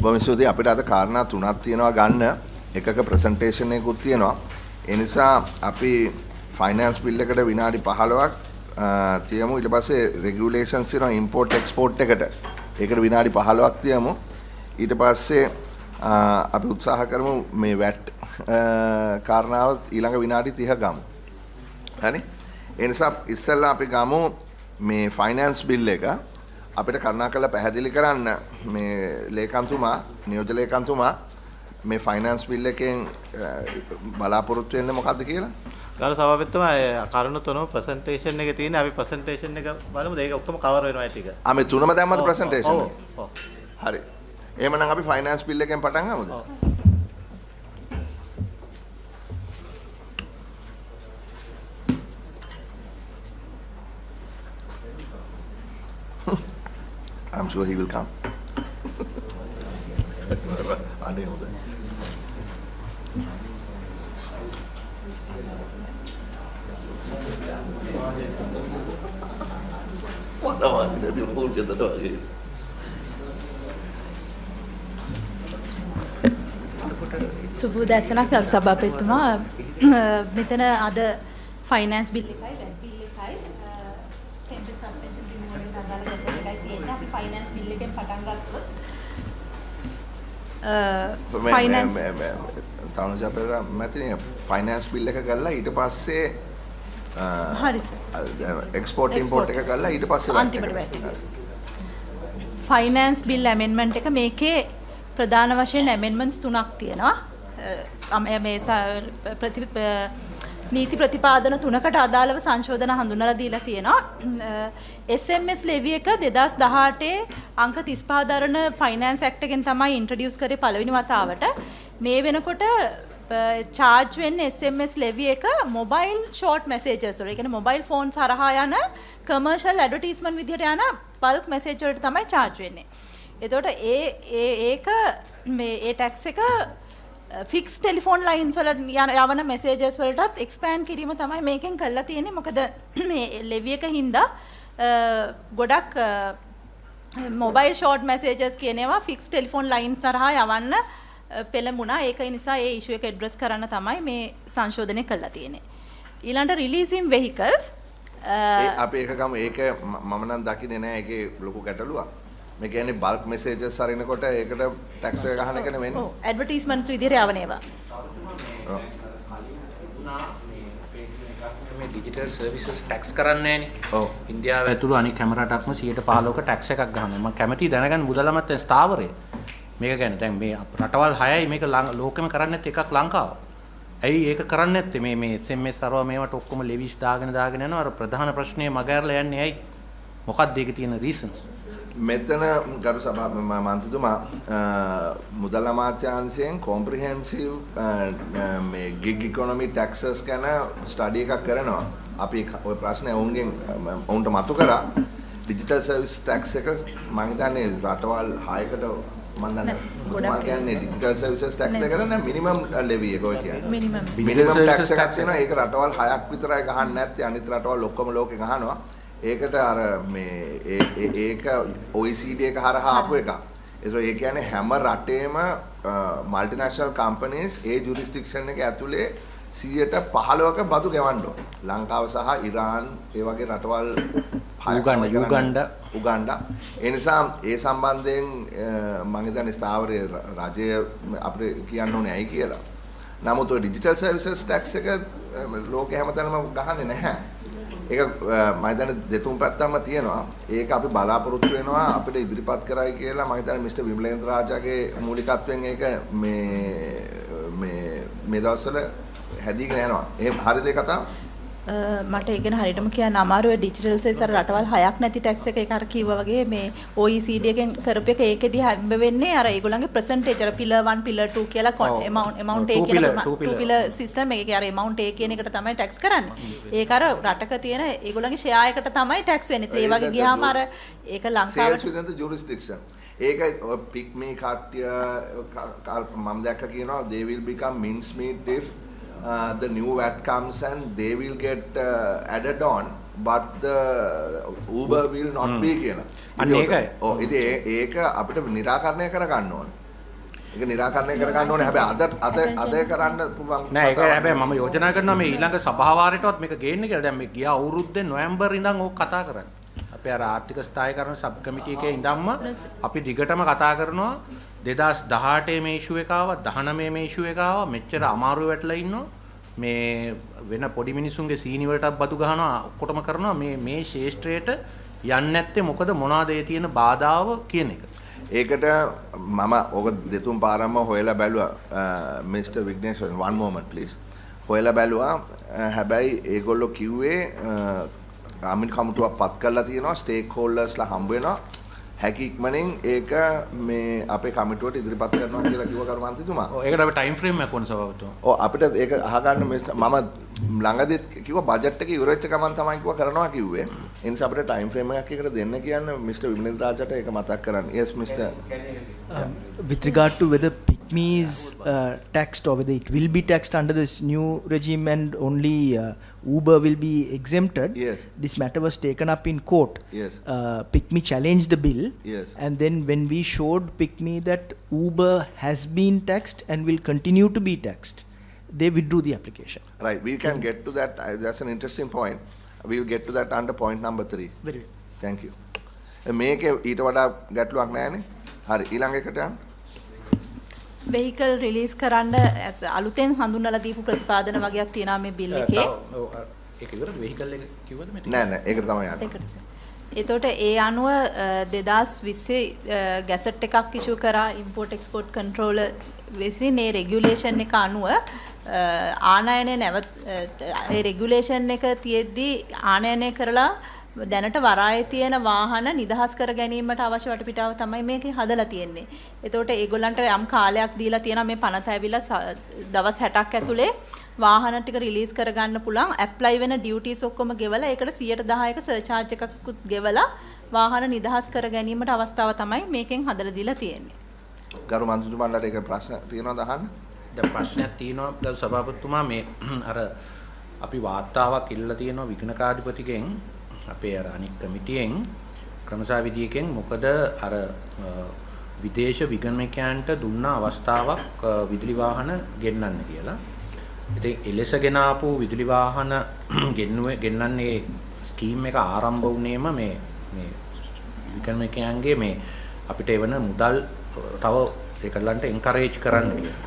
බොහොම ස්තුතියි. අපිට අද කාරණා තුනක් තියෙනවා ගන්න. එකක ප්‍රසන්ටේෂන් එකකුත් තියෙනවා. ඒ නිසා අපි ෆයිනෑන්ස් බිල් එකට විනාඩි 15ක් තියමු. ඊට පස්සේ රෙගියුලේෂන්ස් තියෙනවා ඉම්පෝර්ට් එක්ස්පෝර්ට් එකට. ඒකට විනාඩි 15ක් තියමු. ඊට පස්සේ අපි උත්සාහ කරමු මේ වැට් කාරණාව ඊළඟ විනාඩි 30 ගමු. හරි? ඒ නිසා ඉස්සෙල්ලා අපි ගමු මේ ෆයිනෑන්ස් බිල් එක. අපිට කරුණාකරලා පැහැදිලි කරන්න මේ ලේකම්තුමා නියෝජ්‍ය ලේකම්තුමා මේ ෆයිනෑන්ස් බිල් එකෙන් බලාපොරොත්තු වෙන්නේ මොකද්ද කියලා? ගරු සභාපතිතුමා කරුණු තුනම ප්‍රසන්ටේෂන් එකේ තියෙන අපි ප්‍රසන්ටේෂන් එක බලමු. ඒක ඔක්කොම කවර් වෙනවා ටික. මේ තුනම දැම්මද ප්‍රසන්ටේෂන් එක? ඔව්. හරි. එහෙමනම් අපි ෆයිනෑන්ස් බිල් එකෙන් පටන් ගමුද? ඔව්. I'm sure he will come. I know that. What am I going to do? Get the dog here. සුබ දැසනක් ගරු සභාපතිතුමා මෙතන අද ෆයිනෑන්ස් බිල් එකයි වැට් බිල් එකයි ටෙම්පරරි සස්පෙන්ෂන් රිමූවල් එකට අදාළ ගැසට් එකයි තියෙන්නේ. අපි ෆයිනෑන්ස් බිල් එකෙන් පටන් ගත්තොත් ෆයිනෑන්ස් තවුණු ජපේරා මැතිනේ ෆයිනෑන්ස් බිල් එක ගල්ලා ඊට පස්සේ හරි සර් එක්ස්පෝර්ට් ඉම්පෝර්ට් එක ගල්ලා ඊට පස්සේ අන්තිමට වැට් ෆයිනෑන්ස් බිල් ඇමෙන්ඩ්මන්ට් එක මේකේ ප්‍රධාන වශයෙන් ඇමෙන්ඩ්මන්ට්ස් 3ක් තියෙනවා. මේ නීති ප්‍රතිපාදන 3කට අදාළව සංශෝධන හඳුන්වලා දීලා තියෙනවා. SMS ලෙවි එක 2018 අංක 35 දරන ෆයිනෑන්ස් ඇක්ට් එකෙන් තමයි ඉන්ට්‍රොඩියුස් කරේ පළවෙනි වතාවට. මේ වෙනකොට charge වෙන්නේ SMS ලෙවි එක මොබයිල් ෂෝට් මැසේජස් වල. ඒ කියන්නේ මොබයිල් ෆෝන්ස් හරහා යන කමර්ෂල් ඇඩ්වර්ටයිස්මන්ට් විදිහට යන බල්ක් මැසේජ් වලට තමයි charge වෙන්නේ. එතකොට ඒක මේ ඒ ටැක්ස් එක ෆික්ස් ටෙලිෆෝන් ලයින්ස් වල යවන මැසේජස් වලටත් එක්ස්පෑන්ඩ් කිරීම තමයි මේකෙන් කරලා තියෙන්නේ. මොකද මේ ලෙවි එක හින්දා ගොඩක් මොබයිල් ෂෝට් මැසේජස් කියන ඒවා ෆික්ස් ටෙලිෆෝන් ලයින්ස් හරහා යවන්න පෙළඹුණා. ඒක නිසා ඒ ඉෂුව එක ඇඩ්‍රස් කරන්න තමයි මේ සංශෝධනය කරලා තියෙන්නේ. ඊළඟට රිලීසින් වෙහිකල්ස් අපි ඒක ගමු. ඒක මම නම් දකින්නේ නැහැ ඒකේ ලොකු ගැටලුවක්. මේ කියන්නේ බල්ක් මෙසේජස් හරිනකොට ඒකට ටැක්ස් එක ගහන එකනේ වෙන්නේ. ඔව් ඇඩ්වර්ටයිස්මන්ට්ස් විදිහට යවන ඒවා. ඔව්. මේ ඩිජිටල් සර්විසස් ටැක්ස් කරන්නේ නැහනේ. ඔව්. ඉන්දියාව ඇතුළු අනික් හැම රටක්ම 115ක ටැක්ස් එකක් ගහනවා. මම කැමැති දැනගන්න මුදල් අමාත්‍ය ස්ථාවරය. මේක ගැන දැන් මේ රටවල් 6යි මේක ලෝකෙම කරන්නේ නැත්තේ එකක් ලංකාව. ඇයි ඒක කරන්නේ නැත්තේ මේ SMS අරව මේවට ඔක්කොම ලෙවිස් දාගෙන යනවා. අර ප්‍රධාන ප්‍රශ්නේ මගහැරලා යන්නේ ඇයි? මොකක්ද ඒකේ තියෙන රීසන්ස්? මෙතන ගරු සභා මන්ත්‍රීතුමා මුදල් අමාත්‍යාංශයෙන් කොම්ප්‍රිහෙන්සිව් මේ ගිග් ඉකොනොමි ටැක්සස් ගැන ස්ටඩි එකක් කරනවා. අපි ওই ප්‍රශ්නේ ඔවුන්ට මතු කරා. ඩිජිටල් සර්විස් ටැක්ස් එක මම හිතන්නේ රටවල් 6කට මම දන්නේ ගොඩක් කියන්නේ ඩිජිටල් සර්විසස් ටැක්ස් එක නේද මිනිමම් ලෙවි එක ඔය කියන්නේ. මිනිමම් ටැක්ස් එකක් තියෙනවා. ඒක රටවල් 6ක් විතරයි ගහන්නේ නැත්තේ. අනිත් රටවල් ඔක්කොම ලෝකේ ගහනවා. ඒකට අර මේ ඒක OECD එක හරහා ආපු එක. ඒතර ඒ කියන්නේ හැම රටේම මල්ටිනේෂනල් කම්පනීස් ඒ ජුරිස්ඩික්ෂන් එක ඇතුලේ 15%ක බදු ගෙවන්න ඕන. ලංකාව සහ ඉරාන් ඒ වගේ රටවල් උගන්ඩා ඒ නිසා ඒ සම්බන්ධයෙන් මම හිතන්නේ ස්ථාවරයේ රජය අපිට කියන්න ඕනේ ඇයි කියලා. නමුත් ඔය ඩිජිටල් සර්විසස් ටැක්ස් එක ලෝකේ හැමතැනම ගහන්නේ නැහැ. ඒක මම හිතන්නේ දෙතුන් පැත්තම තියෙනවා. ඒක අපි බලාපොරොත්තු වෙනවා අපිට ඉදිරිපත් කරයි කියලා. මම හිතන්නේ මිස්ටර් විමලේන්ද්‍ර රාජාගේ මූලිකත්වයෙන් ඒක මේ දවස්වල හැදීගෙන යනවා. එහෙම හරිද ඒ කතාව? මට ඒක ගැන හරියටම කියන්න අමාරුයි. ඩිජිටල් සර්විස් අර රටවල් 6ක් නැති ටැක්ස් එක අර කිව්වා වගේ මේ OECD එකෙන් කරපු එක ඒකෙදි හැම්බ වෙන්නේ අර ඒගොල්ලන්ගේ percentage අර pillar 1 pillar 2 කියලා amount A කියන 2 pillar system එකේ අර amount A කියන එකට තමයි ටැක්ස් කරන්නේ. ඒක අර රටක තියෙන ඒගොල්ලන්ගේ share එකට තමයි ටැක්ස් වෙන්නේ. ඒ වගේ ගියාම අර ඒක ලංකාවට sales within the jurisdiction. ඒකයි පික් මේ කට්ටිය මම දැක්ක කියනවා they will become mincemeat if the new VAT comes and they will get added on but the Uber will not be කියලා. අන්න ඒකයි. ඔව් ඉතින් ඒක අපිට निराකරණය කර ගන්න ඕනේ. ඒක निराකරණය කර ගන්න ඕනේ. හැබැයි අද කරන්න පුළුවන් නෑ ඒක හැබැයි මම යෝජනා කරනවා මේ ඊළඟ සභාවාරයටවත් මේක ගේන්න කියලා. දැන් මේ ගිය අවුරුද්දේ නොවැම්බර් ඉඳන් ඕක කතා කරන්නේ. අපේ අර ආර්ථික ස්ථායීකරණ සබ් කමිටි එකේ ඉඳන්ම අපි දිගටම කතා කරනවා 2018 මේ ඉෂුව එක ආවා 19 මේ ඉෂුව එක ආවා මෙච්චර අමාරු වෙట్లా ඉන්නවා. මේ වෙන පොඩි මිනිස්සුන්ගේ සීනි වලටත් බතු ගහනවා ඔක්කොටම කරනවා මේ ශේෂ්ත්‍රයට යන්නේ නැත්තේ මොකද මොනවාද ඒ තියෙන බාධාව කියන එක. ඒකට මම ඔක දෙතුන් පාරම හොයලා බැලුවා මිස්ටර් විග්නේෂ් one moment please. හොයලා බැලුවා හැබැයි ඒගොල්ලෝ කිව්වේ ආමින් කමිටුවක් පත් කරලා තියෙනවා ස්ටේක් හෝල්ඩර්ස්ලා හම්බ වෙනවා හැකි ඉක්මනින් ඒක මේ අපේ කමිටුවට ඉදිරිපත් කරනවා කියලා කිව්ව කර්මාන්තතුමා. ඔව් ඒකට අපි ටයිම් ෆ්‍රේම් එකක් ඕන සභාපතිතුමා. ඔව් අපිට ඒක අහගන්න මම ළඟදිත් කිව්වා බජට් එක ඉවර වෙච්ච ගමන් තමයි කිව්වා කරනවා කිව්වේ. ඒ නිසා අපිට ටයිම් ෆ්‍රේම් එකක් එකට දෙන්න කියන්නේ මිස්ටර් විමල් රාජට ඒක මතක් කරන්න. yes mister with regard to whether PICMI is taxed or whether it will be taxed under this new regime and only Uber will be exempted. Yes. This matter was taken up in court. Yes. PICMI challenged the bill. Yes. And then when we showed PICMI that Uber has been taxed and will continue to be taxed, they withdrew the application. Right, we can get to that. That's an interesting point. We will get to that under point number 3. Very well. Thank you. මේකේ ඊට වඩා ගැටලුවක් නැහැනේ. හරි ඊළඟ එකට යන්න. vehicle release කරන්න අලුතෙන් හඳුන්වලා දීපු ප්‍රතිපාදන වගේක් තියෙනවා මේ බිල් එකේ. ඒක ඉවරද vehicle එක කිව්වද මේ? නෑ ඒකට තමයි යන්නේ. එතකොට ඒ අනුව 2020 ගැසට් එකක් ඉෂු කරා import export controller විසින් මේ රෙගියුලේෂන් එක අනුව ආනයනය නැවත ඒ රෙගියුලේෂන් එක තියෙද්දි ආනයනය කරලා දැනට වරායේ තියෙන වාහන නිදහස් කර ගැනීමට අවශ්‍ය වටපිටාව තමයි මේකේ හදලා තියෙන්නේ. එතකොට ඒගොල්ලන්ට යම් කාලයක් දීලා තියෙනවා මේ පනත ඇවිල්ලා දවස් 60ක් ඇතුලේ වාහන ටික රිලීස් කරගන්න පුළුවන්. ඇප්ලයි වෙන ඩියුටිස් ඔක්කොම ගෙවලා ඒකට 10%ක සර්චාර්ජ් එකකුත් ගෙවලා වාහන නිදහස් කර ගැනීමට අවස්ථාව තමයි මේකෙන් හදලා දීලා තියෙන්නේ. ගරු මන්ත්‍රීතුමාලට ඒක ප්‍රශ්න තියෙනවද අහන්න? දැන් ප්‍රශ්නයක් තියෙනවා ගරු සභාපතිතුමා මේ අර අපි වාර්තාවක් ඉල්ලලා තියෙනවා විගණකාධිපතිගෙන් අපේ අර අනික් කමිටියෙන් ක්‍රමසා විදියකින් මොකද අර විදේශ විගණකයන්ට දුන්න අවස්ථාවක් විදුලි වාහන ගෙන්නන්න කියලා. ඉතින් එලෙසගෙන ආපු විදුලි වාහන ගෙන්නන්නේ ස්කීම් එක ආරම්භ වුණේම මේ විගණකයන්ගේ මේ අපිට එවන මුදල් තව ඒකලන්ට එන්කරේජ් කරන්න කියලා.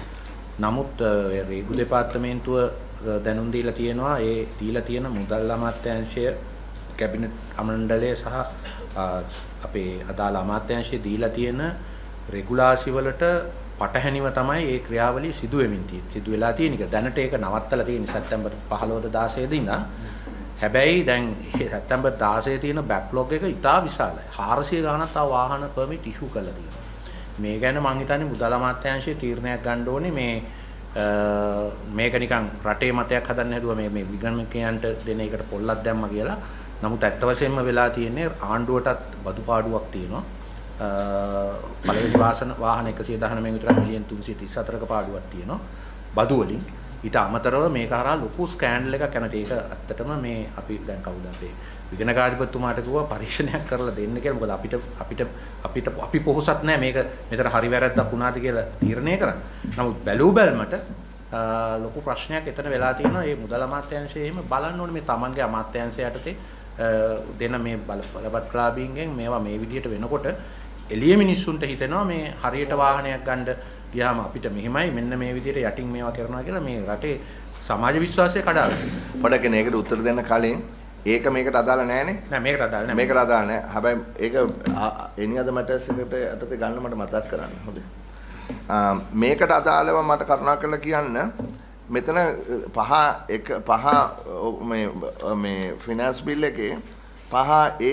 නමුත් රේගු දෙපාර්තමේන්තුව දැනුම් දීලා තියෙනවා ඒ දීලා තියෙන මුදල් අමාත්‍යාංශය කැබිනට් අමණ්ඩලය සහ අපේ අදාළ අමාත්‍යාංශය දීලා තියෙන රෙගුලාසි වලට පටහැනිව තමයි මේ ක්‍රියාවලිය සිදු වෙලා තියෙන එක. දැනට ඒක නවත්තලා තියෙන සැප්තැම්බර් 15 16 දිනා. හැබැයි දැන් සැප්තැම්බර් 16 තියෙන බෑක්ලොග් එක ඉතා විශාලයි. 400 ගණනක් තව වාහන පර්මිට් ඉෂු කරලා තියෙනවා. මේ ගැන මම හිතන්නේ මුදල් අමාත්‍යාංශයේ තීරණයක් ගන්න ඕනේ මේක නිකන් රටේ මතයක් හදන්න හැදුවා මේ විගණකයන්ට දෙන එකට පොල්ලක් දැම්මා කියලා. නමුත් ඇත්ත වශයෙන්ම වෙලා තියෙන්නේ ආණ්ඩුවටත් බදු පාඩුවක් තියෙනවා. පළවෙනි වාහන 119 විතර මිලියන් 334ක පාඩුවක් තියෙනවා බදු වලින්. ඊට අමතරව මේක හරහා ලොකු ස්කෑන්ඩල් එකක් යනවා. ඒක ඇත්තටම මේ අපි දැන් කවුද අපේ විගණකාධිපතිතුමාට කිව්වා පරීක්ෂණයක් කරලා දෙන්න කියලා. මොකද අපි පොහොසත් නැහැ මේක මෙතන හරි වැරද්දක් වුණාද කියලා තීරණය කරන්න. නමුත් බැලුමට ලොකු ප්‍රශ්නයක් එතන වෙලා තියෙනවා. මේ මුදල් අමාත්‍යාංශය එහෙම බලන්න ඕනේ මේ තමන්ගේ අමාත්‍යාංශය යටතේ දෙන මේ බලපත්‍රාබීන්ගෙන් මේවා මේ විදිහට වෙනකොට එළිය මිනිස්සුන්ට හිතෙනවා මේ හරියට වාහනයක් ගන්න ගියාම අපිට මෙහෙමයි මෙන්න මේ විදිහට යටින් මේවා කරනවා කියලා මේ රටේ සමාජ විශ්වාසය කඩාවැටෙනවා. පොඩ්ඩක් මේකට උත්තර දෙන්න කලින් ඒක මේකට අදාළ නැහැනේ. නෑ මේකට අදාළ නෑ. මේකට අදාළ නෑ. හැබැයි ඒක any other matters එකට යටතේ ගන්න මට මතක් කරන්න. හොඳයි. මේකට අදාළව මට කරුණාකරලා කියන්න මෙතන මේ ෆිනෑන්ස් බිල් එකේ 5A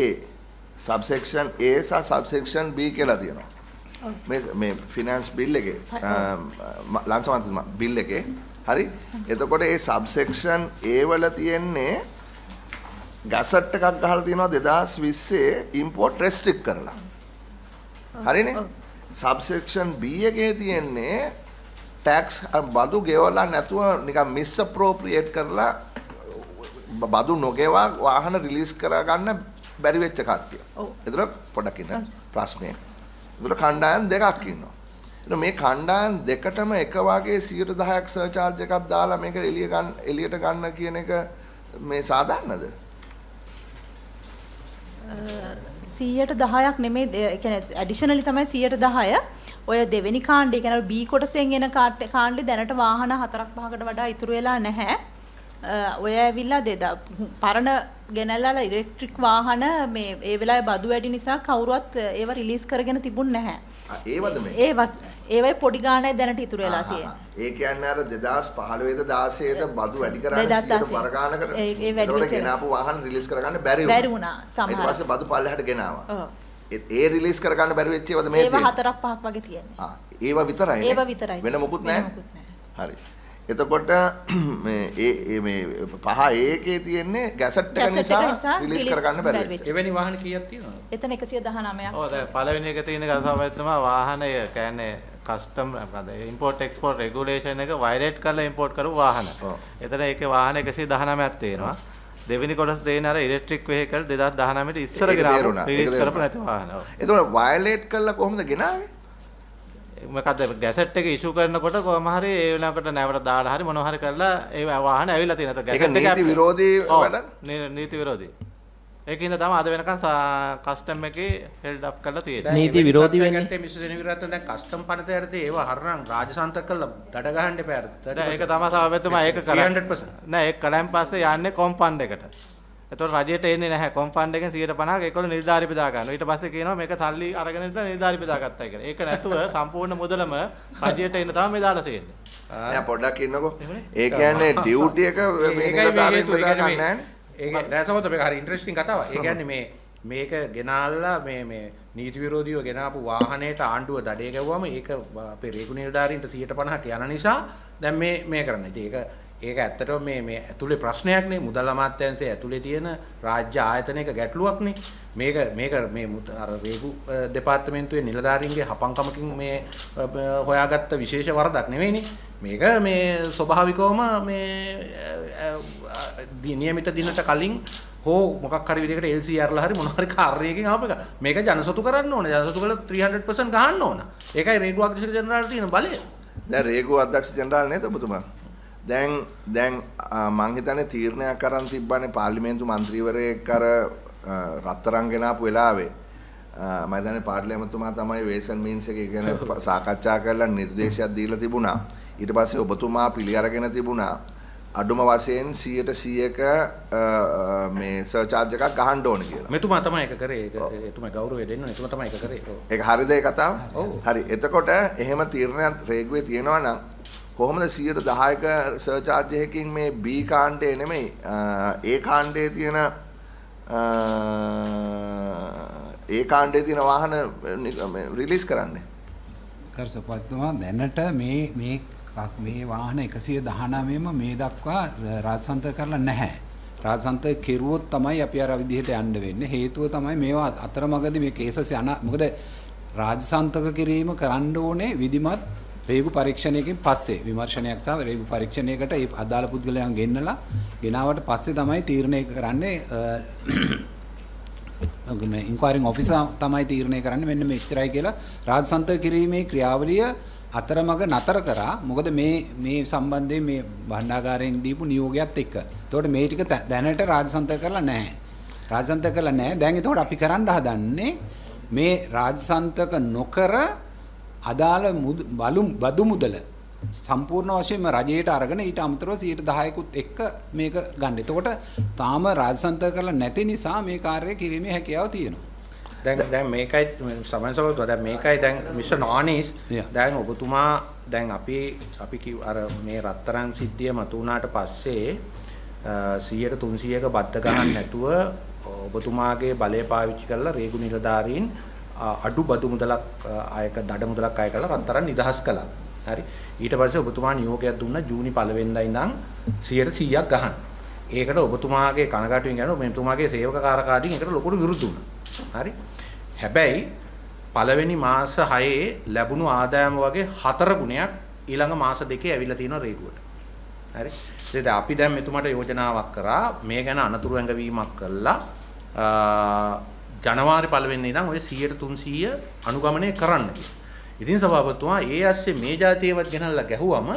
subsection A සහ subsection B කියලා තියෙනවා. මේ ෆිනෑන්ස් බිල් එකේ ලංසමන්තුමා බිල් එකේ හරි. එතකොට ඒ subsection A වල තියෙන්නේ ගැසට් එකක් ගහලා තියෙනවා 2020 import restrict කරලා. හරිනේ? subsection B එකේ තියෙන්නේ tax බදු ගෙවලා නැතුව නිකන් misappropriate කරලා බදු නොගෙවා වාහන රිලීස් කරගන්න බැරි වෙච්ච කට්ටිය. ඒතර පොඩක් ඉන්න ප්‍රශ්නේ. ඒතර කණ්ඩායම් දෙකක් ඉන්නවා. මේ කණ්ඩායම් දෙකටම එක වගේ 10% සර්චාර්ජ් එකක් දාලා මේක එළියට ගන්න කියන එක මේ සාධාරණද? 110ක් නෙමෙයි ඒ කියන්නේ ඇඩිෂනලි තමයි 110. ඔය දෙවෙනි කාණ්ඩේ කියන්නේ B කොටසෙන් එන කාණ්ඩේ දැනට වාහන 4-5කට වඩා ඉතුරු වෙලා නැහැ. ඔය ඇවිල්ලා පරණ ගෙනල්ලා ඉලෙක්ට්‍රික් වාහන මේ ඒ වෙලාවේ බදු වැඩි නිසා කවුරුවත් ඒව රිලීස් කරගෙන තිබුණ නැහැ. ඒවද මේ? ඒවයි පොඩි ගාණයි දැනට ඉතුරු වෙලා තියෙන්නේ. ඒ කියන්නේ අර 2015 ද 16 ද බදු වැඩි කරන්නේ 100 බර ගානකට. ඒ වැඩි වෙච්ච ගෙනාපු වාහන රිලීස් කරගන්න බැරි වුණා. සමහර. ඊට පස්සේ බදු පල්ලෙහාට ගෙනාවා. ඔව්. ඒ රිලීස් කරගන්න බැරි වෙච්ච ඒවාද මේ තියෙන්නේ? ඒවා 4-5ක් වගේ තියෙන්නේ. ඒවා විතරයි. ඒවා විතරයි. වෙන මොකුත් නැහැ. හරි. එතකොට මේ 5A තියෙන්නේ ගැසට් එක නිසා රිලීස් කරගන්න බැරි වෙච්ච. එවැනි වාහන කීයක් තියෙනවද? එතන 119ක්. ඔව් දැන් පළවෙනි එක තියෙන ගසාවයි තමයි වාහනය කියන්නේ කස්ටම් මොකද ඉම්පෝර්ට් එක්ස්පෝර්ට් රෙගුලේෂන් එක වයලේට් කරලා ඉම්පෝර්ට් කරපු වාහන. එතන ඒකේ වාහන 119ක් තියෙනවා. දෙවෙනි කොටස තියෙන අර ඉලෙක්ට්‍රික් වෙහිකල් 2019 ට ඉස්සර ගෙනාවු රිලීස් කරපු නැති වාහන. එතකොට වයලේට් කළා කොහොමද ගෙනාවේ? මොකද ගැසට් එක ඉෂු කරනකොට කොහම හරි ඒ වෙනකොට නැවට දාලා හරි මොනවා හරි කරලා ඒ වාහන ඇවිල්ලා තියෙනවා. ඒක නීති විරෝධී වැඩක්. නීති විරෝධී. ඒකින්ද තමයි අද වෙනකන් කස්ටම් එකේ හෙල්ඩ් අප් කරලා තියෙන්නේ. නීති විරෝධී වෙන්නේ මිස්ටර් සෙනවිරත්න දැන් කස්ටම් පනතයටදී ඒව හරනම් රාජසන්තක කරලා දඩ ගහන්න එපා. ඒක තමයි සමබෙතුමා ඒක කරා 100% නෑ ඒක කලින් පස්සේ යන්නේ කොම්පන්ඩ් එකට. එතකොට රජයට එන්නේ නැහැ කොම්පන්ඩ් එකෙන් 150ක ඒකවල නිලධාරි බෙදා ගන්නවා. ඊට පස්සේ කියනවා මේක සල්ලි අරගෙන ඉඳලා නිලධාරි බෙදා ගත්තා කියලා. ඒක නැතුව සම්පූර්ණ මුදලම රජයට එන්න තමයි මේ දාලා තියෙන්නේ. නෑ පොඩ්ඩක් ඉන්නකෝ. ඒ කියන්නේ ඩියුටි එක මේ නිලධාරියෙක් බෙදා ගන්න නැහැනේ. ඒක රැසමත මේක හරි ඉන්ටරෙස්ටිං කතාවක්. ඒ කියන්නේ මේක ගෙනාලා මේ නීති විරෝධීව ගෙනාපු වාහනයට ආණ්ඩුව දඩේ ගැව්වම ඒක අපේ රේගු නිලධාරීන්ට 150ක යන නිසා දැන් මේ කරන්නේ. ඉතින් ඒක ඇත්තටම මේ ඇතුලේ ප්‍රශ්නයක් නේ මුදල් අමාත්‍යාංශයේ ඇතුලේ තියෙන රාජ්‍ය ආයතනයක ගැටලුවක් නේ. මේක අර රේගු දෙපාර්තමේන්තුවේ නිලධාරීන්ගේ හපංකමකින් මේ හොයාගත්ත විශේෂ වරදක් නෙවෙයිනේ. මේක මේ ස්වභාවිකවම මේ නියමිත දිනට කලින් හෝ මොකක් හරි විදිහකට LCR ලා හරි මොන හරි කාර්යයකින් ආපු එක. මේක ජනසතු කරන්න ඕනේ. ජනසතු කළා 300% ගහන්න ඕන. ඒකයි රේගු අධ්‍යක්ෂ ජෙනරාල්ට තියෙන බලය. දැන් රේගු අධ්‍යක්ෂ ජෙනරාල් නේද ඔබතුමා? දැන් මං හිතන්නේ තීරණයක් අරන් තිබ්බනේ පාර්ලිමේන්තු මන්ත්‍රීවරයෙක් අර රත්තරන් ගෙනාපු වෙලාවේ මම හිතන්නේ පාර්ලිමේන්තුමා තමයි වේසන් මීන්ස් එක ගැන සාකච්ඡා කරලා නිර්දේශයක් දීලා තිබුණා. ඊට පස්සේ ඔබතුමා පිළි අරගෙන තිබුණා අඩුම වශයෙන් 100%ක මේ සර්චාර්ජ් එකක් ගහන්න ඕන කියලා. මෙතුමා තමයි ඒක කරේ. එතුමා ගෞරවය දෙන්න ඕනේ. එතුමා තමයි ඒක කරේ. ඒක හරිද ඒ කතාව? හරි. එතකොට එහෙම තීරණයක් රේගුවේ තියෙනවා නම් කොහොමද 110ක සර්චාර්ජ් එකකින් මේ B කාණ්ඩේ නෙමෙයි A කාණ්ඩේ තියෙන වාහන රිලීස් කරන්නේ? කරසපත්තුමා දැනට මේ වාහන 119ම මේ දක්වා රාජසන්තක කරලා නැහැ. රාජසන්තක කෙරුවොත් තමයි අපි අර විදිහට යන්න වෙන්නේ. හේතුව තමයි මේවා අතරමඟදී මේ කේසස් මොකද රාජසන්තක කිරීම කරන්න ඕනේ විධිමත් රේගු පරීක්ෂණයකින් පස්සේ විමර්ශනයක් සහ රේගු පරීක්ෂණයකට ඒ අදාළ පුද්ගලයන් ගෙනාවට පස්සේ තමයි තීරණය කරන්නේ මේ ඉන්ක්වයරිං ඔෆිසර් තමයි තීරණය කරන්නේ මෙන්න මෙච්චරයි කියලා රාජසන්තක කිරීමේ ක්‍රියාවලිය අතරමඟ නතර කරා. මොකද මේ සම්බන්ධයෙන් මේ භණ්ඩාගාරයෙන් දීපු නියෝගයත් එක්ක. ඒතකොට මේ ටික දැනට රාජසන්තක කරලා නැහැ. දැන් ඒතකොට අපි කරන්න හදන්නේ මේ රාජසන්තක නොකර අදාළ බදු මුදල සම්පූර්ණ වශයෙන්ම රජයට අරගෙන ඊට අමතරව 10%කුත් එක්ක මේක ගන්න. එතකොට තාම රාජසන්තක කරලා නැති නිසා මේ කාර්යය කිරීමේ හැකියාව තියෙනවා. දැන් මේකයි සමහරවිට දැන් මේකයි දැන් මිස්ටර් නෝනිස් දැන් ඔබතුමා දැන් අපි අර මේ රත්තරන් සිද්ධිය මතු වුණාට පස්සේ 100-300ක බද්ද ගන්න නැතුව ඔබතුමාගේ බලය පාවිච්චි කරලා රේගු නිලධාරීන් අඩු බදු මුදලක් දඩ මුදලක් අය කරලා රත්තරන් නිදහස් කළා. හරි. ඊට පස්සේ ඔබතුමා නියෝගයක් දුන්නා ජූනි 1 වෙනිදා ඉඳන් 100%ක් ගහන්න. ඒකට ඔබතුමාගේ කනගාටුවෙන් යනවා ඔබතුමාගේ සේවක කාර්කාදීන් ඒකට ලොකුට විරුද්ධ වුණා. හරි. හැබැයි පළවෙනි මාස 6 ලැබුණු ආදායම වගේ 4 ගුණයක් ඊළඟ මාස 2 ඇවිල්ලා තියෙනවා රේගුවට. හරි. ඉතින් අපි දැන් මෙතුමාට යෝජනාවක් කරා මේ ගැන අනතුරු ඇඟවීමක් කළා ජනවාරි 1 වෙනිදා ඉඳන් ඔය 100-300 අනුගමනය කරන්න. ඉතින් සභාපතිතුමා ඒ ඇස්සේ මේ જાතියවත් ගෙනල්ලා ගැහුවම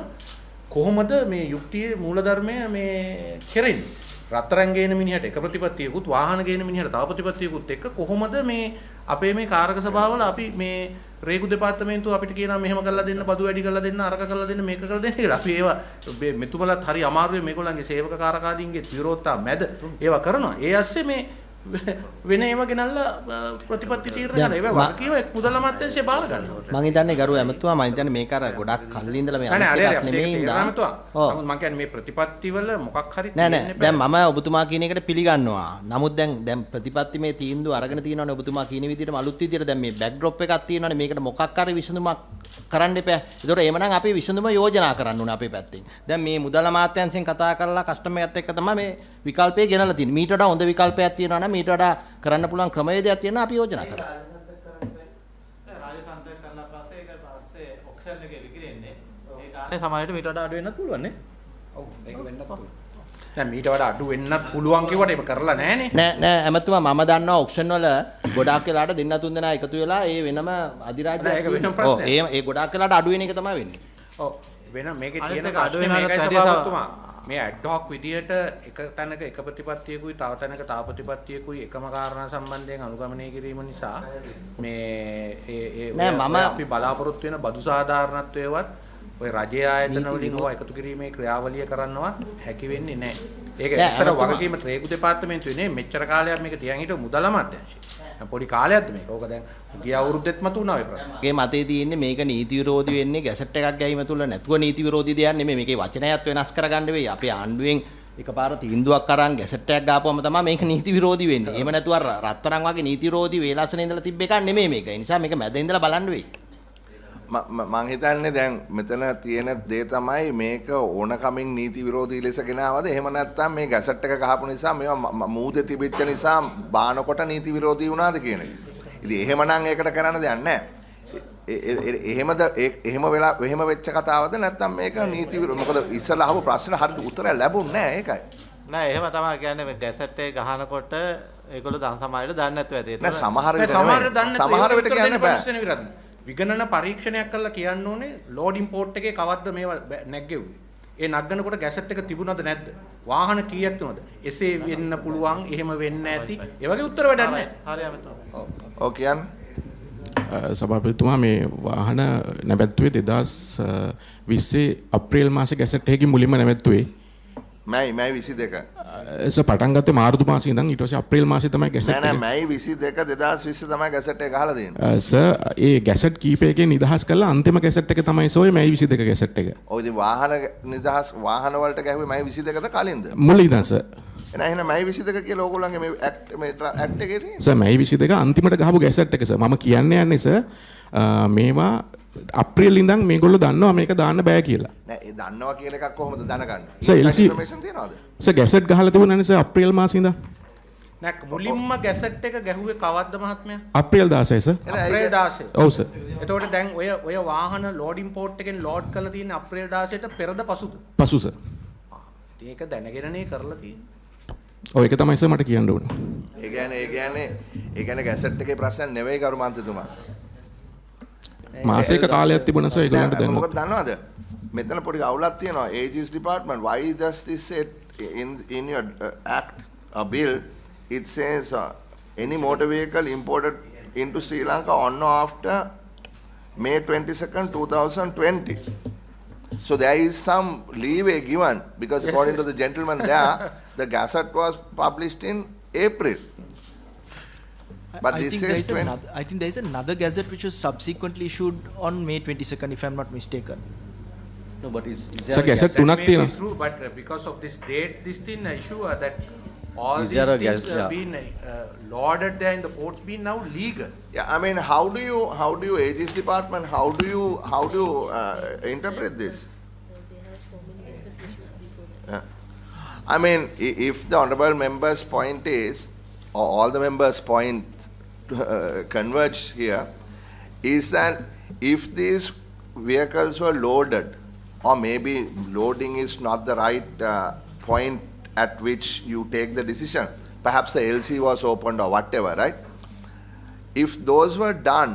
කොහොමද මේ යුක්තියේ මූලධර්මය මේ කෙරෙන්නේ? රත්තරන් ගේන මිනිහට එක ප්‍රතිපත්තියකුත් වාහන ගේන මිනිහට තව ප්‍රතිපත්තියකුත් එක්ක කොහොමද මේ අපේ මේ කාරක සභාවල අපි මේ රේගු දෙපාර්තමේන්තුව අපිට කියනවා මෙහෙම කරලා දෙන්න, බදු වැඩි කරලා දෙන්න, අරක කරලා දෙන්න, මේක කරලා දෙන්න කියලා. අපි ඒවා මෙතුමලත් හරි අමාරුවේ මේගොල්ලන්ගේ සේවක කාරකාදීන්ගේ විරෝධතා මැද ඒවා කරනවා. ඒ ඇස්සේ මේ වෙන ඒවා ගෙනල්ලා ප්‍රතිපත්ති තීරණය කරනවා. ඒවා වගකීම මුදල් අමාත්‍යාංශය බාර ගන්නවා. මම හිතන්නේ ගරු ඇමතුමා මම හිතන්නේ මේක අර ගොඩක් කල්ලි ඉඳලා මේ අනිත් නෙමෙයි ඉඳලා. ඔව්. මම කියන්නේ මේ ප්‍රතිපත්ති වල මොකක් හරි නෑ දැන් මම ඔබතුමා කියන එකට පිළිගන්නවා. නමුත් දැන් ප්‍රතිපත්ති මේ තීන්දුව අරගෙන තියෙනවනේ ඔබතුමා කියන විදිහටම අලුත් විදිහට දැන් මේ බෑක්ඩ්‍රොප් එකක් තියෙනවනේ මේකට මොකක් හරි විසඳුමක් කරන්න එපා. ඒතකොට එහෙමනම් අපි විසඳුම යෝජනා කරන්න ඕනේ අපේ පැත්තෙන්. දැන් මේ මුදල් අමාත්‍යාංශයෙන් කතා කරලා කස්ටමර් එකත් එක්ක තමයි මේ විකල්පය ගෙනලා තියෙන්නේ. මීට වඩා හොඳ විකල්පයක් තියෙනවා නම් මීට වඩා කරන්න පුළුවන් ක්‍රමවේදයක් තියෙනවා අපි යෝජනා කරා. රාජසන්තක කරලා පස්සේ ඒක පස්සේ ඔක්ෂන් එකේ විකිරෙන්නේ. ඒ කාරණේ සමහරවිට මීට වඩා අඩු වෙන්නත් පුළුවන් නේ. ඔව් ඒක වෙන්නත් පුළුවන්. දැන් මීට වඩා අඩු වෙන්නත් පුළුවන් කිව්වට ඒක කරලා නැහනේ. නෑ ඇමතුමා මම දන්නවා ඔක්ෂන් වල ගොඩාක් වෙලාට දෙන්න තුන් දෙනා එකතු වෙලා ඒ වෙනම අධිරාජ්‍ය ඒක වෙනම ප්‍රශ්නයක්. ඒ ගොඩාක් වෙලාට අඩු වෙන එක තමයි වෙන්නේ. ඔව් වෙන මේකේ අනිත් තියෙන එක අඩු ප්‍රශ්නේ වෙනාට මේකයි වැඩිය සභාපතිතුමා. මේ ඇඩ්හොක් විදියට එක තැනක එක ප්‍රතිපත්තියකුයි තව තැනක තව ප්‍රතිපත්තියකුයි එකම කාරණා සම්බන්ධයෙන් අනුගමනය කිරීම නිසා මේ අපි බලාපොරොත්තු වෙන බදු සාධාරණත්වයවත් ඔය රජයේ ආයතන වලින් ඕවා එකතු කිරීමේ ක්‍රියාවලිය කරන්නවත් හැකි වෙන්නේ නැහැ. ඒක ඇත්තට වගකීම රේගු දෙපාර්තමේන්තුවේ නේ මෙච්චර කාලයක් මේක තියන් හිටව මුදල් අමාත්‍යාංශය. පොඩි කාලයක්ද මේක. ඕක දැන් ගිය අවුරුද්දෙත් මතුණා ඔය ප්‍රශ්න. මගේ මතේ තියෙන්නේ මේක නීති විරෝධී වෙන්නේ ගැසට් එකක් ගැනීම තුල නැතුව නීති විරෝධී දෙයක් නෙමෙයි. මේකේ වචනයත් වෙනස් කරගන්න වෙයි. අපේ ආණ්ඩුවෙන් එකපාර තීන්දුවක් අරන් ගැසට් එකක් ගාපුවම තමයි මේක නීති විරෝධී වෙන්නේ. එහෙම නැතුව රත්තරන් වගේ නීති විරෝධී වේලාසනේ ඉඳලා තිබ්බ එකක් නෙමෙයි මේක. ඒ නිසා මේක මැද ඉඳලා බලන්න වෙයි. මං හිතන්නේ දැන් මෙතන තියෙන දේ තමයි මේක ඕනකමින් නීති විරෝධී ලෙස ගෙනාවද එහෙම නැත්නම් මේ ගැසට් එක ගහපු නිසා මේවා මූදේ තිබිච්ච නිසා බානකොට නීති විරෝධී වුණාද කියන එක. ඉතින් එහෙමනම් ඒකට කරන්න දෙයක් නැහැ. එහෙම වෙච්ච කතාවද නැත්නම් මේක නීති විරෝධී මොකද ඉස්සලා අහපු ප්‍රශ්න හරියට උත්තරයක් ලැබුණ නැහැ ඒකයි. නෑ එහෙම තමයි කියන්නේ මේ ගැසට් එක ගහනකොට ඒගොල්ලෝ දන් සමාජයට දන්නේ නැතුව ඇති. නෑ සමහර විට කියන්නේ බෑ. විගණන පරීක්ෂණයක් කරලා කියන්න ඕනේ ලෝඩ් ඉම්පෝට් එකේ කවද්ද මේවා නැග්ගෙව්වේ. ඒ නගනකොට ගැසට් එක තිබුණාද නැද්ද? වාහන කීයක් තුනද? එසේ වෙන්න පුළුවන්, එහෙම වෙන්න ඇති. ඒ වගේ උත්තර වැඩක් නැහැ. හරි අමතක. ඔව් කියන්න. සභාපතිතුමා මේ වාහන නැවැත්තුවේ 2020 අප්‍රේල් මාසේ ගැසට් එකකින් මුලින්ම නැවැත්තුවේ. මැයි 22. පටන් ගත්තේ මාර්තු මාසේ ඉඳන් ඊට පස්සේ අප්‍රේල් මාසේ තමයි ගැසට් එක. නෑ මැයි 22 2020 තමයි ගැසට් එක ගහලා දෙන්නේ. සර් ඒ ගැසට් කීපයකින් නිදහස් කළා අන්තිම ගැසට් එක තමයි සෝය මැයි 22 ගැසට් එක. ඔය ඉතින් වාහන නිදහස් වාහන වලට ගැහුවේ මැයි 22ද කලින්ද? මුල ඉඳන් සර්. එහෙනම් මැයි 22 කියලා ඕගොල්ලන්ගේ මේ ඇක්ට් එකේ තියෙන්නේ. සර් මැයි 22 අන්තිමට ගහපු ගැසට් එක සර්. මම කියන්නේ සර් මේවා අප්‍රේල් ඉඳන් මේගොල්ලෝ දන්නවා මේක දාන්න බෑ කියලා. නෑ ඒ දන්නවා කියලා එකක් කොහොමද දැනගන්නේ? සර් LC ඉන්ෆර්මේෂන් තියනවද? සර් ගැසට් ගහලා තිබුණානේ සර් අප්‍රේල් මාසේ ඉඳන්. නෑ මුලින්ම ගැසට් එක ගැහුවේ කවද්ද මහත්මයා? අප්‍රේල් 16 සර්. අප්‍රේල් 16. ඔව් සර්. එතකොට දැන් ඔය වාහන ලෝඩ් ඉම්පෝට් එකෙන් ලෝඩ් කරලා තියෙන අප්‍රේල් 16ට පෙරද පසුද? පසු සර්. ඒක දැනගෙනනේ කරලා තියෙන්නේ. ඔව් ඒක තමයි සර් මට කියන්න ඕනේ. ඒ කියන්නේ ගැසට් එකේ ප්‍රශ්නයක් නෙවෙයි කරු මන්ත්‍රීතුමා. මාසයක කාලයක් තිබුණා සර් ඒගොල්ලන්ට දැන්. මොකද දන්නවද? මෙතන පොඩි අවුලක් තියෙනවා. AG's department why does this say in your act a bill it says any motor vehicle imported into Sri Lanka on or after May 22nd 2020. So there is some leeway given because according to the gentleman there the gazette was published in April. But I this think says I think there is another gazette which was subsequently issued on May 22nd, if I'm not mistaken. No, but is sir gazette තුනක් තියෙනවා. True, but because of this date, this thing issue that all Is these there a things gazette? have been lauded there in the ports been now legal. Yeah, I mean, how do you AG's department? How do you interpret this? Yeah. I mean, if the honourable member's point is, or all the members' point converge here, is that if these vehicles were loaded, or maybe loading is not the right point at which you take the decision. Perhaps the LC was opened or whatever, right? If those were done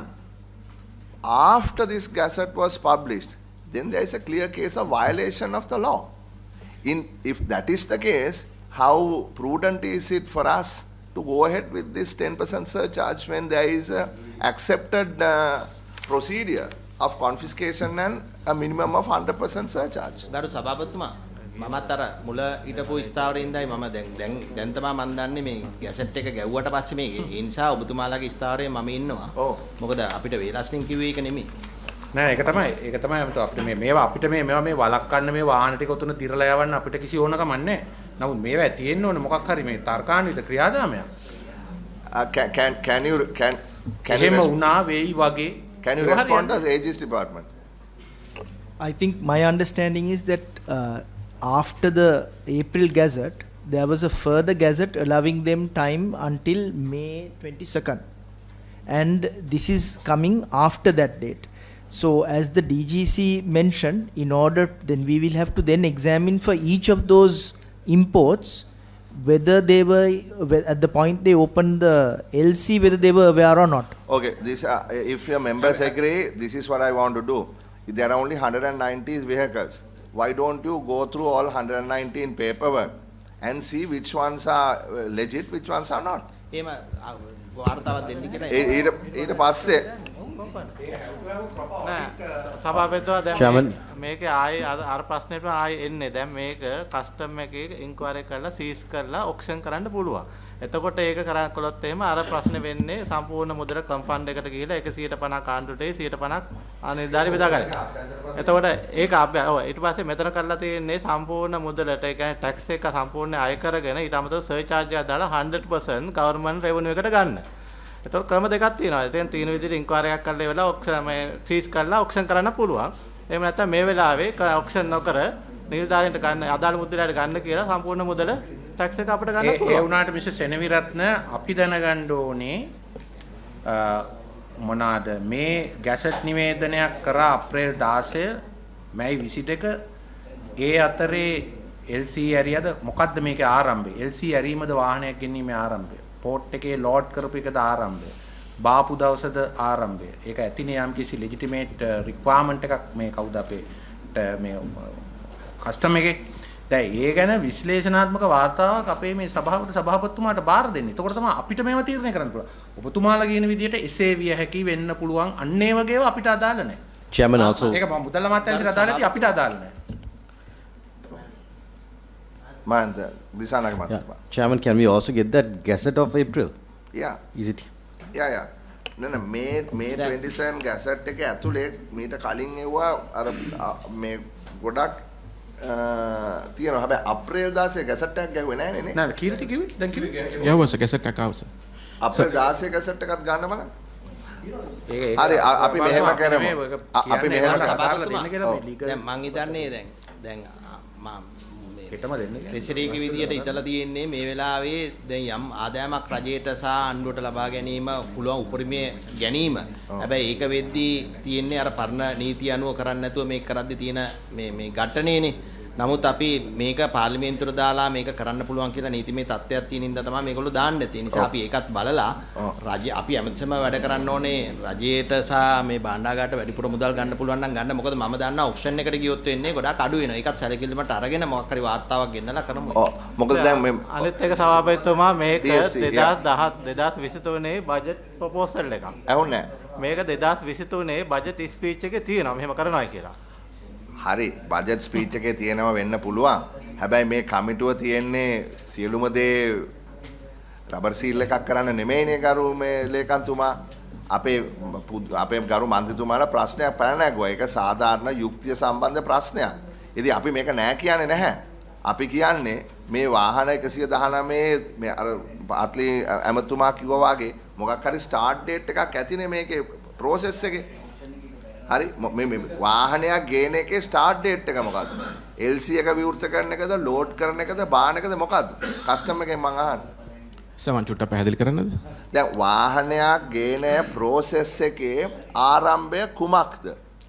after this gazette was published, then there is a clear case of violation of the law. If that is the case, how prudent is it for us to go ahead with this 10% surcharge when there is a accepted procedure of confiscation and a minimum of 100% surcharge? ගරු සභාපතිතුමා මමත් අර මුල ඊටපු ස්ථාවරේ ඉඳයි මම දැන් තමයි මම දන්නේ මේ ගැසට් එක ගැව්වට පස්සේ මේ ඒ නිසා ඔබතුමාලාගේ ස්ථාවරේ මම ඉන්නවා. මොකද අපිට වේලාස්ලින් කිව්වේ ඒක නෙමෙයි. නෑ ඒක තමයි අපිට මේවා අපිට මේවා මේ වළක්වන්න මේ වාහන ටික උතුන දිරලා යවන්න අපිට කිසි ඕනකමක් නැහැ. නමුත් මේවා තියෙන්න ඕනේ මොකක් හරි මේ තර්කාන්විත ක්‍රියාදාමයක්. Can you එහෙම වුණා වෙයි වගේ. Can you respond as Aegis department? I think my understanding is that after the April Gazette, there was a further Gazette allowing them time until May 22nd. And this is coming after that date. So as the DGC mentioned, in order, then we will have to then examine for each of those imports whether they were, at the point they opened the LC, whether they were aware or not. Okay, this if your members agree, this is what I want to do. There are only 190 vehicles. Why don't you go through all 119 paperwork and see which ones are legit, which ones are not? එහෙම වාර්තාවක් දෙන්න කියලා ඊට පස්සේ සභාපතිතුමා දැන් මේකේ ආයේ අර ප්‍රශ්නෙට ආයේ එන්නේ දැන් මේක කස්ටම් එකේ ඉන්ක්වයරි කරලා සීස් කරලා ඔක්ෂන් කරන්න පුළුවන්. එතකොට ඒක කළොත් එහෙම අර ප්‍රශ්නේ වෙන්නේ සම්පූර්ණ මුදල කම්පැනි එකට ගිහිලා 150 කාණ්ඩුටේ 150ක් අනිර්ධාරිත බෙදා ගන්න. එතකොට ඒක ඊට පස්සේ මෙතන කරලා තියෙන්නේ සම්පූර්ණ මුදලට ඒ කියන්නේ ටැක්ස් එක සම්පූර්ණ අය කරගෙන ඊට අමතරව සර්චාර්ජ් එකක් දාලා 100% ගවර්න්මන්ට් රෙවෙනියු එකට ගන්න. එතකොට ක්‍රම දෙකක් තියෙනවා. එතෙන් තියෙන විදිහට ඉන්ක්වයරි එකක් කරලා ඉවරලා ඔක්ෂන් මේ සීස් කරලා ඔක්ෂන් කරන්න පුළුවන්. එහෙම නැත්නම් මේ වෙලාවේ ඔක්ෂන් නොකර නිලධාරීන්ට ගන්න අදාළ මුදලට ගන්න කියලා සම්පූර්ණ මුදල ටැක්ස් එක අපිට ගන්න පුළුවන්. ඒ වුණාට මිස්ටර් සෙනවිරත්න අපි දැනගන්න ඕනේ මොනවාද මේ ගැසට් නිවේදනයක් කරා අප්‍රේල් 16 මැයි 22 ඒ අතරේ LC ඇරියද මොකද්ද මේකේ ආරම්භය? LC ඇරීමද වාහනයක් ගෙනීමේ ආරම්භය? පෝට් එකේ ලෝඩ් කරපු එකද ආරම්භය? බාපු දවසද ආරම්භය? ඒක ඇතිනේ යම් කිසි ලෙජිටිමේට් රික්වයර්මන්ට් එකක් මේ කවුද අපේ මේ කස්ටම් එකේ. දැන් ඒ ගැන විශ්ලේෂණාත්මක වාර්තාවක් අපේ මේ සභාපතිතුමාට බාර දෙන්න. එතකොට තමයි අපිට මේව තීරණය කරන්න පුළුවන්. ඔබතුමාලා කියන විදිහට එසේ විය හැකි වෙන්න පුළුවන්. අන්න ඒ වගේව අපිට අදාළ නැහැ. Chairman also. ඒක මුදල් අමාත්‍යාංශයට අදාළ නැති අපිට අදාළ නැහැ. Chairman, can we also get that Gazette of April? Yeah. Is it? Yeah. May 27 Gazette එක ඇතුලේ මීට කලින් එවුවා අර මේ ගොඩක් තියෙනවා. හැබැයි අප්‍රේල් 16 ගැසට් එකක් ගැහුවේ නැහැ නේ. නෑ කීර්ති කිව්වේ? දැන් කිව්වේ. යවස ගැසට් එකක් ආවස. අප්‍රේල් 16 ගැසට් එකක් ගන්න බලන්න. හරි අපි මෙහෙම කරමු. අපි මෙහෙම කතා කරලා දෙන්න කියලා මේ ලීගල් දැන් මං හිතන්නේ දැන් හෙටම දෙන්න කියලා. ට්‍රෙෂරියක විදියට ඉතලා තියෙන්නේ මේ වෙලාවේ දැන් යම් ආදායමක් රජයට සහ ආණ්ඩුවට ලබා ගැනීම පුළුවන් උපරිමයේ ගැනීම. හැබැයි ඒක වෙද්දී තියෙන්නේ අර පරණ නීති අනුව කරන්නේ නැතුව මේක කරද්දී තියෙන මේ ඝට්ටනේනේ. නමුත් අපි මේක පාර්ලිමේන්තුවට දාලා මේක කරන්න පුළුවන් කියලා නීතිමය තත්ත්වයක් තියෙන ඉඳලා තමයි මේගොල්ලෝ දාන්නේ. ඒ නිසා අපි ඒකත් බලලා රජය අපි හැමතිස්සම වැඩ කරන්න ඕනේ රජයට සහ මේ භාණ්ඩාගාරට වැඩිපුර මුදල් ගන්න පුළුවන් නම් ගන්න. මොකද මම දන්නා ඔක්ෂන් එකට ගියොත් වෙන්නේ ගොඩාක් අඩු වෙනවා. ඒකත් සැලකිලිමත් අරගෙන මොකක් හරි වාර්තාවක් ගෙන්නලා කරමු. මොකද දැන් මේ අනිත් එක සභාපතිතුමා මේක 2023 බජට් ප්‍රොපෝසල් එකක්. ඇහුන්නේ මේක 2023 බජට් ස්පීච් එකේ තියෙනවා මෙහෙම කරනවා කියලා. හරි බජට් ස්පීච් එකේ තියෙනවා වෙන්න පුළුවන්. හැබැයි මේ කමිටුව තියෙන්නේ සියලුම දේ රබර් සීල් එකක් කරන්න නෙමෙයිනේ ගරු මේ ලේකම්තුමා. අපේ ගරු මන්ත්‍රීතුමාලා ප්‍රශ්නයක් පැන නැගුවා. ඒක සාධාරණ යුක්තිය සම්බන්ධ ප්‍රශ්නයක්. ඉතින් අපි මේක නෑ කියන්නේ නැහැ. අපි කියන්නේ මේ වාහන 119 මේ අර පාට්ලි ඇමතුමා කිව්වා වගේ මොකක් හරි ස්ටාර්ට් ඩේට් එකක් ඇතිනේ මේකේ ප්‍රොසෙස් එකේ. හරි මේ වාහනයක් ගේන එකේ ස්ටාර්ට් ඩේට් එක මොකද්ද? LC එක විවෘත කරන එකද, ලෝඩ් කරන එකද, බාන එකද මොකද්ද? කස්ටම් එකෙන් මං අහන්නේ. සමන් චුට්ට පැහැදිලි කරන්නද? දැන් වාහනයක් ගේන ප්‍රොසෙස් එකේ ආරම්භය කුමක්ද?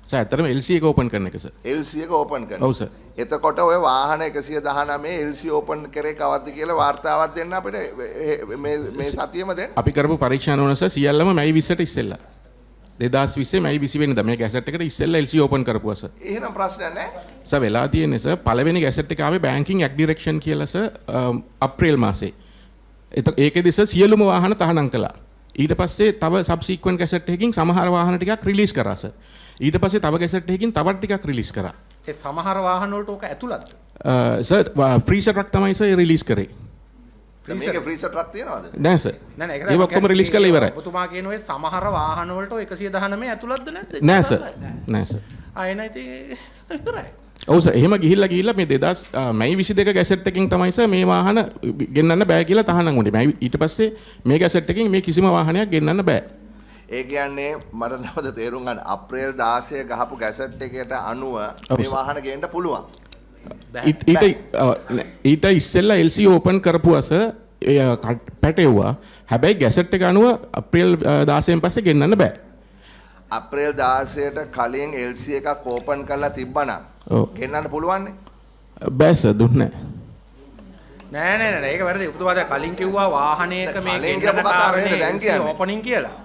සර් ඇත්තටම LC එක ඕපන් කරන එක සර්. LC එක ඕපන් කරන. ඔව් සර්. එතකොට ඔය වාහන 119 LC ඕපන් කරේ කවද්ද කියලා වාර්තාවක් දෙන්න අපිට මේ සතියෙම දෙන්න. අපි කරපු පරීක්ෂණ ඕන සර් සියල්ලම මැයි 20ට ඉස්සෙල්ලා. 2020 මයි 20 වෙනිදා මේ ගැසට් එකට ඉස්සෙල්ලා LC ඕපන් කරපුවා සර්. එහෙනම් ප්‍රශ්නයක් නැහැ. සර් වෙලා තියෙන්නේ සර් පළවෙනි ගැසට් එක ආවේ බැංකින් ඇක්ට් ඩිරෙක්ෂන් කියලා සර් අප්‍රේල් මාසේ. ඒකෙදි සර් සියලුම වාහන තහනම් කළා. ඊට පස්සේ තව සබ්සීක්වෙන්ට් ගැසට් එකකින් සමහර වාහන ටිකක් රිලීස් කරා සර්. ඊට පස්සේ තව ගැසට් එකකින් තවත් ටිකක් රිලීස් කරා. ඒ සමහර වාහන වලට ඕක ඇතුළත්ද? සර් ෆ්‍රීසර් ට්‍රක් තමයි සර් රිලීස් කරේ. මේකේ ෆ්‍රීසර් ට්‍රක් තියනවද? නෑ සර්. නෑ ඒක ඔක්කොම රිලීස් කරලා ඉවරයි. ඔබතුමා කියන ඔය සමහර වාහන වලට 119 ඇතුළත්ද නැද්ද? නෑ සර්. නෑ සර්. ආයෙ නැති ඉවරයි. ඔව් සර් එහෙම ගිහිල්ලා මේ 2000 මැයි 22 ගැසට් එකකින් තමයි සර් මේ වාහන ගෙන්නන්න බෑ කියලා තහනම් වුණේ. මැයි ඊට පස්සේ මේ ගැසට් එකකින් මේ කිසිම වාහනයක් ගෙන්නන්න බෑ. ඒ කියන්නේ මට නැවත තේරුම් ගන්න අප්‍රේල් 16 ගහපු ගැසට් එකකට අනුව මේ වාහන ගේන්න පුළුවන්. ඊට ඉස්සෙල්ලා LC ඕපන් කරපුවා සර් පැටෙව්වා. හැබැයි ගැසට් එක අනුව අප්‍රේල් 16න් පස්සේ ගෙන්නන්න බෑ. අප්‍රේල් 16ට කලින් LC එකක් ඕපන් කරලා තිබ්බනම් ගෙන්නන්න පුළුවන් නේ? බෑ සර් දුන්නේ නෑ ඒක වැරදි. ඔබතුමා දැන් කලින් කිව්වා වාහනයක මේ ගෙන්නන කාරණේ ඕපනින් කියලා.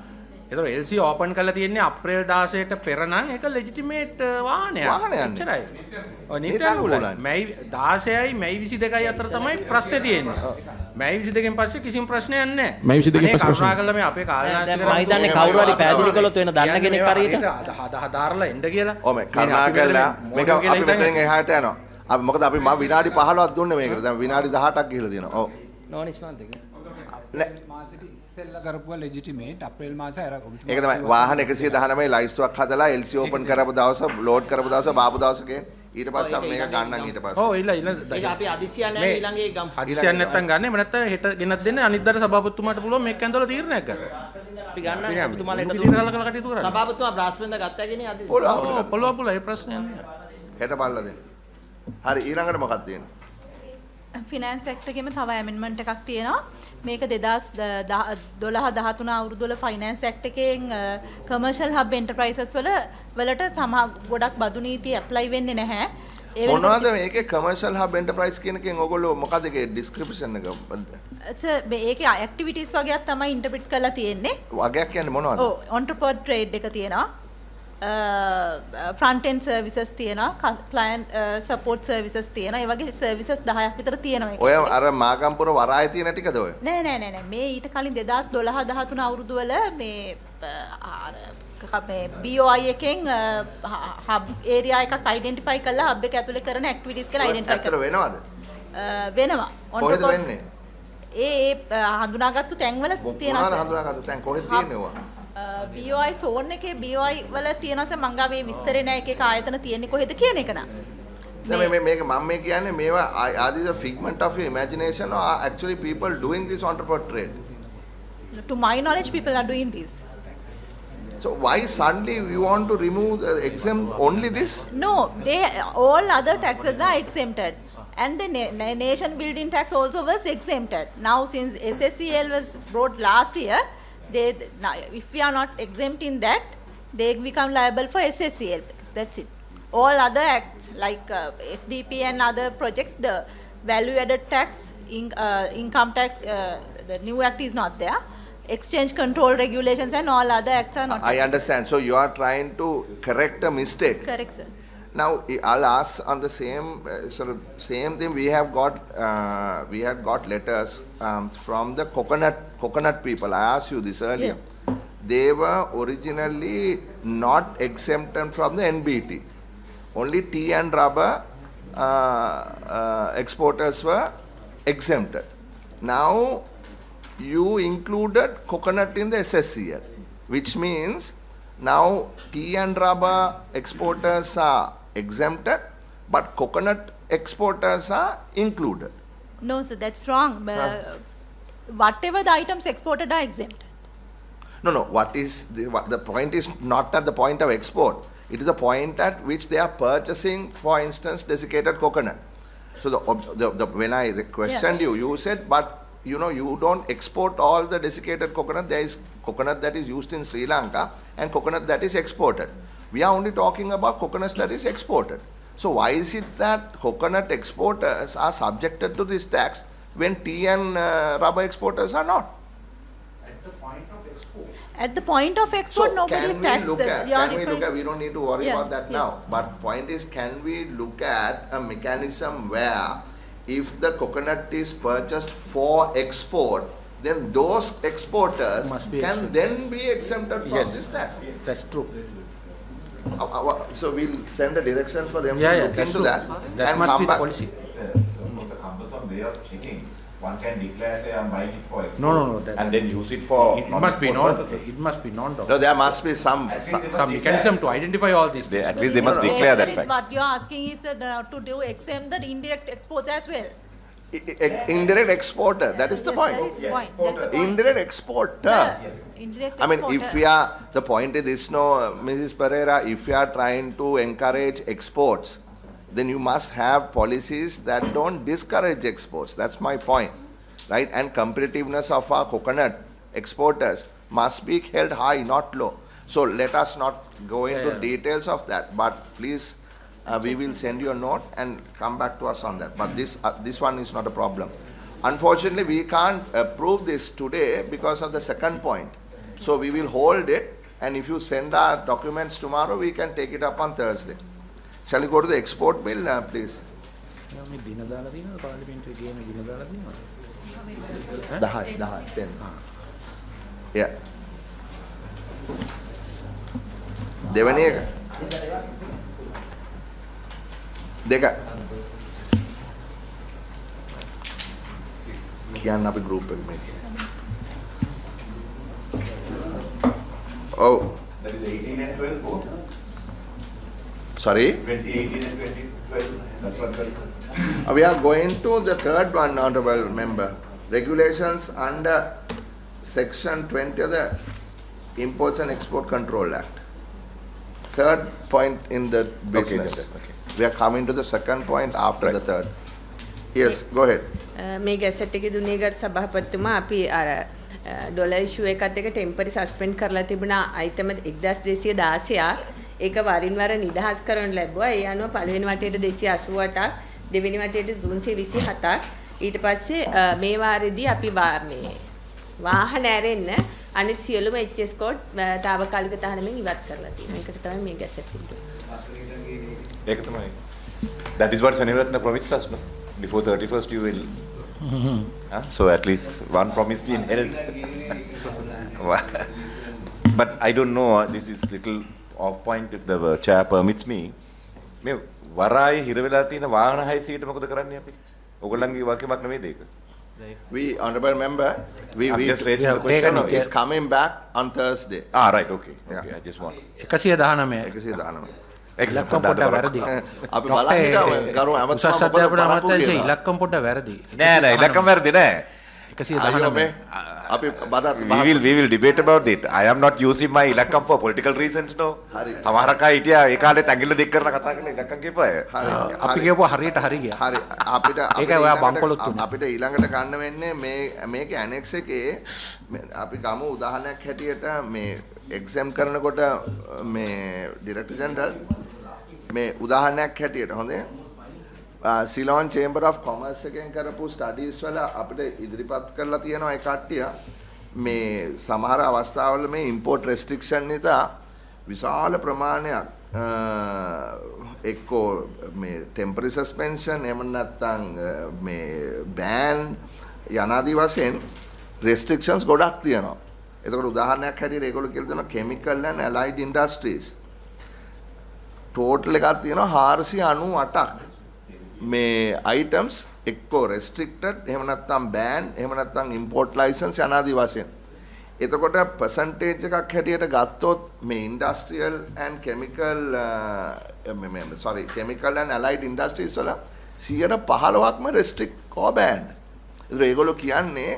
ඒතකොට LC ඕපන් කරලා තියෙන්නේ අප්‍රේල් 16ට පෙර නම් ඒක ලෙජිටිමේට් වාහනයක්. එච්චරයි. ඔය නිතරම මැයි 16යි මැයි 22යි අතර තමයි ප්‍රශ්නේ තියෙන්නේ. මැයි 22කින් පස්සේ කිසිම ප්‍රශ්නයක් නැහැ. මැයි 22කින් පස්සේ කරුණා කරලා මේ අපේ කාලනාස්ති දැන් මම හිතන්නේ කවුරු හරි පැහැදිලි කළොත් වෙන දන්න කෙනෙක් හරියට දාරලා එන්න කියලා. ඔව් මේ කරුණා කරලා මේක අපි මෙතනින් එහාට යනවා. අපි මොකද අපි මම විනාඩි 15ක් දුන්නේ මේකට. දැන් විනාඩි 18ක් ගිහලා තියෙනවා. ඔව්. නෝනිස්මන්ත එක. නෑ මාසෙට ඉස්සෙල්ලා කරපුවා ලෙජිටිමේට් අප්‍රේල් මාසේ අර ඔබතුමා ඒක තමයි වාහන 119 ලයිස්තුවක් හදලා LC ඕපන් කරපු දවස ලෝඩ් කරපු දවස බාපු දවසකේ ඊට පස්සේ අපි මේක ගන්නම් ඊට පස්සේ. ඔව් ඒක අපි අදිසියක් නැහැ ඊළඟේ ගම්. හදිසියක් නැත්තම් ගන්න. එහෙම නැත්තම් හෙට ගෙනත් දෙන්න අනිද්දාට සභාපතිතුමාට පුළුවන් මේක ඇඳලා තීරණයක් ගන්න. අපි ගන්නම් ඔබතුමාලා හෙට දුන්නා කටයුතු කරන්න. සභාපතිතුමා බ්‍රාස්පෙන්ද ගත්තා කියන්නේ අද. පොළොව ඒ ප්‍රශ්නයක් නෑ. හෙට බලලා දෙන්න. හරි ඊළඟට මොකක්ද තියෙන්නේ? ෆිනෑන්ස් ඇක්ට් එකේම තව ඇමෙන්ඩ්මන්ට් එකක් තියෙනවා. මේක 2012-13 අවුරුදු වල ෆයිනෑන්ස් ඇක්ට් එකෙන් කමර්ෂල් හබ් එන්ටර්ප්‍රයිසස් වලට ගොඩක් බදු නීති ඇප්ලයි වෙන්නේ නැහැ. මොනවද මේකේ කමර්ෂල් හබ් එන්ටර්ප්‍රයිස් කියන එකෙන් ඔයගොල්ලෝ මොකද ඒකේ ඩිස්ක්‍රිප්ෂන් එක? මේකේ ඇක්ටිවිටීස් වගේක් තමයි ඉන්ටර්ප්‍රිට් කරලා තියෙන්නේ. වගයක් කියන්නේ මොනවද? ඔව් ඔන්ටර්ප්‍රෙනර් ට්‍රේඩ් එක තියෙනවා. ෆ්‍රන්ට් එන්ඩ් සර්විසස් තියෙනවා, ක්ලයන්ට් සපෝට් සර්විසස් තියෙනවා. ඒ වගේ සර්විසස් 10ක් විතර තියෙනවා. ඔය අර මාගම්පුර වරායේ තියෙන ටිකද ඔය? නෑ. මේ ඊට කලින් 2012-13 අවුරුදු වල මේ BOI එකෙන් හබ් ඒරියා එකක් අයිඩෙන්ටිෆයි කරලා හබ් එක ඇතුලේ කරන ඇක්ටිවිටීස් කියලා අයිඩෙන්ටිෆයි කරලා. ඇත්තට වෙනවද? වෙනවා. කොහෙද වෙන්නේ? ඒ හඳුනාගත්තු තැන්වල තියෙනවා. මොනවද හඳුනාගත්තු තැන් කොහෙද තියෙන්නේ? BOI zone එකේ BOI වල තියෙනස මංගා මේ විස්තරේ නෑ එක ආයතන තියෙන්නේ කොහෙද කියන එක නා. දැන් මේක මම මේ කියන්නේ මේවා are these a figment of your imagination or are actually people doing this entrepreneur trade? To my knowledge people are doing this. So why suddenly you want to remove exempt only this? No, all other taxes are exempted. And the nation building tax also was exempted. Now since SSCL was brought last year, now, if we are not exempting that, they become liable for SSCL. That's it. All other acts like SDP and other projects, the value-added tax, income tax, the new act is not there. Exchange control regulations and all other acts are not. I understand. So you are trying to correct a mistake. Correct, sir. Now I'll ask on the same same thing. We had got letters from the coconut people. I asked you this earlier. Yeah. They were originally not exempted from the NBT. Only tea and rubber exporters were exempted. Now you included coconut in the SSCL, which means now tea and rubber exporters are exempted, but coconut exporters are included. No, sir, that's wrong. Whatever the items exported are exempt. No. What the point is not at the point of export. It is the point at which they are purchasing, for instance, desiccated coconut. So when I questioned you, you said, but you don't export all the desiccated coconut. There is coconut that is used in Sri Lanka and coconut that is exported. We are only talking about coconut that is exported. So why is it that coconut exporters are subjected to this tax when tea and rubber exporters are not? At the point of export. At the point of export, nobody is taxed. We don't need to worry about that now. But point is, can we look at a mechanism where if the coconut is purchased for export, then those exporters can then be exempted from this tax? That's true. So we'll send a direction for them to look into that. That must be the policy. Almost a cumbersome way of checking. One can declare, say, I'm buying it for export, No. and then use it for It must be purposes. It must be non. No, there must be some mechanism to identify all these things. At least they must declare that fact. What you're asking is to do exempt the indirect exports as well. indirect exporter. That is the point. That is the point. That's the point. Indirect exporter. Indirect I mean, exporter. if we are, the point is this, no, Mrs. Pereira, if we are trying to encourage exports, then you must have policies that don't discourage exports. That's my point, right? And competitiveness of our coconut exporters must be held high, not low. So let us not go into details of that, but please, we will send you a note and come back to us on that. But this one is not a problem. Unfortunately, we can't approve this today because of the second point. So we will hold it, and if you send our documents tomorrow, we can take it up on Thursday. Shall we go to the export bill, please? Yeah. දෙවැනි එක දෙක කියන්න අපි group එක මේක. Oh. That is 18 and 12 both. Sorry? 2018 and 2012. That's what that is. We are going to the third one, honorable member. Regulations under section 20 of the Imports and Export Control Act. Third point in the business. Okay. We are coming to the second point after the third. Yes, go ahead. මේ gazette එකේ දුන්නේගත් සභාපතිතුමා අපි අර dollar ඉෂුව එකත් එක temporary suspend කරලා තිබුණා අයිටම 1216ක් ඒක වරින් වර නිදහස් කරන්න ලැබුවා ඒ අනුව පළවෙනි වටේට 288ක් දෙවෙනි වටේට 327ක් ඊට පස්සේ මේ වාරෙදී අපි මේ වාහන ඇරෙන්න අනිත් සියලුම HS කෝඩ් తాවකාලික තහනමින් ඉවත් කරලා තියෙනවා. ඒකට තමයි මේ ගැසට් එක. ඒක තමයි. That is what Sanjeew promised us, no? Before 31st you will. So at least one promise being held. But I don't know, this is little off point if the chair permits me. මේ වරායි හිර වෙලා තියෙන වාහන 600ට මොකද කරන්නේ අපි? ඔයගොල්ලන්ගේ වාක්‍යයක් නෙමෙයිද ඒක? We, honorable member, we just raising the question. No, it's coming back on Thursday. Right, okay. Yeah. Okay, I just want. 119. ඉලක්කම් පොඩ්ඩ වැරදි. අපි බලන්නේ කරු උසස් අධ්‍යාපන අමාත්‍යාංශයේ ඉලක්කම් පොඩ්ඩ වැරදි. නෑ ඉලක්කම් වැරදි නෑ. 119. අපි බදත් we will debate about it. I am not using my ඉලක්කම් for political reasons, no. සමහරක් අය හිටියා ඒ කාලේ තැඟිල්ල දෙක් කරලා කතා කරලා ඉලක්කම් කියපුවා. අපි කියපුවා හරියට හරි ගියා. හරි. අපිට ඒකයි ඔයා බම්කොලොත් තුනේ. අපිට ඊළඟට ගන්න වෙන්නේ මේකේ ඇනෙක්ස් එකේ අපි ගමු උදාහරණයක් හැටියට මේ එක්සැම් කරනකොට මේ ඩිරෙක්ටර් ජෙනරල් මේ උදාහරණයක් හැටියට හොඳේ සිලෝන් චේම්බර් ඔෆ් කොමර්ස් එකෙන් කරපු ස්ටඩීස් වල අපිට ඉදිරිපත් කරලා තියෙනවා ඒ කට්ටිය මේ සමහර අවස්ථාවල මේ ඉම්පෝර්ට් රෙස්ට්‍රික්ෂන් නිසා විශාල ප්‍රමාණයක් එක්කෝ මේ ටෙම්පරරි සස්පෙන්ෂන් එහෙම නැත්නම් මේ බෑන් යනාදී වශයෙන් රෙස්ට්‍රික්ෂන්ස් ගොඩක් තියෙනවා. එතකොට උදාහරණයක් හැටියට ඒගොල්ලෝ කියලා දෙනවා chemical and allied industries total එකක් තියෙනවා 498ක් මේ items එක්කෝ restricted එහෙම නැත්නම් ban එහෙම නැත්නම් import license යනාදී වශයෙන්. එතකොට percentage එකක් හැටියට ගත්තොත් මේ industrial and chemical chemical and allied industries වල 15%ක්ම restrict or banned. ඒතර ඒගොල්ලෝ කියන්නේ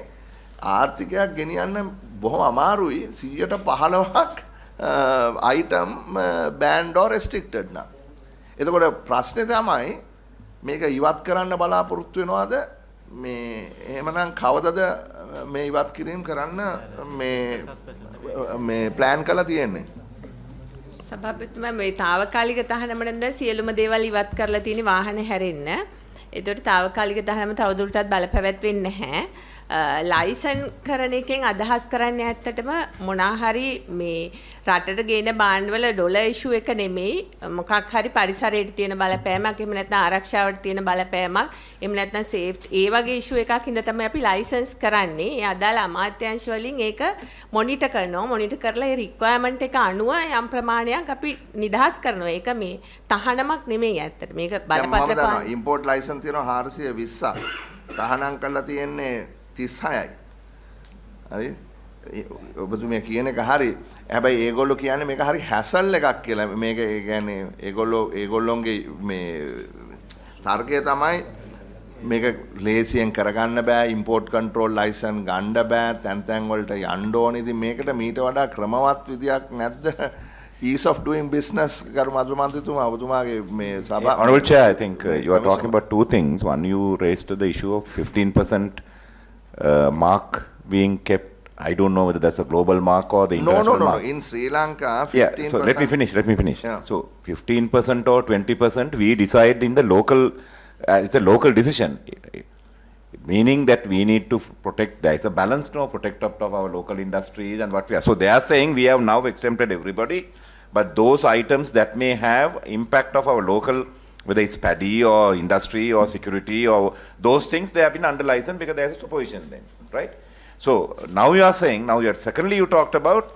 ආර්ථිකයක් ගෙනියන්න බොහොම අමාරුයි 15%ක් item banned or restricted නම්. එතකොට ප්‍රශ්නේ තමයි මේක ඉවත් කරන්න බලාපොරොත්තු වෙනවද මේ එහෙමනම් කවදද මේ ඉවත් කිරීම කරන්න මේ plan කරලා තියෙන්නේ? සභාපතිතුමා මේ తాවකාලික තහනම නම් දැන් සියලුම දේවල් ඉවත් කරලා තියෙන වාහන හැරෙන්න. ඒතකොට తాවකාලික තහනම තවදුරටත් බලපැවැත්වෙන්නේ නැහැ. ලයිසන් කරන එකෙන් අදහස් කරන්නේ ඇත්තටම මොනා හරි මේ රටට ගේන බාණ්ඩවල ඩොලර් ඉෂුව එක නෙමෙයි මොකක් හරි පරිසරයට තියෙන බලපෑමක් එහෙම නැත්නම් ආරක්ෂාවට තියෙන බලපෑමක් එහෙම නැත්නම් සේෆ්ටි ඒ වගේ ඉෂුව එකක් හින්දා තමයි අපි ලයිසන්ස් කරන්නේ. ඒ අදාළ අමාත්‍යාංශ වලින් ඒක මොනිටර් කරනවා. මොනිටර් කරලා ඒ රික්වයර්මන්ට් එක අනුව යම් ප්‍රමාණයක් අපි නිදහස් කරනවා. ඒක මේ තහනමක් නෙමෙයි ඇත්තට. මේක බලපත්‍ර පාන ඉම්පෝට් ලයිසන් තියෙනවා 420ක්. තහනම් කරලා තියෙන්නේ 36යි. හරි? ඔබතුමිය කියන එක හරි. හැබැයි ඒගොල්ලෝ කියන්නේ මේක හරි හැසල් එකක් කියලා. මේක ඒ කියන්නේ ඒගොල්ලොන්ගේ මේ තර්කය තමයි මේක ලේසියෙන් කරගන්න බෑ ඉම්පෝට් කන්ට්‍රෝල් ලයිසන් ගන්න බෑ තැන් වලට යන්න ඕනේ. ඉතින් මේකට මීට වඩා ක්‍රමවත් විදියක් නැද්ද? ease of doing business ගරු මధుර මන්ත්‍රීතුමා ඔබතුමාගේ මේ සභාව. Honorable Chair, I think you are talking about two things. One, you raised the issue of 15% mark being kept. I don't know whether that's a global mark or the international mark. No. In Sri Lanka, 15%. Yeah, so let me finish. Yeah. So 15% or 20%, we decide in the local, it's a local decision. Meaning that we need to protect, there is a balance now, protect up of our local industries and what we are. So they are saying we have now exempted everybody, but those items that may have impact of our local, whether it's paddy or industry or security or those things, they have been under license because there is a supervision then, right? So now you are saying, secondly you talked about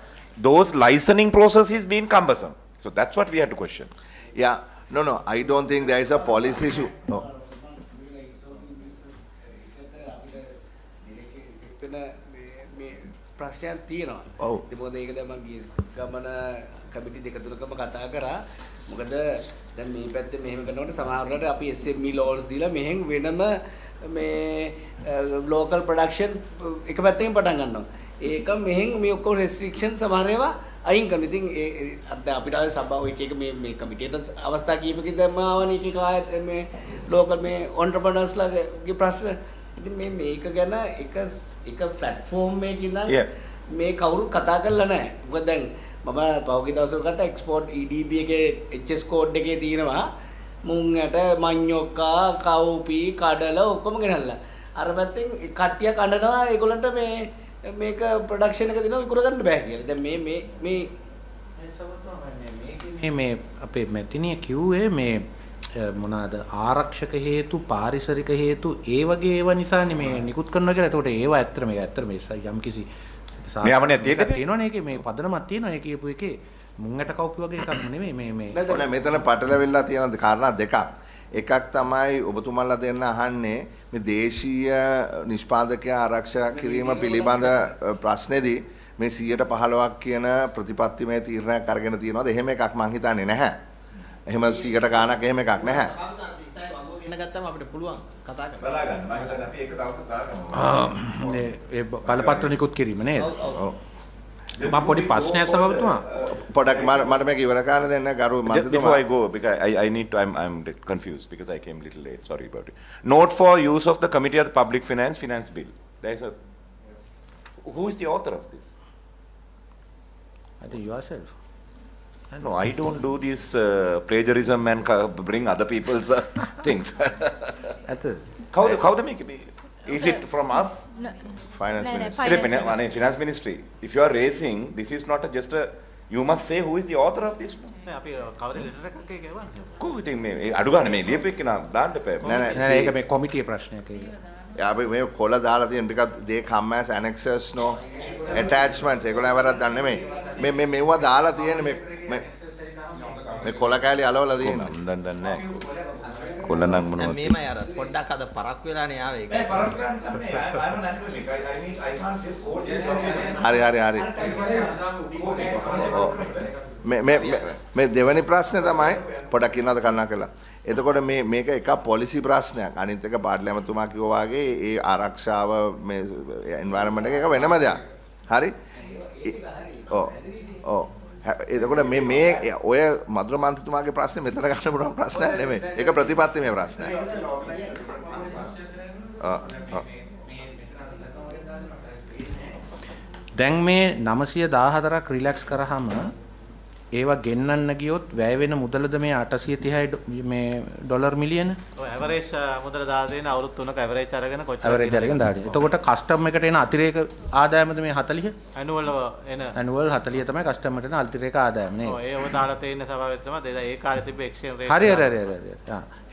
those licensing processes being cumbersome. So that's what we had to question. Yeah, no, I don't think there is a policy issue. No. ප්‍රශ්නයක් තියෙනවා. ඔව්. ඉතින් මොකද ඒක දැන් මම ගිය ගමන කමිටි දෙක තුනකම කතා කරා. මොකද දැන් මේ පැත්තේ මෙහෙම කරනකොට සමහරවිට අපි SME loans දීලා මෙහෙන් වෙනම මේ local production එක පැත්තකින් පටන් ගන්නවා. ඒක මෙහෙන් මේ ඔක්කොම restriction සමහර ඒවා අයින් කරනවා. ඉතින් ඒ දැන් අපිට ආවේ සභාව එක මේ කමිටියට අවස්ථා කීපකින් දැම්ම ආවනේ එක ආයත මේ local මේ entrepreneurs ලාගේ ප්‍රශ්න. ඉතින් මේක ගැන එක platform එකකින් මේ කවුරු කතා කරලා නැහැ. මොකද දැන් මම පහුගිය දවස්වල ගත්ත export EDB එකේ HS code එකේ තියෙනවා මුංගට මඤ්ඤොක්කා කවුපි කඩල ඔක්කොම ගෙනල්ලා අර පැත්තෙන් කට්ටිය කඩනවා ඒගොල්ලන්ට මේක ප්‍රොඩක්ෂන් එක දිනවා විකුණ ගන්න බෑ කියලා. දැන් මේ අපේ මැතිනිය කිව්වේ මේ මොනවාද ආරක්ෂක හේතු පාරිසරික හේතු ඒ වගේ ඒවා නිසානේ මේ නිකුත් කරනවා කියලා. ඒකට ඒවා ඇත්තට මේක ඇත්තට මේ යම් කිසි නියමනයක් තියෙනවනේ ඒකේ මේ පදනමක් තියෙනවා ඒ කියපු එකේ මුංගට කවුපි වගේ එකක් නෙමෙයි මේ නෑ මෙතන පටලවිල්ලා තියෙන කාරණා දෙකක්. එකක් තමයි ඔබතුමාලා දෙන්න අහන්නේ මේ දේශීය නිෂ්පාදකයා ආරක්ෂා කිරීම පිළිබඳ ප්‍රශ්නේදී මේ 15% කියන ප්‍රතිපත්තිමය තීරණයක් අරගෙන තියෙනවද? එහෙම එකක් මං හිතන්නේ නැහැ. එහෙම 100කට ගාණක් එහෙම එකක් නැහැ. ගත්තම අපිට පුළුවන් කතා කරන්න. බලා ගන්න. මම හිතන්නේ අපි ඒක දවසක් දාගමු. ඒ බලපත්‍ර නිකුත් කිරීම නේද? ඔව්. මම පොඩි ප්‍රශ්නයක් සභාපතිතුමා. පොඩක් මට මේක ඉවර කරන්න දෙන්න ගරු මන්ත්‍රීතුමා. Before I go, because I need to, I'm confused because I came a little late. Sorry about it. Note for use of the Committee of the Public Finance Bill. There is a. Who is the author of this? I think yourself. No, I don't do this plagiarism and bring other people's things. How they make it? Is it from us? No. Finance Ministry. Finance Ministry. If you are raising, this is not just a. You must say who is the author of this. අපි කවර letter එකක් ගෙවන්නේ. කොහොමද මේ අඩු ගන්න මේ ලියපෙක නා දාන්න එපා. නෑ ඒක මේ කොමිටියේ ප්‍රශ්නයක් ඒක. අපි මේ කොළ දාලා තියෙන because they come as annexes no attachments ඒගොල්ලෝ වරක් දන්නේ නෙමෙයි. මේ මෙවුවා දාලා තියෙන මේ කොළ කැලි අලවලා තියෙනවා. මම දන්නේ නැහැ. කොළ නම් මොනවද? මේමයි අර පොඩ්ඩක් අද පරක් වෙලානේ ආවේ ඒක. හරි. මේ දෙවෙනි ප්‍රශ්නේ තමයි පොඩක් කියනවාද කන්නා කළා. එතකොට මේක එක පොලිසි ප්‍රශ්නයක්. අනිත් එක පාර්ලිමේන්තුමා කිව්වා වගේ ඒ ආරක්ෂාව මේ එන්වයරන්මන්ට් එක වෙනම දෙයක්. හරි? ඔව්. එතකොට මේ ඔය මధుර මන්ත්‍රීතුමාගේ ප්‍රශ්නේ මෙතන ගන්න පුළුවන් ප්‍රශ්නයක් නෙමෙයි. ඒක ප්‍රතිපත්තිමය ප්‍රශ්නයක්. දැන් මේ 914ක් රිලැක්ස් කරාම ඒවා ගෙන්නන්න ගියොත් වැය වෙන මුදලද මේ 830 මේ ඩොලර් මිලියන? ඔය ඇවරේජ් මුදල දාලා තියෙන අවුරුදු 3ක ඇවරේජ් අරගෙන කොච්චර? ඇවරේජ් අරගෙන දාලා. එතකොට කස්ටම් එකට එන අතිරේක ආදායමද මේ 40? ඇනුවල් එන ඇනුවල් 40 තමයි කස්ටම් එකට එන අතිරේක ආදායම නේ. ඔය ඒව දාලා තියෙන සභාවෙත් තමයි ඒ කාලේ තිබ්බ එක්ස්චේන්ජ් රේට්. හරි.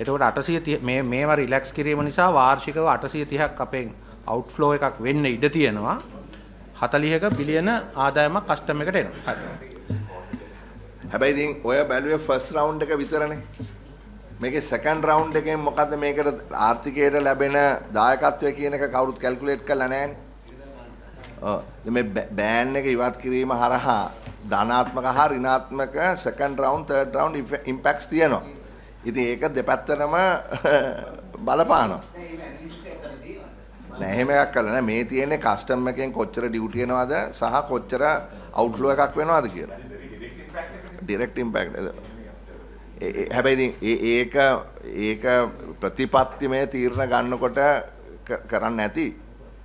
එතකොට 830 මේවා රිලැක්ස් කිරීම නිසා වාර්ෂිකව 830ක් අපෙන් අවුට්ෆ්ලෝ එකක් වෙන්න ඉඩ තියෙනවා. 40ක බිලියන ආදායමක් කස්ටම් එකට එනවා. හරි. හැබැයි ඉතින් ඔය බැලුවේ ෆස්ට් රවුන්ඩ් එක විතරනේ. මේකේ සෙකන්ඩ් රවුන්ඩ් එකෙන් මොකද්ද මේකට ආර්ථිකයට ලැබෙන දායකත්වය කියන එක කවුරුත් කැල්කියුලේට් කරලා නැහැනේ. මේ බෑන් එක ඉවත් කිරීම හරහා ධනාත්මක හා ඍණාත්මක සෙකන්ඩ් රවුන්ඩ් තර්ඩ් රවුන්ඩ් ඉම්පැක්ට්ස් තියෙනවා. ඉතින් ඒක දෙපැත්තටම බලපානවා. නෑ එහෙම එකක් කරලා නෑ. මේ තියෙන්නේ කස්ටම් එකෙන් කොච්චර ඩියුටි එනවද සහ කොච්චර අවුට්ෆ්ලෝ එකක් වෙනවද කියලා. Direct impact. හැබැයි ඒක ප්‍රතිපත්තිමය තීරණ ගන්නකොට කරන්න නැති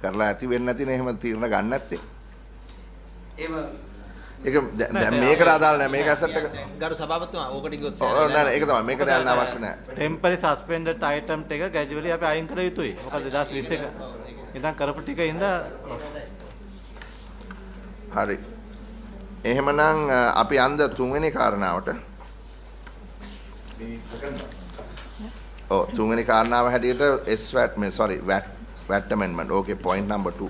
කරලා ඇති වෙන්නේ නැතිනේ එහෙම තීරණ ගන්න නැත්තේ. ඒක දැන් මේකට අදාළ නැහැ මේක ඇසට් එක. ගරු සභාපතිතුමා ඕකට ගියොත් නෑ ඒක තමයි මේකට යන්න අවශ්‍ය නැහැ. ටෙම්පරරි සස්පෙන්ඩඩ් අයිටම් ටික ගැජුවලි අපි අයින් කර යුතුයි. මොකද 2021 ඉඳන් කරපු ටික ඉඳලා හරි. එහෙමනම් අපි අන්ද තුන්වෙනි කාරණාවට. තුන්වෙනි කාරණාව හැටියට SWAT VAT amendment. Okay, point number 2.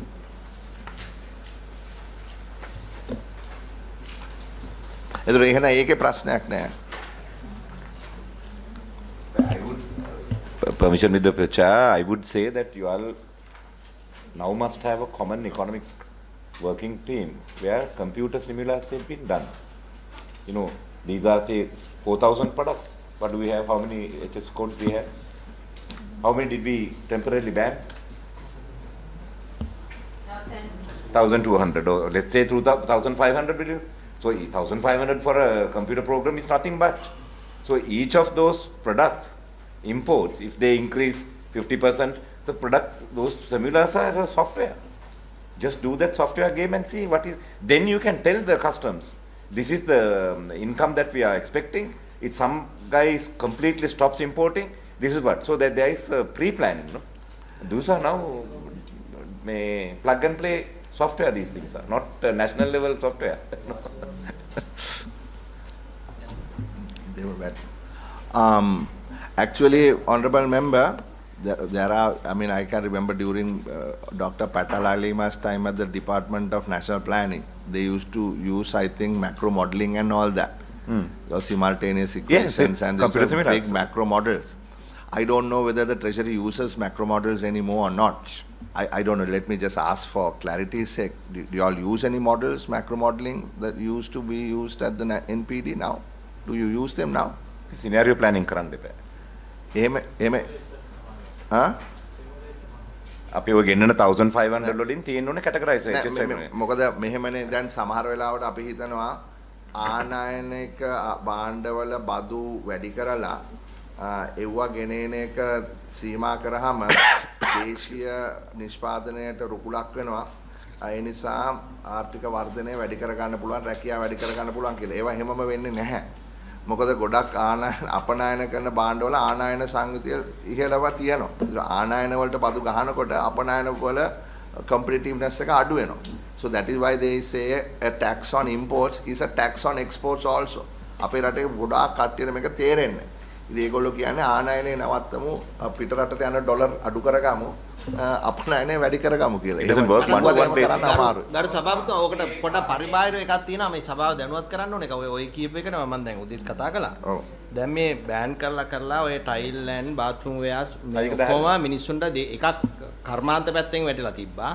එතකොට එහෙනම් ඒකේ ප්‍රශ්නයක් නෑ. Permission with the chair, I would say that you all now must have a common economic working team where computer simulations have been done. You know, these are say 4,000 products. What do we have? How many HS codes we have? How many did we temporarily ban? 1,200 or let's say 1,500 will you? So 1,500 for a computer program is nothing but. So each of those products, imports, if they increase 50%, the products, those simulators are software. Just do that software game and see what is. Then you can tell the customs, this is the income that we are expecting. If some guy completely stops importing, this is what. So that there is pre-planning. No? Those are now plug and play software. These things are not national level software. They were bad. Actually, honorable member, there are, I mean, I can remember during Dr. Patalalima's time at the Department of National Planning, they used to use, I think, macro modeling and all that. Those simultaneous equations and those big macro models. I don't know whether the Treasury uses macro models anymore or not. I don't know. Let me just ask for clarity's sake. Do you all use any models, macro modeling, that used to be used at the NPD now? Do you use them now? Scenario planning කරන්න දෙපෑ. එහෙම අපි ඔය ගෙන්නන 1,500 වලින් තියෙන්න ඕනේ categorise එක. මොකද මෙහෙමනේ දැන් සමහර වෙලාවට අපි හිතනවා ආනයනික භාණ්ඩවල බදු වැඩි කරලා එව්වා ගෙනේන එක සීමා කරාම දේශීය නිෂ්පාදනයට රුකුලක් වෙනවා. ඒ නිසා ආර්ථික වර්ධනය වැඩි කර ගන්න පුළුවන්, රැකියාව වැඩි කර ගන්න පුළුවන් කියලා. ඒවා හැමම වෙන්නේ නැහැ. මොකද ගොඩක් අපනයන කරන භාණ්ඩවල ආනයන සංගතිය ඉහළව තියෙනවා. ආනයන වලට බදු ගහනකොට අපනයන වල competitiveness එක අඩු වෙනවා. So that is why they say a tax on imports is a tax on exports also. අපේ රටේ ගොඩාක් කට්ටියට මේක තේරෙන්නේ. ඉතින් ඒගොල්ලෝ කියන්නේ ආනයනේ නවත්තමු, පිට රටට යන ඩොලර් අඩු කරගමු, අපනයනේ වැඩි කරගමු කියලා. ඒක ගරු සභාපතිතුමා ඕකට පොඩ පරිබාහිර එකක් තියෙනවා මේ සභාව දැනුවත් කරන්න ඕනේ. ඔය කීප එක මම දැන් උදේත් කතා කළා. දැන් මේ බෑන් කරලා ඔය ටයිල් ඇන්ඩ් බාත්රූම් වෙයාස් කොහොම මිනිස්සුන්ට එකක් කර්මාන්ත පැත්තෙන් වැටිලා තිබ්බා.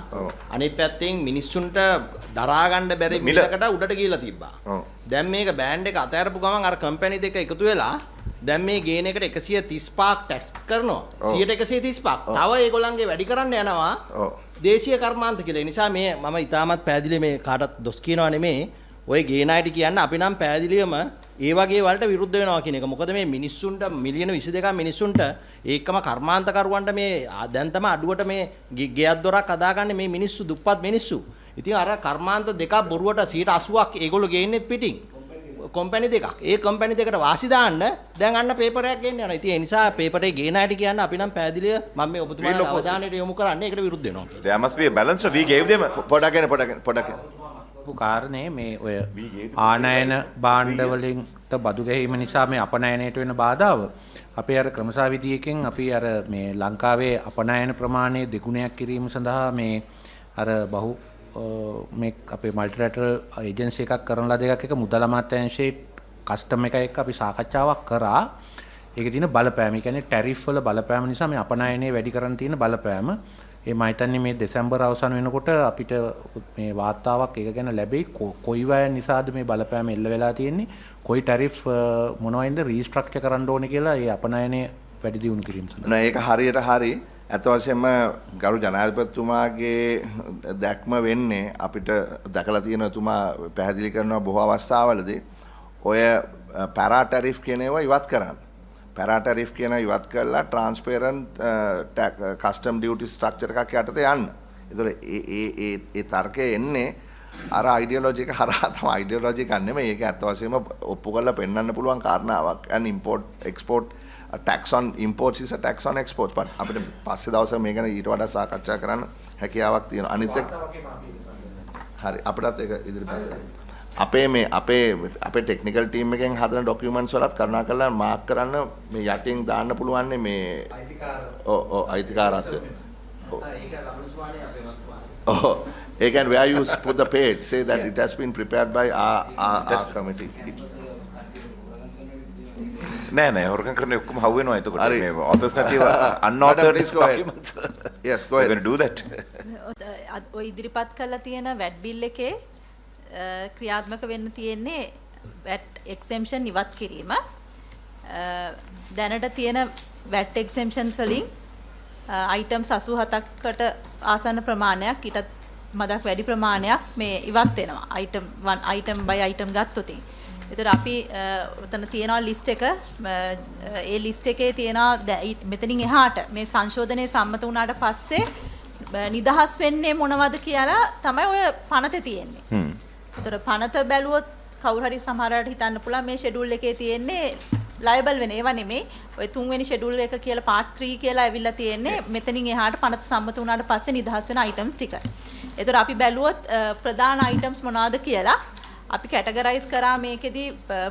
අනිත් පැත්තෙන් මිනිස්සුන්ට දරා ගන්න බැරි මිලකට උඩට ගිහිලා තිබ්බා. දැන් මේක බෑන්ඩ් එක අතහැරපු ගමන් අර කම්පැනි දෙක එකතු වෙලා දැන් මේ ගේන එකට 135ක් ටැක්ස් කරනවා. 135ක්. තව ඒගොල්ලන්ගේ වැඩි කරන්න යනවා. දේශීය කර්මාන්ත කියලා. ඒ නිසා මේ මම ඉතාමත් පැහැදිලි මේ කාටත් දොස් කියනවා නෙමෙයි. ඔය ගේන අයට කියන්න අපි නම් පැහැදිලිවම ඒ වගේ වලට විරුද්ධ වෙනවා කියන එක. මොකද මේ මිනිස්සුන්ට මිලියන 22ක් මිනිස්සුන්ට ඒකම කර්මාන්තකරුවන්ට මේ දැන් තමයි අඩුවට මේ ගෙයක් දොරක් හදාගන්නේ මේ මිනිස්සු දුප්පත් මිනිස්සු. ඉතින් අර කර්මාන්ත දෙකක් බොරුවට 80ක් ඒගොල්ලෝ ගේන්නේ පිටින්. කම්පැනි දෙකක්. ඒ කම්පැනි දෙකට වාසි දාන්න දැන් අන්න පේපර් එකක් ගෙන්න යනවා. ඉතින් ඒ නිසා පේපර් එක ගේන හැටි කියන්න අපි නම් පැහැදිලිව මම මේ ඔබතුමාගේ අවධානයට යොමු කරන්නේ ඒකට විරුද්ධ වෙනවා කියලා. There must be a balance. We gave them පොඩක් කාරණේ මේ ඔය ආනයන භාණ්ඩ වලින්ට බදු ගැනීම නිසා මේ අපනයනයට වෙන බාධාව අපේ අර ක්‍රමසාවිදියකින් අපි අර මේ ලංකාවේ අපනයන ප්‍රමාණය දෙගුණයක් කිරීම සඳහා මේ අර බහු මේ අපේ මල්ටිලැටරල් ඒජන්සි එකක් කරන ලද එකක් එක මුදල් අමාත්‍යාංශයේ කස්ටම් එක එක්ක අපි සාකච්ඡාවක් කරා. ඒකේ තියෙන බලපෑම, ඒ කියන්නේ ටැරිෆ් වල බලපෑම නිසා මේ අපනයනය වැඩි කරන්න තියෙන බලපෑම. ඒ මම හිතන්නේ මේ දෙසැම්බර් අවසන් වෙනකොට අපිට මේ වාර්තාවක් ඒක ගැන ලැබෙයි. කොයි වය නිසාද මේ බලපෑම එල්ල වෙලා තියෙන්නේ? කොයි ටැරිෆ් මොනවයින්ද රීස්ට්‍රක්චර් කරන්න ඕනේ කියලා ඒ අපනයනය වැඩි දියුණු කිරීම සඳහා. නෑ ඒක හරියට හරි. අත වශයෙන්ම ගරු ජනාධිපතිතුමාගේ දැක්ම වෙන්නේ අපිට දැකලා තියෙන තුමා පැහැදිලි කරනවා බොහෝ අවස්ථාවලදී ඔය පැරා ටැරිෆ් කියන ඒවා ඉවත් කරන්න. පැරා ටැරිෆ් කියන ඉවත් කරලා ට්‍රාන්ස්පරන්ට් කස්ටම් ඩියුටි ස්ට්‍රක්චර් එකක් යටතේ යන්න. ඒතර ඒ තර්කය එන්නේ අර අයිඩියොලොජි එක හරහා තමයි. අයිඩියොලොජි එක නෙමෙයි. ඒක අත වශයෙන්ම ඔප්පු කරලා පෙන්වන්න පුළුවන් කාරණාවක්. and import export a tax on imports is a tax on exports. but අපිට පස්සේ දවසක මේක ගැන ඊට වඩා සාකච්ඡා කරන්න හැකියාවක් තියෙනවා. අනිත් එක හරි අපිටත් ඒක ඉදිරිපත් කරන්න. අපේ ටෙක්නිකල් ටීම් එකෙන් හදන ඩොකියුමන්ට්ස් වලත් කරුණාකරලා මාක් කරන්න මේ යටින් දාන්න පුළුවන් මේ අයිතිකාරත්වය. You can where you put the page say that it has been prepared by our committee. නෑ හොරකම් කරන්නේ ඔක්කොම හවු වෙනවා එතකොට මේ authors නැතිව unauthored documents. Yes, go ahead. We're going to do that. ඔය ඉදිරිපත් කරලා තියෙන VAT bill එකේ ක්‍රියාත්මක වෙන්න තියෙන්නේ VAT exemption ඉවත් කිරීම. දැනට තියෙන VAT exemptions වලින් items 87කට ආසන්න ප්‍රමාණයක් ඊටත් මදක් වැඩි ප්‍රමාණයක් මේ ඉවත් වෙනවා. item by item ගත්තොත්. ඒතර අපි උතන තියෙනවා ලිස්ට් එක. ඒ ලිස්ට් එකේ තියෙනවා මෙතනින් එහාට මේ සංශෝධනයේ සම්මත වුණාට පස්සේ නිදහස් වෙන්නේ මොනවද කියලා තමයි ඔය පනතේ තියෙන්නේ. ඒතර පනත බැලුවොත් කවුරු හරි සමහරවට හිතන්න පුළුවන් මේ ෂෙඩියුල් එකේ තියෙන්නේ ලයබල් වෙන ඒවා නෙමෙයි. ඔය 3 වෙනි ෂෙඩියුල් එක කියලා part 3 කියලා ඇවිල්ලා තියෙන්නේ මෙතනින් එහාට පනත සම්මත වුණාට පස්සේ නිදහස් වෙන items ටික. ඒතර අපි බැලුවොත් ප්‍රධාන items මොනවද කියලා අපි කැටගරයිස් කරා මේකෙදි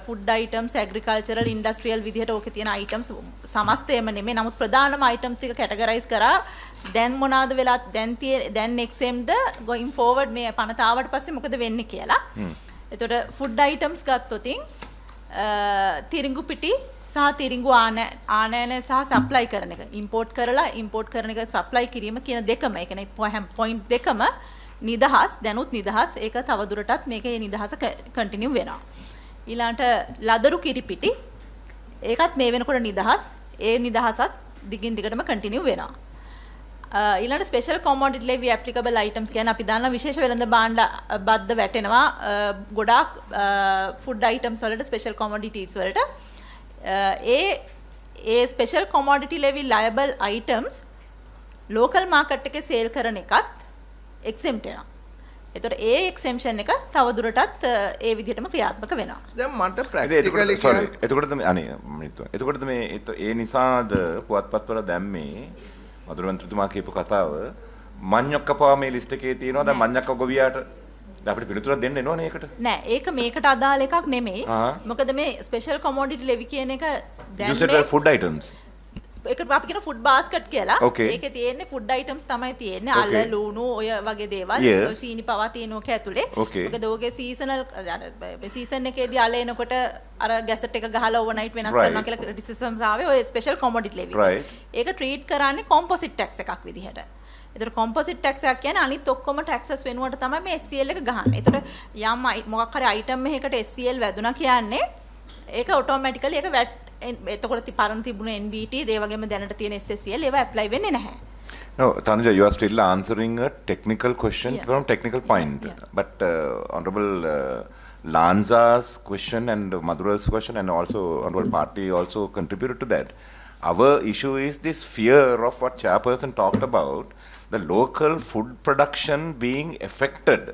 ෆුඩ් items, agricultural, industrial විදිහට ඕකේ තියෙන items සමස්තයම නෙමෙයි. නමුත් ප්‍රධානම items ටික කැටගරයිස් කරා. දැන් මොනවාද වෙලා දැන් XM ද going forward මේ පනත ආවට පස්සේ මොකද වෙන්නේ කියලා. එතකොට ෆුඩ් items ගත්තොතින් තිරිඟු පිටි සහ තිරිඟු ආනයන සහ සප්ලයි කරන එක ඉම්පෝර්ට් කරන එක සප්ලයි කිරීම කියන දෙකම ඒ කියන්නේ පොයින්ට් දෙකම නිදහස් දැනුත් නිදහස් ඒක තවදුරටත් මේකේ නිදහස කන්ටිනියු වෙනවා. ඊළාට ලදරු කිරි පිටි ඒකත් මේ වෙනකොට නිදහස් ඒ නිදහසත් දිගින් දිගටම කන්ටිනියු වෙනවා. ඊළඟ ස්පෙෂල් කොමොඩිටි ලෙවි ඇප්ලිකබල් අයිටම්ස් කියන්නේ අපි දන්නා විශේෂ වෙළඳ භාණ්ඩ බද්ද වැටෙනවා ගොඩාක් ෆුඩ් අයිටම්ස් වලට ස්පෙෂල් කොමොඩිටිස් වලට ඒ special commodity ලෙවි ලයබල් items local market එකේ සේල් කරන එකත් එක්සෙම්ප්ට් වෙනවා. ඒතර ඒ එක්සෙම්ප්ෂන් එක තවදුරටත් ඒ විදිහටම ක්‍රියාත්මක වෙනවා. දැන් මට ප්‍රැක්ටිකලි එතකොට මේ ඒ නිසාද පුවත්පත් වල දැම්මේ මధుරවන්තතුමා කියපු කතාව මඤ්ඤොක්කපා මේ ලිස්ට් එකේ තියෙනවා. දැන් මඤ්ඤොක්ක ගොවියාට අපිට පිළිතුරක් දෙන්න එනවනේ ඒකට. නෑ ඒක මේකට අදාළ එකක් නෙමෙයි. මොකද මේ ස්පෙෂල් කොමොඩිටි ලෙවි කියන එක දැන් මේ ෆුඩ් අයිටම්ස් ඒක අපි කියන ෆුඩ් බාස්කට් කියලා. ඒකේ තියෙන්නේ ෆුඩ් අයිටම්ස් තමයි තියෙන්නේ. අල්ල ලුණු ඔය වගේ දේවල්. සීනි පවා තියෙනවක ඇතුලේ. මොකද ඔයගේ සීසනල් සීසන් එකේදී අල එනකොට අර ගැසට් එක ගහලා ඕවර්නයිට් වෙනස් කරනවා කියලා ක්‍රිටිසිසම්ස් ආවේ ඔය ස්පෙෂල් කොමොඩිටි ලෙවි. ඒක ට්‍රීට් කරන්නේ කොම්පොසිට් ටැක්ස් එකක් විදිහට. ඒතර කොම්පොසිට් ටැක්ස් එකක් කියන්නේ අනිත් ඔක්කොම ටැක්සස් වෙනුවට තමයි මේ SCL එක ගහන්නේ. ඒතර යම් මොකක් හරි අයිටම් එකකට SCL වැදුනා කියන්නේ ඒක ඔටෝමැටිකලි ඒක වැට් එතකොට පරණ තිබුණ NBT ඒ වගේම දැනට තියෙන SSCL ඒවා ඇප්ලයි වෙන්නේ නැහැ. No, Tanuja, you are still answering a technical question from technical point. But Honorable Lanza's question and Madhura's question and also Honorable Party also contributed to that. Our issue is this fear of what Chairperson talked about, the local food production being affected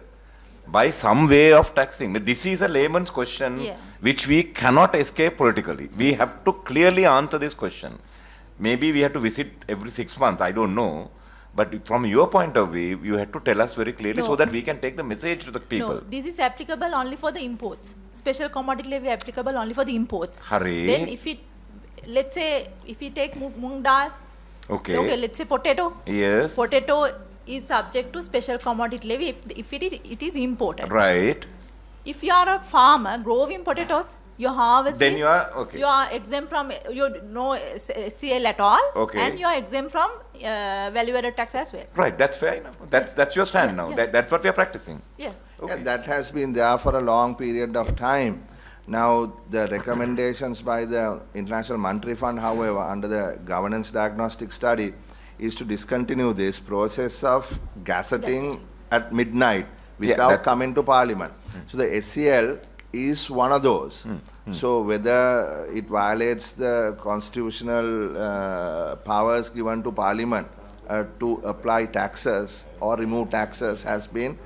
by some way of taxing. But this is a layman's question which we cannot escape politically. We have to clearly answer this question. Maybe we have to visit every 6 months, I don't know. But from your point of view, you have to tell us very clearly so that we can take the message to the people. No, this is applicable only for the imports. Special commodity levy applicable only for the imports. Hare. Then if it, let's say, if we take mung dal, okay, let's say potato. Yes. Potato is subject to special commodity levy if it is imported. Right. If you are a farmer growing potatoes, your harvest then is, you are okay. You are exempt from no CL at all, okay, and you are exempt from value-added tax as well. Right, that's fair enough. That's your stand now. Yes. That's what we are practicing. Yeah. Okay. Yeah, that has been there for a long period of time. Now, the recommendations by the International Monetary Fund, however, under the governance diagnostic study, is to discontinue this process of gazetting at midnight without coming to Parliament. So the SCL is one of those. So whether it violates the constitutional powers given to Parliament to apply taxes or remove taxes has been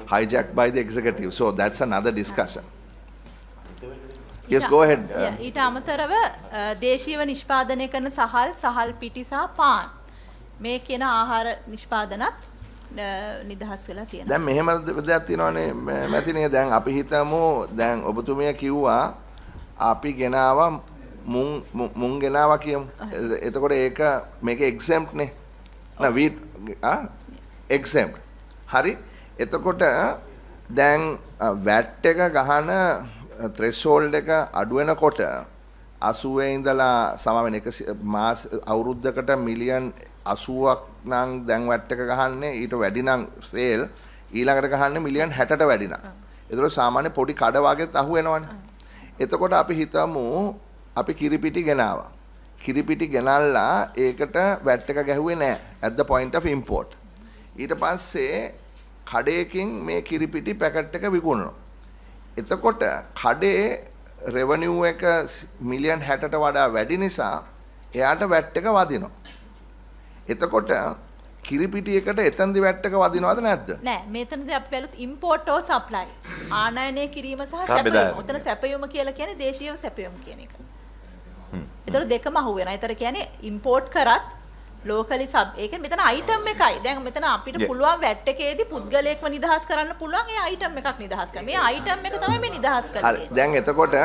hijacked by the executive. So that's another discussion. Yes, go ahead. ඊට අමතරව දේශීයව නිෂ්පාදනය කරන සහල් පිටි සහ පාන් මේ කියන ආහාර නිෂ්පාදනත් නිදහස් වෙලා තියෙනවා. දැන් මෙහෙම දෙයක් තියෙනවානේ මැතිනේ දැන් අපි හිතමු දැන් ඔබතුමිය කිව්වා අපි ගෙනාවා මුං ගෙනාවා කියමු. එතකොට ඒක මේක exempt නේ. නා wheat exempt. හරි. එතකොට දැන් VAT එක ගහන threshold එක අඩු වෙනකොට 80 ඉඳලා සමවෙන එක මාස අවුරුද්දකට මිලියන් 80ක් නම් දැන් VAT එක ගහන්නේ ඊට වැඩි නම් සේල් ඊළඟට ගහන්නේ මිලියන් 60ට වැඩි නම්. ඒතකොට සාමාන්‍ය පොඩි කඩ වගේත් අහු වෙනවනේ. එතකොට අපි හිතමු අපි කිරිපිටි ගෙනාවා. කිරිපිටි ගෙනල්ලා ඒකට VAT එක ගැහුවේ නැහැ at the point of import. ඊට පස්සේ කඩේකින් මේ කිරිපිටි පැකට් එක විකුණනවා. එතකොට කඩේ රෙවෙනියු එක මිලියන් 60ට වඩා වැඩි නිසා එයාට VAT එක වදිනවා. එතකොට කිරිපිටි එකට එතනදි VAT එක වදිනවද නැද්ද? නෑ මෙතනදී අපි බැලුවොත් import or supply ආනයනය කිරීම සහ සැපයීම. උතන සැපයීම කියලා කියන්නේ දේශීය සැපයීම කියන එක. ඒතර දෙකම අහු වෙනවා. ඒතර කියන්නේ import කරත් locally sub ඒක මෙතන item එකයි. දැන් මෙතන අපිට පුළුවන් VAT එකේදී පුද්ගලයෙක්ව නිදහස් කරන්න පුළුවන් ඒ item එකක් නිදහස් කරන්න. මේ item එක තමයි මේ නිදහස් කරන්නේ. දැන් එතකොට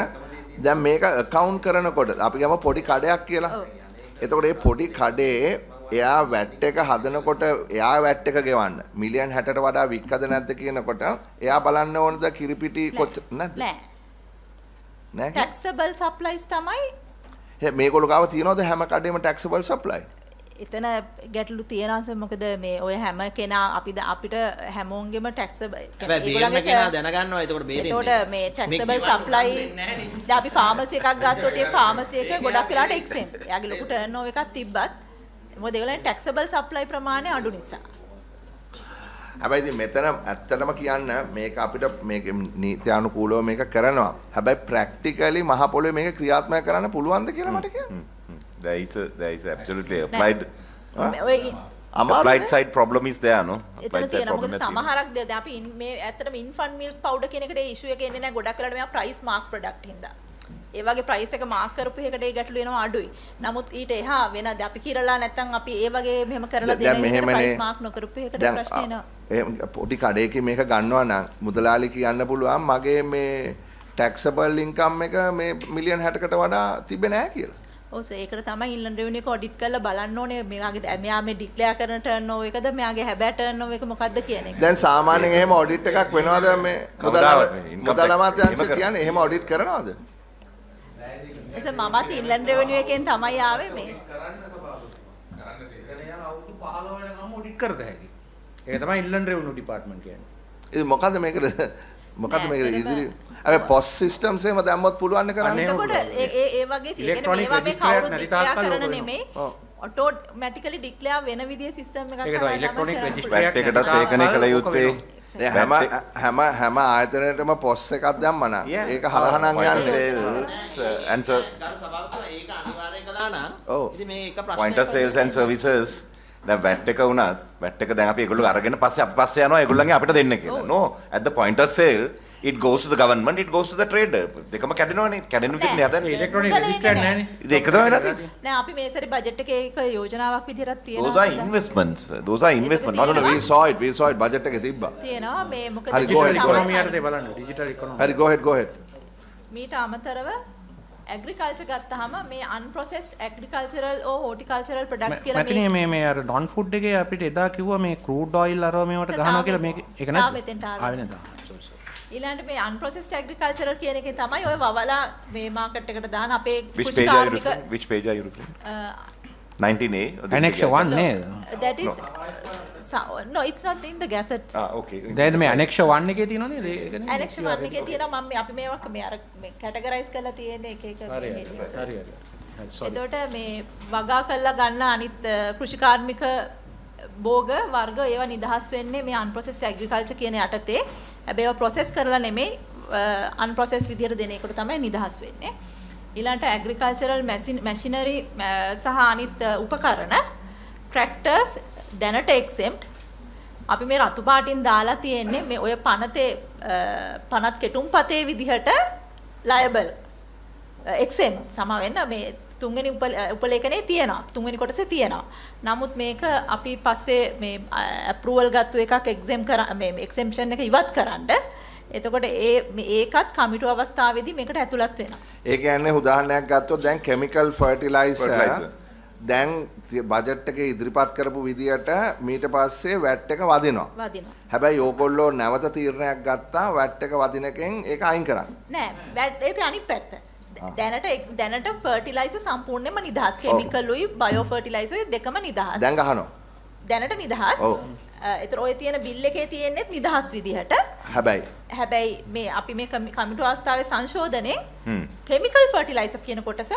දැන් මේක account කරනකොට අපි ගම පොඩි කඩයක් කියලා. එතකොට මේ පොඩි කඩේ එයා VAT එක හදනකොට එයා VAT එක ගෙවන්න මිලියන් 60ට වඩා වික්කද නැද්ද කියනකොට එයා බලන්න ඕනද කිරිපිටි කොච්චර නැද්ද? නෑ. taxable supplies තමයි මේගොල්ලෝ ගාව තියනවද හැම කඩේම taxable supply? එතන ගැටලු තියෙනවා මොකද මේ ඔය හැම කෙනා අපිට හැමෝන්ගෙම taxable ඒගොල්ලන්ගේ කෙනා දැනගන්නවා එතකොට බේරෙන්නේ. එතකොට මේ taxable supply දැන් අපි ෆාමසි එකක් ගත්තොත් ඒ ෆාමසි එක ගොඩක් වෙලාට exempt. එයාගේ ලොකු turnover එකක් තිබ්බත් මොකද ඒගොල්ලන් taxable supply ප්‍රමාණය අඩු නිසා. හැබැයි ඉතින් මෙතන ඇත්තටම කියන්න මේක අපිට මේක නීත්‍යානුකූලව මේක කරනවා. හැබැයි practically මහ පොළොවේ මේක ක්‍රියාත්මක කරන්න පුළුවන්ද කියලා මට කියන්න. There is absolutely applied side problem is there, no? එතන තියෙනවා මොකද සමහරක් දැන් අපි මේ ඇත්තටම infant milk powder කියන එකට ඒ issue එක එන්නේ නැහැ ගොඩක් වෙලාවට මේවා price mark product හින්දා. ඒ වගේ price එක mark කරපු එකට ඒ ගැටලු එනවා අඩුයි. නමුත් ඊට එහා වෙන අපි කිරලා නැත්තම් අපි ඒ වගේ මෙහෙම කරලා දෙන එකට price mark නොකරපු එකට ප්‍රශ්න එනවා. එහෙම පොඩි කඩේකින් මේක ගන්නවා නම් මුදලාලි කියන්න පුළුවන් මගේ මේ taxable income එක මේ මිලියන් 60කට වඩා තිබෙන්නේ නැහැ කියලා. ඔව් සර් ඒකට තමයි ඉන්ලන්ඩ් රෙවෙනියු එක ඔඩිට් කරලා බලන්න ඕනේ මෙයා මේ ඩික්ලෙයාර් කරන ටර්න්ಓවර් එකද මෙයාගේ හැබෑ ටර්න්ಓවර් එක මොකක්ද කියන එක. දැන් සාමාන්‍යයෙන් එහෙම ඔඩිට් එකක් වෙනවද මේ මුදල් අමාත්‍යාංශය කියන්නේ එහෙම ඔඩිට් කරනවද? එසේ මමත් ඉන්ලන්ඩ් රෙවෙනියු එකෙන් තමයි ආවේ මේ. අවුරුදු 15 වෙනකම් ඔඩිට් කරත හැකි. ඒක තමයි ඉන්ලන්ඩ් රෙවෙනියු ඩිපාර්ට්මන්ට් කියන්නේ. ඒ මොකද්ද මේකට ඉදිරි අර පොස් සිස්ටම්ස් එහෙම දැම්මොත් පුළුවන් කරන්න. එතකොට ඒ වගේ කියන්නේ මේවා මේ කවුරුත් ඩික්ලෙයාර් කරන නෙමෙයි ඔටෝමැටිකලි ඩික්ලෙයාර් වෙන විදිහේ සිස්ටම් එකක් තමයි. ඒක තමයි ඉලෙක්ට්‍රොනික රෙජිස්ට්‍රේෂන් එකටත් ඒකනේ කළ යුත්තේ. හැම ආයතනයකටම පොස් එකක් දැම්මා නම් ඒක හරහා නම් යන්නේ. answer ඒක අනිවාර්යයෙන් කළා නම් ඉතින් මේ එක ප්‍රශ්නයක් point of sales and services දැන් VAT එක වුණත් VAT එක දැන් අපි ඒගොල්ලෝ අරගෙන පස්සේ අපි පස්සේ යනවා ඒගොල්ලන්ගේ අපිට දෙන්න කියලා. No, at the point of sale it goes to the government, it goes to the trader. දෙකම කැඩෙනවනේ. කැඩෙන විදිහට හදන්නේ. ඉලෙක්ට්‍රොනික රෙජිස්ටර්ඩ් නැහැනේ. ඒක තමයි වෙලා තියෙන්නේ. නෑ අපි මේ සැරේ බජට් එකේ ඒක යෝජනාවක් විදිහට තියෙනවා. Those are investments. Those are investment. No, no, we saw it budget එකේ තිබ්බා. තියෙනවා මේ මොකද ඩිජිටල් ඉකොනොමි යටතේ බලන්න ඩිජිටල් ඉකොනොමි. හරි go ahead. මීට අමතරව ඇග්‍රිකල්චර් ගත්තාම මේ unprocessed agricultural or horticultural products කියලා මැතිනේ මේ අර non food එකේ අපිට එදා කිව්වා මේ crude oil අරව මේවට ගහනවා කියලා මේක ඒක නේද? ආවේ නේද? ඊළඟට මේ unprocessed agricultural කියන එකේ තමයි ඔය වවලා මේ මාකට් එකට දාන අපේ which page are you referring? 19A. Annex 1 නේද? That is no, it's not in the gazette. Okay. දැන් මේ Annex 1 එකේ තියෙනව නේද? ඒක නේද? Annex 1 එකේ තියෙනවා මම අපි මේවා මේ අර මේ කැටගරයිස් කරලා තියෙන එක හරි. එතකොට මේ වගා කරලා ගන්න අනිත් කෘෂිකාර්මික භෝග වර්ග ඒවා නිදහස් වෙන්නේ මේ unprocessed agriculture කියන යටතේ. හැබැයි ඒවා process කරලා නෙමෙයි unprocessed විදියට දෙන එකට තමයි නිදහස් වෙන්නේ. ඊළඟට agricultural machinery සහ අනිත් උපකරණ tractors දැනට exempt. අපි මේ රතු පාටින් දාලා තියෙන්නේ මේ ඔය පනත් කෙටුම්පතේ විදිහට liable exempt සම වෙන්න මේ තුන්වෙනි උපලේඛනයේ තියෙනවා. තුන්වෙනි කොටසේ තියෙනවා. නමුත් මේක අපි පස්සේ මේ approval ගත්ත එකක් exemption එක ඉවත් කරන්න. එතකොට ඒකත් කමිටු අවස්ථාවේදී මේකට ඇතුළත් වෙනවා. ඒ කියන්නේ උදාහරණයක් ගත්තොත් දැන් chemical fertilizer දැන් බජට් එකේ ඉදිරිපත් කරපු විදියට මීට පස්සේ VAT එක වදිනවා. හැබැයි ඕගොල්ලෝ නැවත තීරණයක් ගත්තා VAT එක වදින එකෙන් ඒක අයින් කරන්න. නෑ VAT ඒක අනිත් පැත්ත. දැනට ෆර්ටිලයිසර් සම්පූර්ණයෙන්ම නිදහස්. කෙමිකලුයි බයෝ ෆර්ටිලයිසර් දෙකම නිදහස්. දැන් ගහනවා. දැනට නිදහස්. ඒතර ඔය තියෙන බිල් එකේ තියෙන්නේ නිදහස් විදිහට. හැබැයි මේ අපි මේ කමිටු අවස්ථාවේ සංශෝධනයේ කෙමිකල් ෆර්ටිලයිසර් කියන කොටස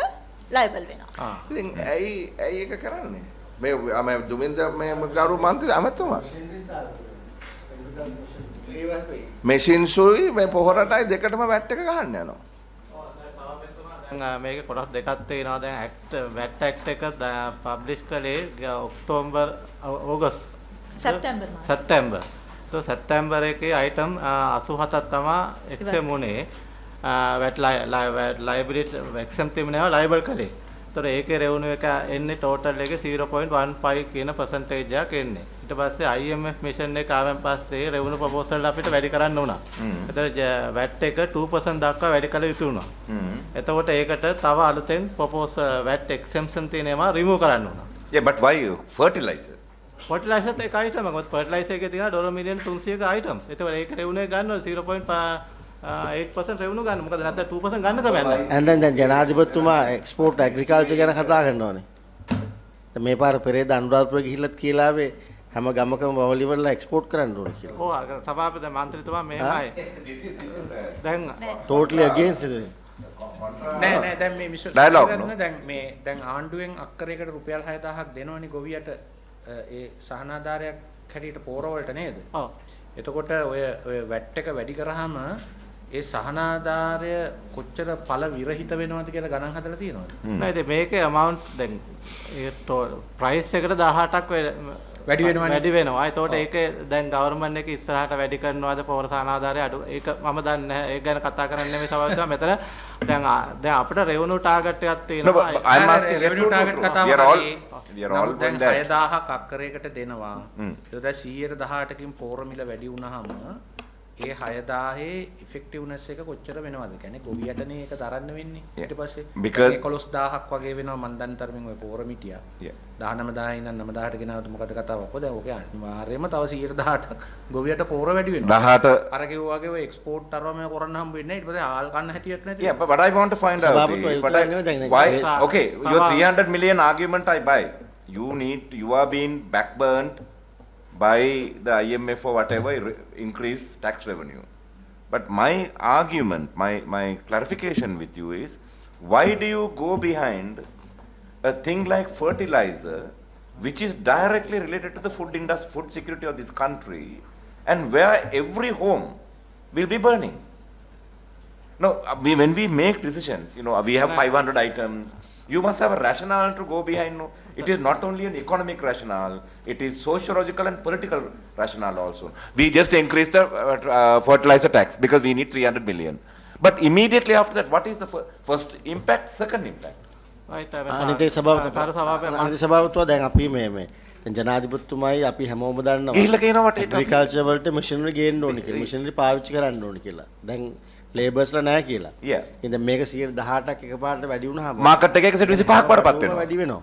ලයිබල් වෙනවා. ඉතින් ඇයි ඒක කරන්නේ? මේ දුමින්ද මේ ගරු මන්ත්‍රී අමතුමා. මැෂින්සුයි මේ පොහොරටයි දෙකටම VAT එක ගහන්න යනවා. මේක කොටස් දෙකක් තියෙනවා දැන් VAT Act එක පබ්ලිෂ් කළේ ඔක්තෝබර් ඔගස්ට් සැප්තැම්බර්. so සැප්තැම්බර් එකේ item 87ක් තමයි exempt වුණේ. VAT liability exempt වෙනවා liable කලේ. ඒතර ඒකේ revenue එක එන්නේ total එකේ 0.15 කියන percentage එකක් එන්නේ. ඊට පස්සේ IMF mission එක ආවෙන් පස්සේ revenue proposal අපිට වැඩි කරන්න උනා. ඒතර VAT එක 2% දක්වා වැඩි කළ යුතු වුණා. එතකොට ඒකට තව අලුතෙන් proposal VAT exemption තියෙනවා remove කරන්න උනා. Yeah, but why fertilizer? Fertilizer එක item එකක්. fertilizer එකේ තියෙනවා $1 million 300ක items. ඒතකොට ඒක revenue ගන්නවා 0.8% revenue ගන්න. මොකද නැත්නම් 2% ගන්න ක්‍රමයක් නැහැ. and then ජනාධිපතිතුමා export agriculture ගැන කතා කරනවානේ. මේ පාර පෙරේද අනුරාධපුර ගිහිල්ලත් කියලා ආවේ හැම ගමකම වවලි වල එක්ස්පෝර්ට් කරන්න ඕනේ කියලා. ඔව් සභාපති මන්ත්‍රීතුමා මෙහෙමයි. දැන් totally against it. නෑ දැන් මේ මිස්ටර් දැන් ආණ්ඩුවෙන් අක්කරයකට රුපියල් 6000ක් දෙනවනේ ගොවියට ඒ සහනාධාරයක් හැටියට පෝර වලට නේද? ඔව්. එතකොට ඔය වැට් එක වැඩි කරාම ඒ සහනාධාරය කොච්චර පළ විරහිත වෙනවද කියලා ගණන් හදලා තියෙනවද? නෑ ඉතින් මේකේ amount දැන් ඒ price එකට 18ක් වැඩි වෙනවනේ. වැඩි වෙනවා. ඒතකොට ඒක දැන් government එක ඉස්සරහට වැඩි කරනවාද පොර සහනාධාරය අඩු ඒක මම දන්නේ නැහැ. ඒක ගැන කතා කරන්නේ නෙමෙයි සමහරවිට මෙතන දැන් අපිට revenue target එකක් තියෙනවා. I'm asking revenue target කතාව we are all දැන් 6000ක් අක්කරයකට දෙනවා. ඒක දැන් 118කින් පෝර මිල වැඩි වුණාම ඒ 6000 effectiveness එක කොච්චර වෙනවද? කියන්නේ ගොවියටනේ ඒක දරන්න වෙන්නේ. ඊට පස්සේ 11000ක් වගේ වෙනවා මන් දන්න තරමින් ඔය පෝර මිටියා. 19000 ඉඳන් 9000ට ගෙනාවොත් මොකද කතාව? කොහොද? ඔක අනිවාර්යයෙන්ම තව 118ක් ගොවියට පෝර වැඩි වෙනවා. 18 අර කිව්වා වගේ ඔය එක්ස්පෝර්ට් තරම කරන්න හම්බ වෙන්නේ නැහැ. ඊට පස්සේ ආල් කන්න හැටියක් නැති. Yeah, but I want to find out why okay, your 300 million argument I buy. You are being backburned by the IMF or whatever increase tax revenue. But my argument, my clarification with you is, why do you go behind a thing like fertilizer, which is directly related to the food industry, food security of this country, and where every home will be burning? No, when we make decisions, we have 500 items. You must have a rationale to go behind. No? It is not only an economic rationale, it is sociological and political rationale also. We just increased the fertilizer tax because we need 300 million. But immediately after that, what is the first impact, second impact? අනිතේ සභාවතුවා දැන් අපි මේ ජනාධිපතිතුමයි අපි හැමෝම දන්නවා ගිහිල්ලා කියනවා agriculture වලට මැෂිනරි ගේන්න ඕනේ කියලා. මැෂිනරි පාවිච්චි කරන්න ඕනේ කියලා. දැන් ලේබර්ස්ලා නැහැ කියලා. ඉතින් මේක 118ක් එකපාරට වැඩි වුණාම මාකට් එකේ 125ක් වඩපත් වෙනවා. වැඩි වෙනවා.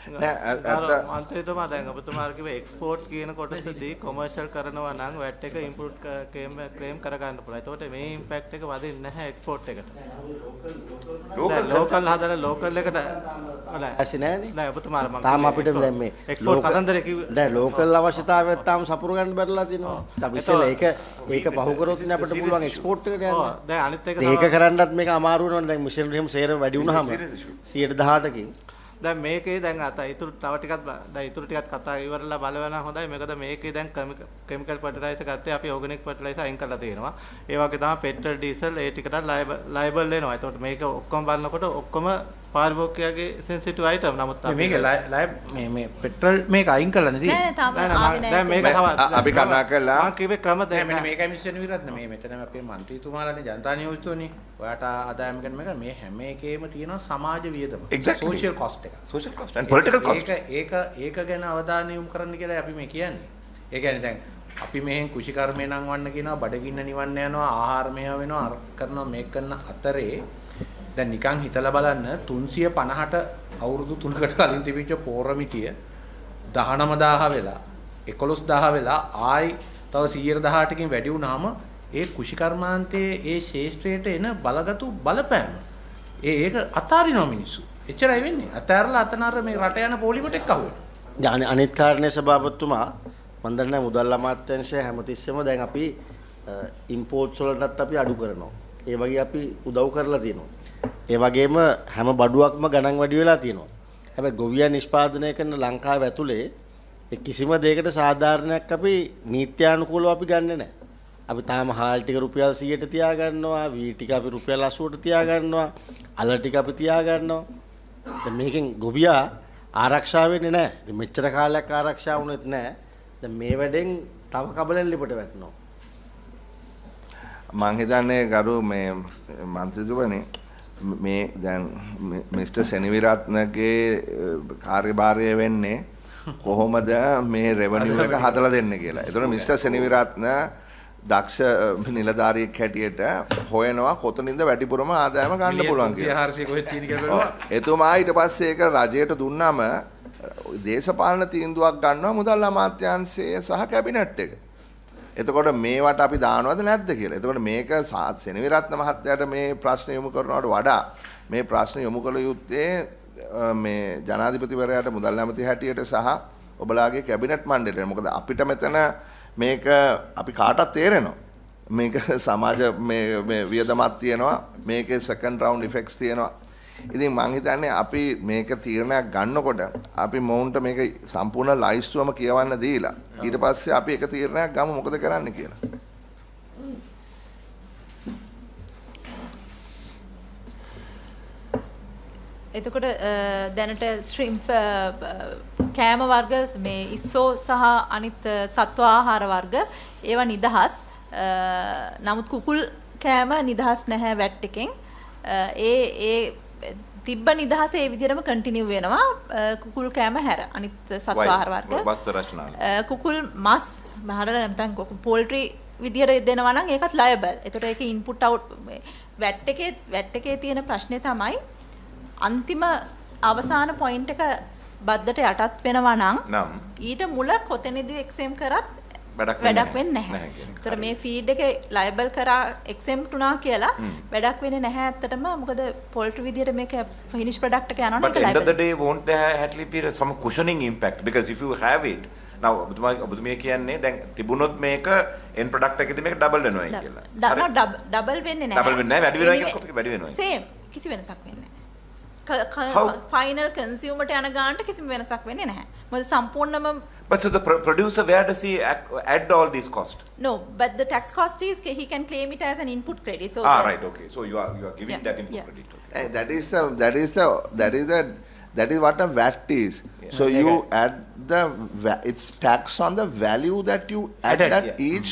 මන්ත්‍රීතුමා දැන් ඔබතුමා කිව්වේ එක්ස්පෝර්ට් කියන කොටසදී කොමර්ෂල් කරනවා නම් වැට් එක ඉම්පෝට් ක්ලේම් කරගන්න පුළුවන්. ඒතකොට මේ ඉම්පැක්ට් එක වදින්නේ නැහැ එක්ස්පෝර්ට් එකට. ලෝකල් හදලා ලෝකල් එකට ඇසි නැහැනේ. නෑ ඔබතුමාලා මම තාම අපිට දැන් මේ එක්ස්පෝර්ට් කතන්දරේ කිව්වේ. දැන් ලෝකල් අවශ්‍යතාවයත් තාම සපුර ගන්න බැරිලා තියෙනවා. අපි ඉස්සෙල්ලා ඒක පහු කරොත් ඉන්නේ අපිට පුළුවන් එක්ස්පෝර්ට් එකට යන්න. දැන් අනිත් එක ඒක කරන්නත් මේක අමාරු වෙනවනේ. දැන් මිෂනරි එහෙම සේරම වැඩි වුණාම 118කින් දැන් මේකේ දැන් ඉතුරු තව ටිකක් දැන් ඉතුරු ටිකක් කතා ඉවරලා බලවනා හොඳයි. මොකද මේකේ දැන් කෙමිකල් ෆර්ටිලයිසර් ගත්තේ අපි ඕගනික් ෆර්ටිලයිසර් අයින් කරලා තියෙනවා. ඒ වගේ තමයි පෙට්‍රල් ඩීසල් ඒ ටිකට ලයබල් වෙනවා. ඒතකොට මේක ඔක්කොම බලනකොට ඔක්කොම පාරිභෝගිකයාගේ සෙන්සිටිව් අයිටම්. නමුත් මේක මේ පෙට්‍රල් මේක අයින් කරලා නෙදී. නෑ තාම ආවේ නෑ. දැන් මේක අපි කතා කළා. මම කිව්වේ ක්‍රම දැන් මෙන්න මේකයි මිස්ටර් විරත්න මේ මෙතන අපේ മന്ത്രിතුමාලානේ ජනතා නියෝජිතෝනේ. ඔයාට ආදායම ගැන මේක මේ හැම එකේම තියෙනවා සමාජ වියදම. සෝෂියල් කොස්ට් එක. Social cost and political cost. ඒක ගැන අවධානය යොමු කරන්න කියලා අපි මේ කියන්නේ. ඒ කියන්නේ දැන් අපි මෙහෙන් කුෂිකර්මේ නම් වන්න කියනවා, බඩගින්න නිවන්න යනවා, ආහාර මේව වෙනවා, අර කරනවා මේක කරන අතරේ දැන් නිකන් හිතලා බලන්න 350ට අවුරුදු 3කට කලින් තිබිච්ච පෝරමිටිය 19000 වෙලා 11000 වෙලා ආයි තව 118කින් වැඩි වුණාම ඒ කුෂිකර්මාන්තයේ ඒ ශේෂ්ත්‍රයට එන බලගතු බලපෑම ඒක අතාරිනවා මිනිස්සු. එච්චරයි වෙන්නේ. අතාරලා අතනර මේ රට යන පොලිමට එක්ක අහුවෙනවා. අනිත් කාරණේ සභාපතිතුමා මම දන්නේ මුදල් අමාත්‍යාංශය හැමතිස්සෙම දැන් අපි ඉම්පෝර්ට්ස් වලටත් අපි අඩු කරනවා. ඒ වගේ අපි උදව් කරලා තියෙනවා. ඒ වගේම හැම බඩුවක්ම ගණන් වැඩි වෙලා තියෙනවා. හැබැයි ගොවියා නිෂ්පාදනය කරන ලංකාව ඇතුලේ කිසිම දෙයකට සාධාරණයක් අපි නීත්‍යානුකූලව අපි ගන්නෙ නැහැ. අපි තාම හාල් ටික රුපියල් 100ට තියා ගන්නවා, වී ටික අපි රුපියල් 80ට තියා ගන්නවා, අල ටික අපි තියා ගන්නවා. දැන් මේකෙන් ගොවියා ආරක්ෂා වෙන්නේ නැහැ. ඉතින් මෙච්චර කාලයක් ආරක්ෂා වුණෙත් නැහැ. දැන් මේ වැඩෙන් තව කබලෙන් ලිපට වැටෙනවා. මං හිතන්නේ ගරු මේ මන්ත්‍රීතුමනි මේ දැන් මිස්ටර් සෙනවිරත්නගේ කාර්යභාරය වෙන්නේ කොහොමද මේ රෙවෙනියු එක හදලා දෙන්න කියලා. ඒතකොට මිස්ටර් සෙනවිරත්න දක්ෂ නිලධාරියෙක් හැටියට හොයනවා කොතනින්ද වැඩිපුරම ආදායම ගන්න පුළුවන් කියලා. 400 කොහෙද තියෙන කියලා බලනවා. එතුමා ඊට පස්සේ ඒක රජයට දුන්නාම දේශපාලන තීන්දුවක් ගන්නවා මුදල් අමාත්‍යාංශය සහ කැබිනට් එක. එතකොට මේවට අපි දානවද නැද්ද කියලා. එතකොට මේක සෙනවිරත්න මහත්තයාට මේ ප්‍රශ්න යොමු කරනවට වඩා මේ ප්‍රශ්න යොමු කළ යුත්තේ මේ ජනාධිපතිවරයාට මුදල් ඇමති හැටියට සහ ඔබලාගේ කැබිනට් මණ්ඩලයට. මොකද අපිට මෙතන මේක අපි කාටත් තේරෙනවා. මේක සමාජ මේ වියදමක් තියෙනවා. මේකේ සෙකන්ඩ් රවුන්ඩ් ඉෆෙක්ට්ස් තියෙනවා. ඉතින් මං හිතන්නේ අපි මේක තීරණයක් ගන්නකොට අපි මොවුන්ට මේක සම්පූර්ණ ලයිස්තුවම කියවන්න දීලා ඊට පස්සේ අපි එක තීරණයක් ගමු මොකද කරන්න කියලා. එතකොට දැනට ශ්‍රිම්ප් කෑම වර්ග මේ ඉස්සෝ සහ අනිත් සත්ව ආහාර වර්ග ඒවා නිදහස්. නමුත් කුකුල් කෑම නිදහස් නැහැ වැට් එකෙන්. ඒ තිබ්බ නිදහස ඒ විදිහටම කන්ටිනියු වෙනවා කුකුල් කෑම හැර අනිත් සත්ව ආහාර වර්ග. කුකුල් මස් බහරල නැත්නම් පෝල්ට්‍රි විදිහට දෙනවා නම් ඒකත් ලයබල්. ඒතකොට ඒකේ ඉන්පුට් අවුට් වැට් එකේ තියෙන ප්‍රශ්නේ තමයි අන්තිම අවසාන පොයින්ට් එක බද්දට යටත් වෙනවා නම් ඊට මුල කොතනදී එක්සෙම් කරත් වැඩක් වෙන්නේ නැහැ. ඒතර මේ ෆීඩ් එකේ ලයබල් කරා එක්සෙම්ප්ට් උනා කියලා වැඩක් වෙන්නේ නැහැ ඇත්තටම. මොකද පොල්ට්‍රි විදියට මේක ෆිනිෂ් ප්‍රොඩක්ට් එක යනවනේ ඒක ලයබල්. But end of the day won't there at least be some cushioning impact because if you have it now ඔබතුමිය කියන්නේ දැන් තිබුණොත් මේක end product එකේදී මේක ඩබල් වෙනවා කියලා. ඩබල් වෙන්නේ නැහැ. ඩබල් වෙන්නේ නැහැ වැඩි වෙනවා කියලා වැඩි වෙනවා. සේම් කිසි වෙනසක් වෙන්නේ නැහැ. ෆයිනල් කන්සියුමර්ට යන ගානට කිසිම වෙනසක් වෙන්නේ නැහැ. මොකද සම්පූර්ණම But so the producer, where does he add all these costs? No, but the tax cost is he can claim it as an input credit. So right, okay. So you are giving that input credit. Okay. That is what a VAT is. Yeah. So you add it's tax on the value that you add at each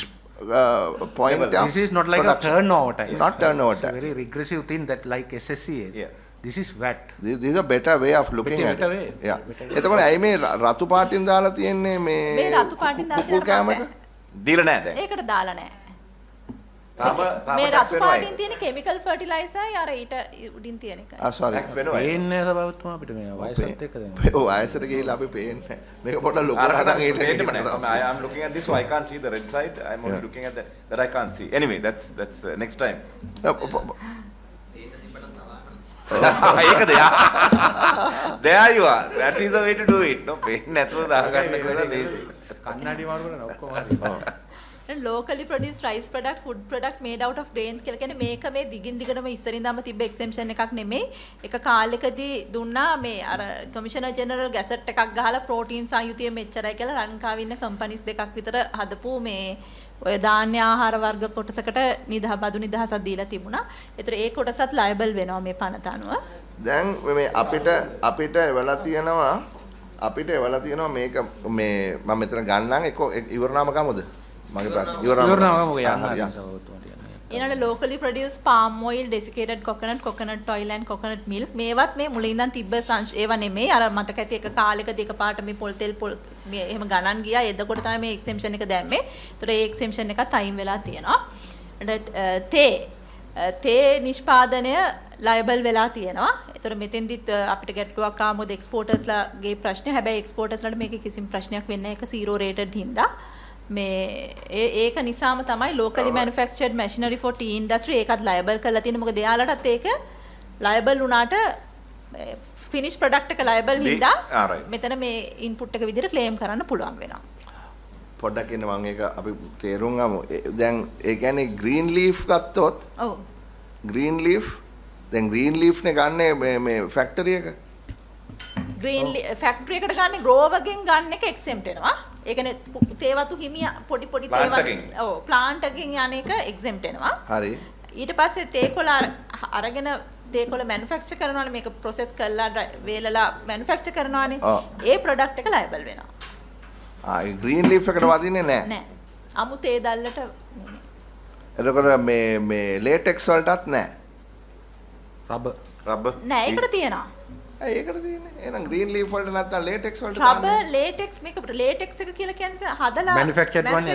point of this is not like production. A turnover tax. Not turnover tax. It's a very regressive thing that like SSCA. Yeah. This is VAT. This is a better way of looking at better it. Way. Yeah. එතකොට ඇයි මේ රතු පාටින් දාලා තියෙන්නේ මේ රතු පාටින් දාලා කැමක? දීලා නැහැ දැන්. ඒකට දාලා නැහැ. තාම මේ රතු පාටින් තියෙන chemical fertilizer අර ඊට උඩින් තියෙන එක. sorry. tax වෙනවා. පේන්නේ සබවතුමා අපිට මේ වයසත් එක්ක දැන්. ඔව් වයසට ගිහිල්ලා අපි පේන්නේ. මේක පොඩ්ඩක් ලොකුට හදන් I am looking at this, so I can't see the red side. I am only looking at that I can't see. Anyway, that's next time. There you are. That is the way to do it. No pain නැතුව දාගන්න කියලා lazy. කන්නඩි මාරු කරන ඔක්කොම හරි. locally produced rice products, food products made out of grains කියලා කියන්නේ මේක මේ දිගින් දිගටම ඉස්සරින්දාම තිබ්බ exemption එකක් නෙමෙයි. එක කාලෙකදී දුන්නා මේ අර කමිෂනර් ජෙනරල් ගැසට් එකක් ගහලා ප්‍රෝටීන් සංයුතිය මෙච්චරයි කියලා ලංකාවේ ඉන්න කම්පැනිස් දෙකක් විතර හදපු මේ ඔය ධාන්‍ය ආහාර වර්ග කොටසකට බදු නිදහසක් දීලා තිබුණා. ඒතර ඒ කොටසත් liable වෙනවා මේ පනත අනුව. දැන් මේ අපිට එවලා තියෙනවා මේක මේ මම මෙතන ගන්නම් එක ඉවරනාම ගමුද? මගේ ප්‍රශ්න ඉවරනාම ගමු ඊළඟ locally produced palm oil, desiccated coconut oil and coconut milk මේවත් මේ මුලින් ඉඳන් තිබ්බ ඒවා නෙමෙයි. අර මතක ඇති එක කාලෙකදී එකපාරට මේ පොල් තෙල් මේ එහෙම ගණන් ගියා. එතකොට තමයි මේ exemption එක දැම්මේ. ඒතර ඒ exemption එකත් අයින් වෙලා තියෙනවා. තේ නිෂ්පාදනය liable වෙලා තියෙනවා. ඒතර මෙතෙන්දිත් අපිට ගැටලුවක් ආව මොකද exportersලාගේ ප්‍රශ්නේ. හැබැයි exportersලාට මේකේ කිසිම ප්‍රශ්නයක් වෙන්නේ නැහැ. ඒක zero rated හින්දා. මේ ඒක නිසාම තමයි locally manufactured machinery for tea industry ඒකත් liable කරලා තියෙන්නේ. මොකද එයාලටත් ඒක liable වුණාට finish product එක liable හින්දා මෙතන මේ input එක විදිහට claim කරන්න පුළුවන් වෙනවා. පොඩ්ඩක් ඉන්න මම ඒක අපි තේරුම් ගමු. දැන් ඒ කියන්නේ green leaf ගත්තොත් ඔව් green leaf දැන් green leaf නේ ගන්න මේ factory එක green factory එකට ගන්න grower ගෙන් ගන්න එක exempt වෙනවා. ඒ කියන්නේ තේවතු හිමිය පොඩි තේවතු ඔව් plant එකකින් යන එක exempt වෙනවා. හරි. ඊට පස්සේ තේකොළ අරගෙන තේකොළ manufacture කරනවානේ මේක process කරලා වේලලා manufacture කරනවානේ. ඒ product එක liable වෙනවා. ඒ green leaf එකට වදින්නේ නැහැ. නැහැ. අමු තේ දැල්ලට එතකොට මේ latex වලටත් නැහැ. rubber නෑ ඒකට තියෙනවා. ඒකට තියෙන්නේ. එහෙනම් green leaf වලට නැත්තම් latex වලට rubber latex මේක latex එක කියලා කියන්නේ හදලා manufactured one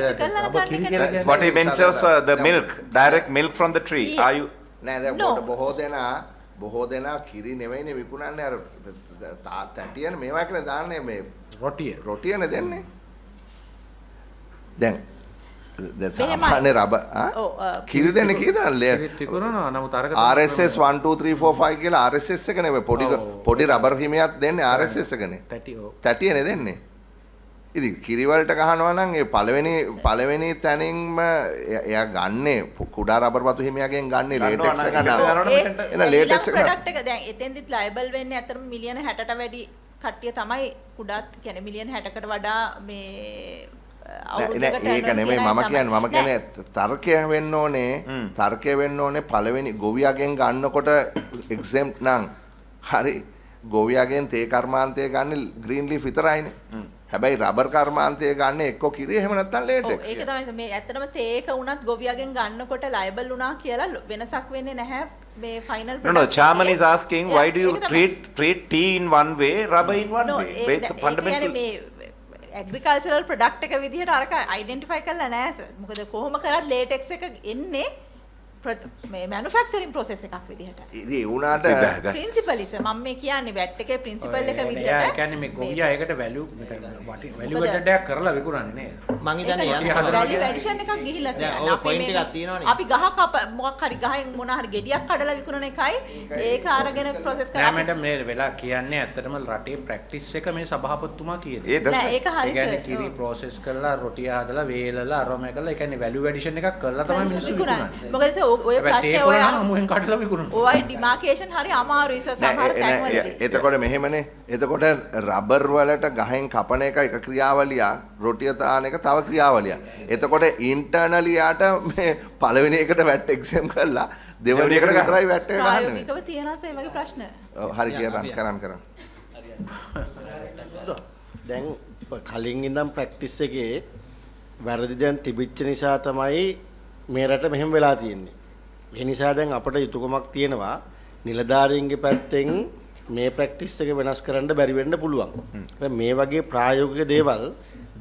what he mentions the milk, direct milk from the tree. Are you නෑ දැන් බොහෝ දෙනා කිරි නෙවෙයිනේ විකුණන්නේ අර තැටියන මේවා කියලා දාන්නේ මේ රොටියනේ දෙන්නේ. දැන් සාමාන්‍ය රබර් කිරි දෙන්නේ කීයද තිකුණනවා නමුත් අරක RSS 1 2 3 4 5 කියලා RSS එක නෙවෙයි පොඩි රබර් හිමියක් දෙන්නේ RSS එකනේ තැටියනේ දෙන්නේ. ඉතින් කිරි වලට ගහනවා නම් ඒ පළවෙනි තැනින්ම එයා ගන්නේ කුඩා රබර් වතු හිමියගෙන් ගන්නේ ලේටෙක්ස් එක ගන්නවා. එන ලේටෙක්ස් එක ප්‍රොඩක්ට් එක දැන් එතෙන්දිත් ලයබල් වෙන්නේ අතරම මිලියන 60ට වැඩි කට්ටිය තමයි කුඩාත් කියන්නේ මිලියන 60කට වඩා මේ ඒක නෙමෙයි මම කියන්නේ තර්කය වෙන්න ඕනේ පළවෙනි ගොවියාගෙන් ගන්නකොට exempt නම් හරි ගොවියාගෙන් තේ කර්මාන්තය ගන්න green leaf විතරයිනේ. හැබැයි රබර් කර්මාන්තය ගන්න එක්ක කිරි එහෙම නැත්නම් ලේටෙක්ස්. ඒක තමයි මේ ඇත්තටම තේක උනත් ගොවියාගෙන් ගන්නකොට liable වුණා කියලා වෙනසක් වෙන්නේ නැහැ මේ final product. No, Chairman is asking why do you treat tea in one way, rubber in one way? It's fundamental. Agricultural product එක විදිහට අරක අයිඩෙන්ටිෆයි කරලා නැහැ. මොකද කොහොම කරත් ලේටෙක්ස් එක එන්නේ මේ මැනුෆැක්චරින් ප්‍රොසෙස් එකක් විදිහට. ඉතින් ඒ උනාට ප්‍රින්සිපල් ඉස මම මේ කියන්නේ වැට් එකේ ප්‍රින්සිපල් එක විදිහට. ඒ කියන්නේ මේ ගොවියා ඒකට වැලියු ඇඩඩ් එකක් කරලා විකුණන්නේ නේද? මං හිතන්නේ වැලියු ඇඩිෂන් එකක් ගිහිල්ලා ඔය පොයින්ට් එකක් තියෙනවනේ. අපි ගහක් මොකක් හරි ගහෙන් මොන හරි ගෙඩියක් කඩලා විකුණන එකයි ඒක අරගෙන ප්‍රොසෙස් කරලා නෑ මැඩම් මේ වෙලා කියන්නේ ඇත්තටම රටේ ප්‍රැක්ටිස් එක මේ සභාපතිතුමා කියන්නේ. නෑ ඒක හරි ඒ කියන්නේ කිරි ප්‍රොසෙස් කරලා රොටිය හදලා වේලලා අරම එකලා ඒ කියන්නේ වැලියු ඇඩිෂන් එකක් කරලා තමයි මිනිස්සු විකුණන්නේ. මොකද ඔය ප්‍රශ්නේ ඔය අමුෙන් කඩලා විකුණනවා. ඔය ඩිමාර්කේෂන් හරි අමාරුයි සමහර තැන්වලදී. එතකොට මෙහෙමනේ. එතකොට රබර් වලට ගහෙන් කපන එක ක්‍රියාවලියක්, රොටිය තාන එක තව ක්‍රියාවලියක්. එතකොට ඉන්ටර්නලි යාට මේ පළවෙනි එකට වැට් එක්සම් කරලා දෙවෙනි එකට විතරයි වැට් එක ගහන්නේ. ප්‍රායෝගිකව තියෙනවා ඒ වගේ ප්‍රශ්න. ඔව් හරි කරන්. දැන් කලින් ඉඳන් ප්‍රැක්ටිස් එකේ වැරදි දැන් තිබිච්ච නිසා තමයි මේ රට මෙහෙම වෙලා තියෙන්නේ. ඒ නිසා දැන් අපිට යුතුයකමක් තියෙනවා නිලධාරීන්ගේ පැත්තෙන් මේ ප්‍රැක්ටිස් එක වෙනස් කරන්න බැරි වෙන්න පුළුවන්. මේ වගේ ප්‍රායෝගික දේවල්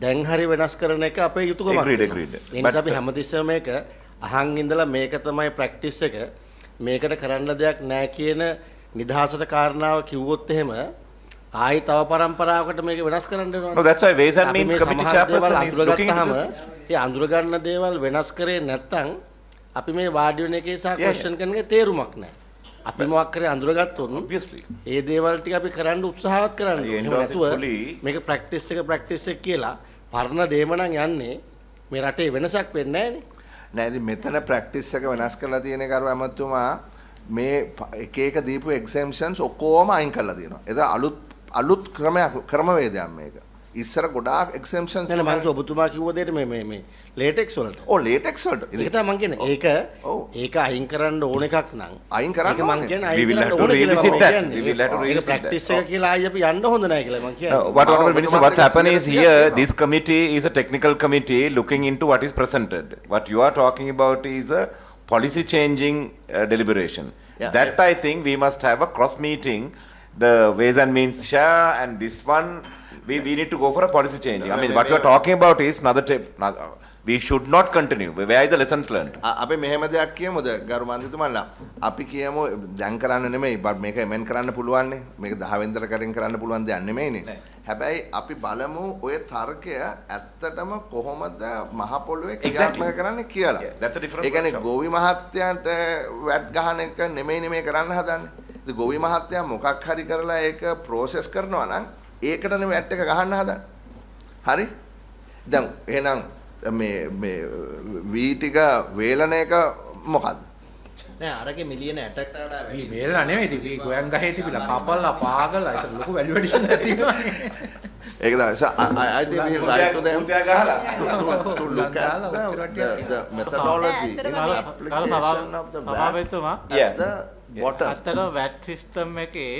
දැන් හරි වෙනස් කරන එක අපේ යුතුයකමක්. Agreed. ඒ නිසා අපි හැමතිස්සෙම මේක අහන් ඉඳලා මේක තමයි ප්‍රැක්ටිස් එක. මේකට කරන්න දෙයක් නැහැ කියන නිදහසට කාරණාව කිව්වොත් එහෙම ආයි තව පරම්පරාවකට මේක වෙනස් කරන්න වෙනවා. No, that's why Ways and Means Committee chairperson is looking into this. ඒ අඳුර ගන්න දේවල් වෙනස් කරේ නැත්නම් අපි මේ වාඩි වෙන එකේ සහ ක්වෙස්චන් කරන එකේ තේරුමක් නැහැ. අපි මොකක් කරේ අඳුරගත්තොත් obviously ඒ දේවල් ටික අපි කරන්න උත්සාහවත් කරන්න ඕනේ. මේක ප්‍රැක්ටිස් එක කියලා පරණ දේම නම් යන්නේ මේ රටේ වෙනසක් වෙන්නේ නැහැනේ. නෑ ඉතින් මෙතන ප්‍රැක්ටිස් එක වෙනස් කරලා තියෙන කරුව ඇමතුමා මේ එක එක දීපු එක්සෙම්පෂන්ස් ඔක්කොම අයින් කරලා තියෙනවා. ඒක අලුත් ක්‍රමවේදයක් මේක. ඉස්සර ගොඩාක් එක්සෙම්පෂන්ස් නෑ මම ඔබතුමා කිව්ව දෙයට මේ ලේටෙක්ස් වලට. ඔව් ලේටෙක්ස් වලට. ඒක තමයි මම කියන්නේ. ඒක අයින් කරන්න ඕන එකක් නම් අයින් කරන්න ඕනේ. මම කියන්නේ we will have to revisit that. We will have to revisit that. Practice එක කියලා ආයි අපි යන්න හොඳ නැහැ කියලා මම කියන්නේ. What honorable minister, what's happened is here, this committee is a technical committee looking into what is presented. What you are talking about is a policy changing deliberation. That I think we must have a cross meeting, the Ways and Means share and this one, we need to go for a policy changing. I mean, what you are talking about is we should not continue. Where is the lessons learned? අපි මෙහෙම දෙයක් කියමුද ගරු මන්ත්‍රීතුමන්ලා අපි කියමු දැන් කරන්න නෙමෙයි මේක එමෙන් කරන්න පුළුවන් නේ මේක 10 වෙනිදට කරන්න පුළුවන් දෙයක් නෙමෙයිනේ හැබැයි අපි බලමු ඔය තර්කය ඇත්තටම කොහොමද මහ පොළොවේ ක්‍රියාත්මක කරන්නේ කියලා. That's a different. ඒ කියන්නේ ගෝවි මහත්තයාට වැට් ගහන එක නෙමෙයි මේ කරන්න හදන්නේ. ඉතින් ගෝවි මහත්තයා මොකක් හරි කරලා ඒක ප්‍රොසෙස් කරනවා නම් ඒකටනේ වැට් එක ගහන්න හදන්නේ. හරි? දැන් එහෙනම් මේ වී ටික වේලන එක මොකද්ද? නෑ අරගේ මිලියන 60කට වඩා වැඩි. මේ වේලලා නෙමෙයි ඉතින් මේ ගෝයන් ගහේ තිබිලා කපලා පාගලා ඒක ලොකු වැලියු ඇඩිෂන් එකක් තියෙනවානේ. ඒක තමයි I think we like to them උත්‍යා ගහලා to look at the methodology in application of the සභාපතිතුමා bottom. VAT system එකේ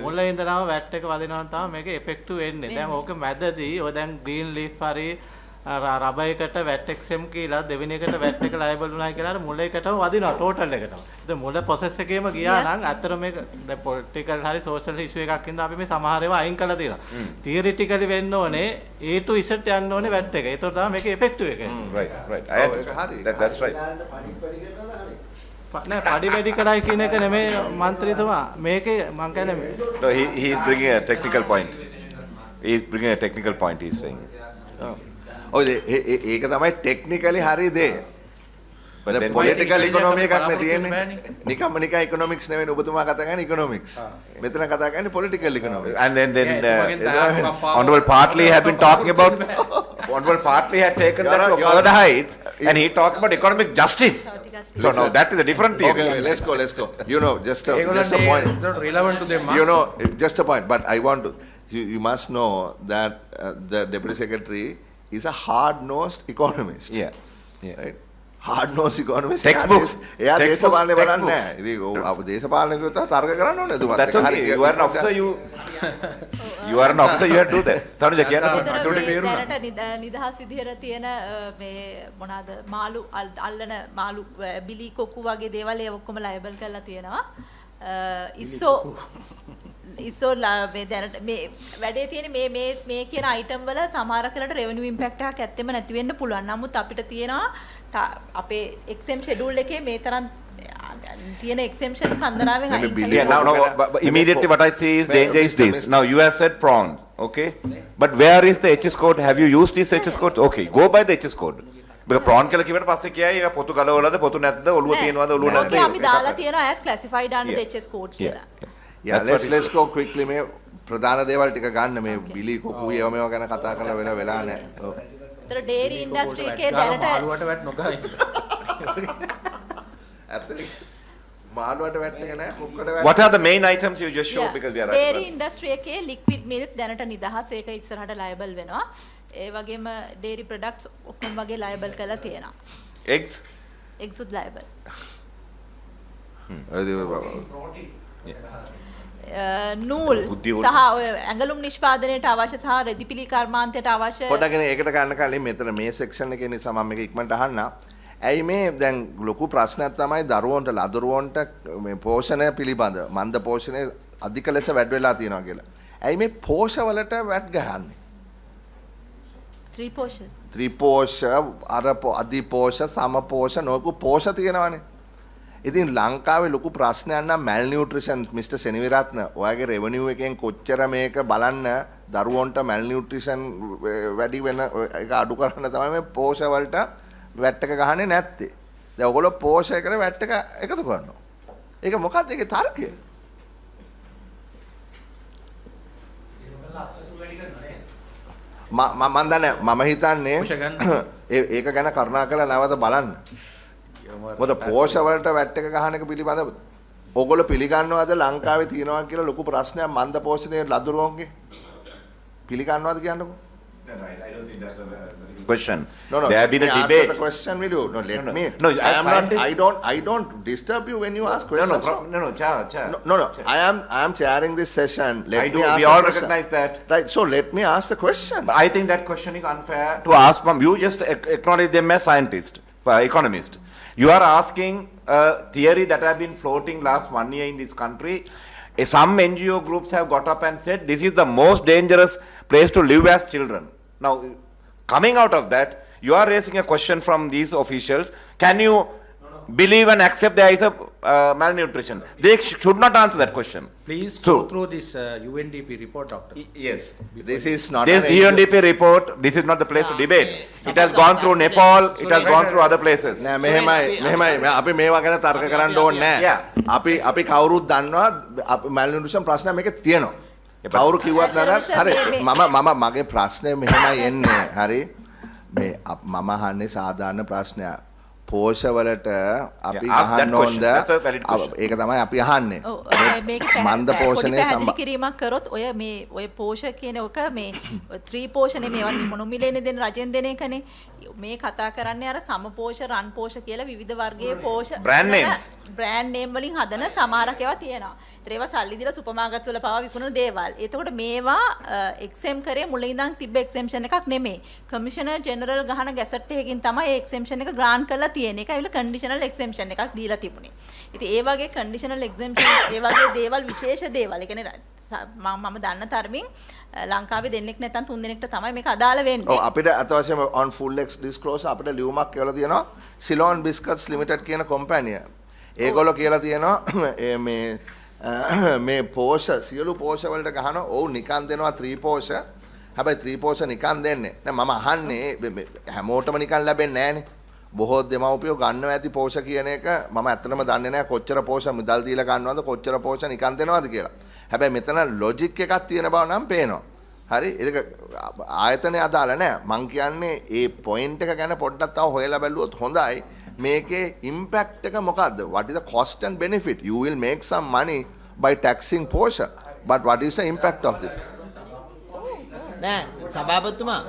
මුල ඉඳලාම වැට් එක වදිනවා නම් තමයි මේක ඉෆෙක්ටිව් වෙන්නේ. දැන් ඕක මැදදී ඔය දැන් ග්‍රීන් ලීෆ් හරි රබර් එකට වැට් එක්සම් කියලා දෙවෙනි එකට වැට් එක ලයබල් වුණා කියලා අර මුල එකටම වදිනවා ටෝටල් එකටම. ඉතින් මුල ප්‍රොසෙස් එකේම ගියා නම් අතර මේක දැන් පොලිටිකල් හරි සෝෂල් ඉෂුව එකක් ඉඳන් අපි මේ සමහර ඒවා අයින් කරලා තියෙනවා. තියරිටිකලි වෙන්න ඕනේ A to Z යන්න ඕනේ වැට් එක. ඒතකොට තමයි මේක ඉෆෙක්ටිව් එක. Right. That's right. නෑ පඩි වැඩි කරයි කියන එක නෙමෙයි මන්ත්‍රීතුමා මේකේ මං කියන්නේ No, he is bringing a technical point. He is bringing a technical point, he is saying. ඔය ඒක තමයි ටෙක්නිකලි හරි දේ. The political economy එකක් නේ තියෙන්නේ. නිකම්ම නිකන් economics නෙවෙයි ඔබතුමා කතා කරන්නේ economics. මෙතන කතා කරන්නේ political economics. And then Honorable Partly had been talking about Honorable Partly had taken that to further heights and he talked about economic justice. So now that is a different thing. Okay, let's go. You know, just a point. Not relevant to them. You know, just a point. But I want to. You must know that the Deputy Secretary is a hard-nosed economist. Yeah. Right? Hard-nosed economist. Textbooks. එයා දේශපාලනේ බලන්නේ නැහැ. ඉතින් ඔව් දේශපාලනේ කිව්වොත් තර්ක කරන්න ඕනේ එතුමාත්. That's okay. You are an officer. You are an officer. You have to do that. තනුජ කියන්න නිදහස් විදියට තියෙන මේ මොනවාද මාළු අල්ලන මාළු බිලි කොක්කු වගේ දේවල් ඒ ඔක්කොම ලයබල් කරලා තියෙනවා. ඉස්සෝ මේ දැනට මේ වැඩේ තියෙන මේ කියන අයිටම් වල සමහර කලට රෙවෙනියු ඉම්පැක්ට් එකක් ඇත්තෙම නැති වෙන්න පුළුවන්. නමුත් අපිට තියෙනවා අපේ එක්සෙම් ෂෙඩියුල් එකේ මේ තරම් තියෙන එක්සෙම්ෂන් කන්දරාවෙන් අයින් now immediately what I see is danger is this. Now you have said prawns. Okay. But where is the HS code? Have you used this HS code? Okay, go by the HS code. because prawn කියලා කිව්වට පස්සේ කියයි ඒක පොතු ගලවලද පොතු නැද්ද ඔළුව තියෙනවද ඔළුව නැද්ද ඕකේ අපි දාලා තියෙනවා as classified under the HS code කියලා. Yeah, let's go quickly මේ ප්‍රධාන දේවල් ටික ගන්න මේ බිලි කුකු ඒව මේව ගැන කතා කරලා වෙන වෙලා නැහැ. ඒතර dairy industry එකේ දැනට මාළුවට වැට නොගා ඉන්න. ඇත්තට මාළුවට වැටෙන්නේ නැහැ කුක්කට වැටෙන්නේ. What are the main items you just showed because we are dairy industry එකේ liquid milk දැනට නිදහස් ඒක ඉස්සරහට liable වෙනවා. ඒ වගේම dairy products ඔක්කොම වගේ liable කරලා තියෙනවා. eggs උත් liable. නූල් සහ ඔය ඇඟලුම් නිෂ්පාදනයට අවශ්‍ය සහ රෙදිපිලි කර්මාන්තයට අවශ්‍ය පොඩ්ඩක් ඒකට ගන්න කලින් මෙතන මේ සෙක්ෂන් එකේ නිසා මම මේක ඉක්මනට අහන්න. ඇයි මේ දැන් ලොකු ප්‍රශ්නයක් තමයි දරුවන්ට ලදරුවන්ට මේ පෝෂණය පිළිබඳ මන්ද පෝෂණය අධික ලෙස වැඩි වෙලා තියෙනවා කියලා. ඇයි මේ පෝෂවලට වැට් ගහන්නේ? ත්‍රිපෝෂ අර අධිපෝෂ සමපෝෂ නොකු පෝෂ තියෙනවානේ. ඉතින් ලංකාවේ ලොකු ප්‍රශ්නයක් නම් මැල් නියුට්‍රිෂන් මිස්ටර් සෙනවිරත්න ඔයාගේ රෙවෙනියු එකෙන් කොච්චර මේක බලන්න දරුවන්ට මැල් නියුට්‍රිෂන් වැඩි වෙන ඒක අඩු කරන්න තමයි මේ පෝෂ වලට වැට් එක ගහන්නේ නැත්තේ. දැන් ඔයගොල්ලෝ පෝෂ එකට වැට් එක එකතු කරනවා. ඒක මොකක්ද ඒකේ තර්කය? මම දන්නේ මම හිතන්නේ ඒක ගැන කරුණාකරලා නැවත බලන්න. මොකද පෝෂ වලට වැට් එක ගහන එක පිළිබඳව ඔයගොල්ලෝ පිළිගන්නවද ලංකාවේ තියනවා කියලා ලොකු ප්‍රශ්නයක් මන්ද පෝෂණයේ ලදරුවන්ගේ පිළිගන්නවද කියන්නකෝ? I don't think that's a question. No, there have been a debate. Answer the question, will you? No, let me. No, I don't disturb you when you ask questions. Chair. No. I am chairing this session. Let me ask. We all recognize that. Right. So let me ask the question. But I think that question is unfair to ask from you. Just acknowledge them as scientist, economist. You are asking a theory that have been floating last 1 year in this country. Some NGO groups have got up and said this is the most dangerous place to live as children. Now, coming out of that, you are raising a question from these officials. Can you believe and accept there is a malnutrition? They should not answer that question. Please go through this UNDP report, doctor. Yes. This is not this UNDP report. This is not the place to debate. It has gone through Nepal. It has gone through other places. නෑ මෙහෙමයි අපි මේවා ගැන තර්ක කරන්න ඕනේ නෑ. අපි කවුරුත් දන්නවා malnutrition ප්‍රශ්න මේකේ තියෙනවා. කවුරු කිව්වත් නැරත් හරි මගේ ප්‍රශ්නේ මෙහෙමයි එන්නේ. හරි මේ මම අහන්නේ සාමාන්‍ය ප්‍රශ්නයක්. පෝෂවලට අපි අහන්න ඕනද? ඒක තමයි අපි අහන්නේ. මන්ද පෝෂණය පැහැදිලි කිරීමක් කරොත් ඔය පෝෂ කියන එක මේ ත්‍රි පෝෂණේ මේවත් මොනොමිලේනේ දෙන රජෙන් දෙන එකනේ. මේ කතා කරන්නේ අර සමපෝෂ රන් පෝෂ කියලා විවිධ වර්ගයේ පෝෂ brand names වලින් හදන සමහරක් ඒවා තියෙනවා. ඒතර ඒවා සල්ලි දීලා සුපර් මාකට්ස් වල පවා විකුණන දේවල්. එතකොට මේවා එක්සෙම් කරේ මුලින් ඉඳන් තිබ්බ එක්සෙම්ෂන් එකක් නෙමෙයි. කමිෂනර් ජෙනරල් ගහන ගැසට් එකකින් තමයි ඒ එක්සෙම්ෂන් එක ග්‍රාන්ට් කරලා තියෙන්නේ. ඒක ඇවිල්ලා කන්ඩිෂනල් එක්සෙම්ෂන් එකක් දීලා තිබුණේ. ඉතින් ඒ වගේ කන්ඩිෂනල් එක්සෙම්ෂන් ඒ වගේ දේවල් විශේෂ දේවල්. ඒ කියන්නේ මම දන්න තරමින් ලංකාවේ දෙන්නෙක් නැත්නම් තුන් දෙනෙක්ට තමයි මේක අදාළ වෙන්නේ. ඔව් අපිට අතවශ්‍යම on full disclosure අපිට ලියුමක් කියලා තියෙනවා Ceylon Biscuits Limited කියන කම්පැනිය. ඒගොල්ලෝ කියලා තියෙනවා මේ පෝෂ සියලු පෝෂ වලට ගහනවා. ඔව් නිකන් දෙනවා 3 පෝෂ. හැබැයි 3 පෝෂ නිකන් දෙන්නේ. දැන් මම අහන්නේ හැමෝටම නිකන් ලැබෙන්නේ නැහනේ. බොහෝ දෙමව්පියෝ ගන්නවා ඇති පෝෂ කියන එක මම ඇත්තටම දන්නේ නැහැ කොච්චර පෝෂ මුදල් දීලා ගන්නවද කොච්චර පෝෂ නිකන් දෙනවද කියලා. හැබැයි මෙතන ලොජික් එකක් තියෙන බව නම් පේනවා. හරි ඒක ආයතනය අදාළ නැහැ. මං කියන්නේ ඒ පොයින්ට් එක ගැන පොඩ්ඩක් තව හොයලා බැලුවොත් හොඳයි. මේකේ ඉම්පැක්ට් එක මොකද්ද? What is the cost and benefit? You will make some money by taxing Porsche. But what is the impact of this? නෑ සභාපතිතුමා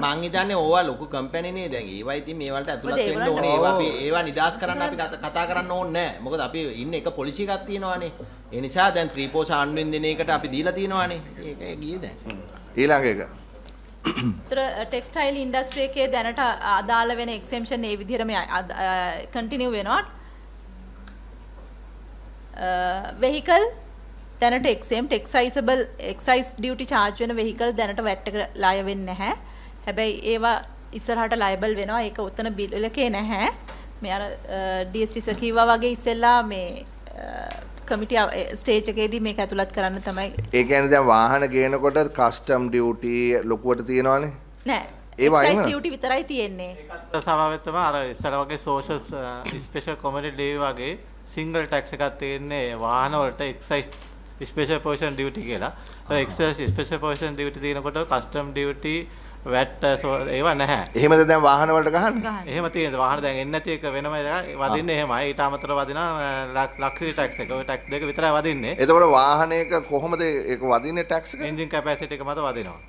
මං හිතන්නේ ඕවා ලොකු කම්පැනිනේ දැන් ඒවා ඉතින් මේ වලට ඇතුළත් වෙන්න ඕනේ ඒවා නිදාස් කරන්න අපි කතා කරන්න ඕනේ නැහැ මොකද අපි ඉන්නේ එක පොලිසි එකක් තියෙනවානේ ඒ නිසා දැන් 3 පෝෂ ආණ්ඩුවෙන් දෙන එකට අපි දීලා තියෙනවානේ ඒක ගියේ දැන් ඊළඟ එක ටෙක්ස්ටයිල් ඉන්ඩස්ට්‍රි එකේ දැනට අදාළ වෙන එක්සෙම්ෂන් ඒ විදිහටම කන්ටිනියු වෙනවා vehicle දැනට exempt excise duty charge වෙන vehicle දැනට VAT එක ලාය වෙන්නේ නැහැ. හැබැයි ඒවා ඉස්සරහට liable වෙනවා. ඒක උතන බිල් එකේ නැහැ. මේ අර DST කිව්වා වගේ ඉස්සෙල්ලා මේ කමිටි ස්ටේජ් එකේදී මේක ඇතුළත් කරන්න තමයි. ඒ කියන්නේ දැන් වාහන ගේනකොට කස්ටම් ඩියුටි ලොකුවට තියෙනවනේ. නෑ. ඒවා එක්සයිස් ඩියුටි විතරයි තියෙන්නේ. ඒකත් සභාවෙත් තමයි අර ඉස්සර වගේ සෝෂල් ස්පෙෂල් කොමඩිටි ලීව් වගේ සිංගල් ටැක්ස් එකක් තියෙන්නේ වාහන වලට එක්සයිස් ස්පෙෂල් පොසිෂන් ඩියුටි කියලා. ඒ එක්සයිස් ස්පෙෂල් පොසිෂන් ඩියුටි තියෙනකොට කස්ටම් ඩියුටි වැට් ඒවා නැහැ. එහෙමද දැන් වාහන වලට ගහන්නේ? එහෙම තියෙනවා. වාහන දැන් එන්නේ නැති එක වෙනම වදින්නේ එහෙමයි. ඊට අමතරව වදිනවා ලක්ෂරි ටැක්ස් එක. ওই ටැක්ස් දෙක විතරයි වදින්නේ. එතකොට වාහනයක කොහොමද ඒක වදින්නේ ටැක්ස් එක? එන්ජින් කැපැසිටි එක මත වදිනවා.